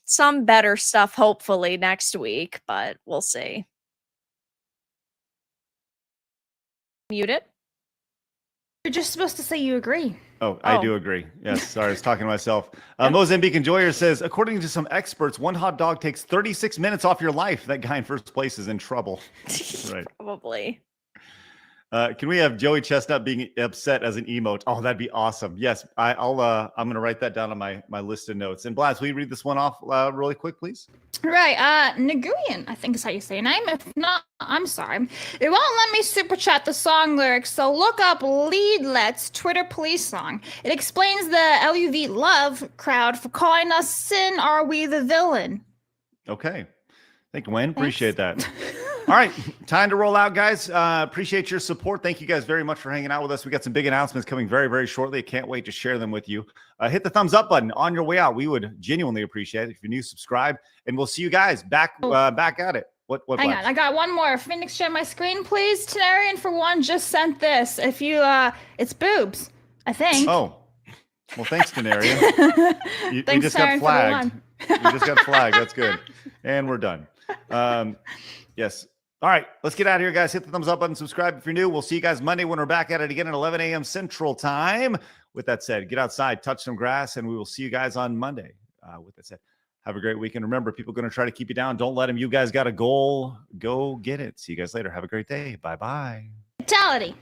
some better stuff hopefully next week, but we'll see. Muted? You're just supposed to say you agree. Oh, I do agree. Yes, sorry, I was talking to myself. Mozambique Enjoyer says, according to some experts, one hot dog takes 36 minutes off your life. That guy in first place is in trouble. Right. Probably. Can we have Joey Chestnut being upset as an emote? Oh, that'd be awesome. Yes, I'm going to write that down on my list of notes. And Blabs, will you read this one off really quick, please? Right. Nguyen, I think is how you say your name. If not, I'm sorry. It won't let me super chat the song lyrics, so look up Leadlet's Twitter police song. It explains the LUV love crowd for calling us sin. Are we the villain? Okay. Thank you, Wayne. Appreciate that. All right, time to roll out, guys. Appreciate your support. Thank you guys very much for hanging out with us. We got some big announcements coming very, very shortly. I can't wait to share them with you. Hit the thumbs up button on your way out. We would genuinely appreciate it. If you're new, subscribe, and we'll see you guys back at it. What? Hang on, I got one more. Phoenix, share my screen, please. Tenarian, for one, just sent this. If you, it's boobs, I think. Oh, well, thanks, Tenarian. you just got flagged. You just got flagged. That's good. And we're done. Yes. All right, let's get out of here, guys. Hit the thumbs up button, subscribe if you're new. We'll see you guys Monday when we're back at it again at 11 a.m. Central Time. With that said, get outside, touch some grass, and we will see you guys on Monday. With that said, have a great weekend. Remember, people are going to try to keep you down. Don't let them. You guys got a goal. Go get it. See you guys later. Have a great day. Bye-bye. Fatality.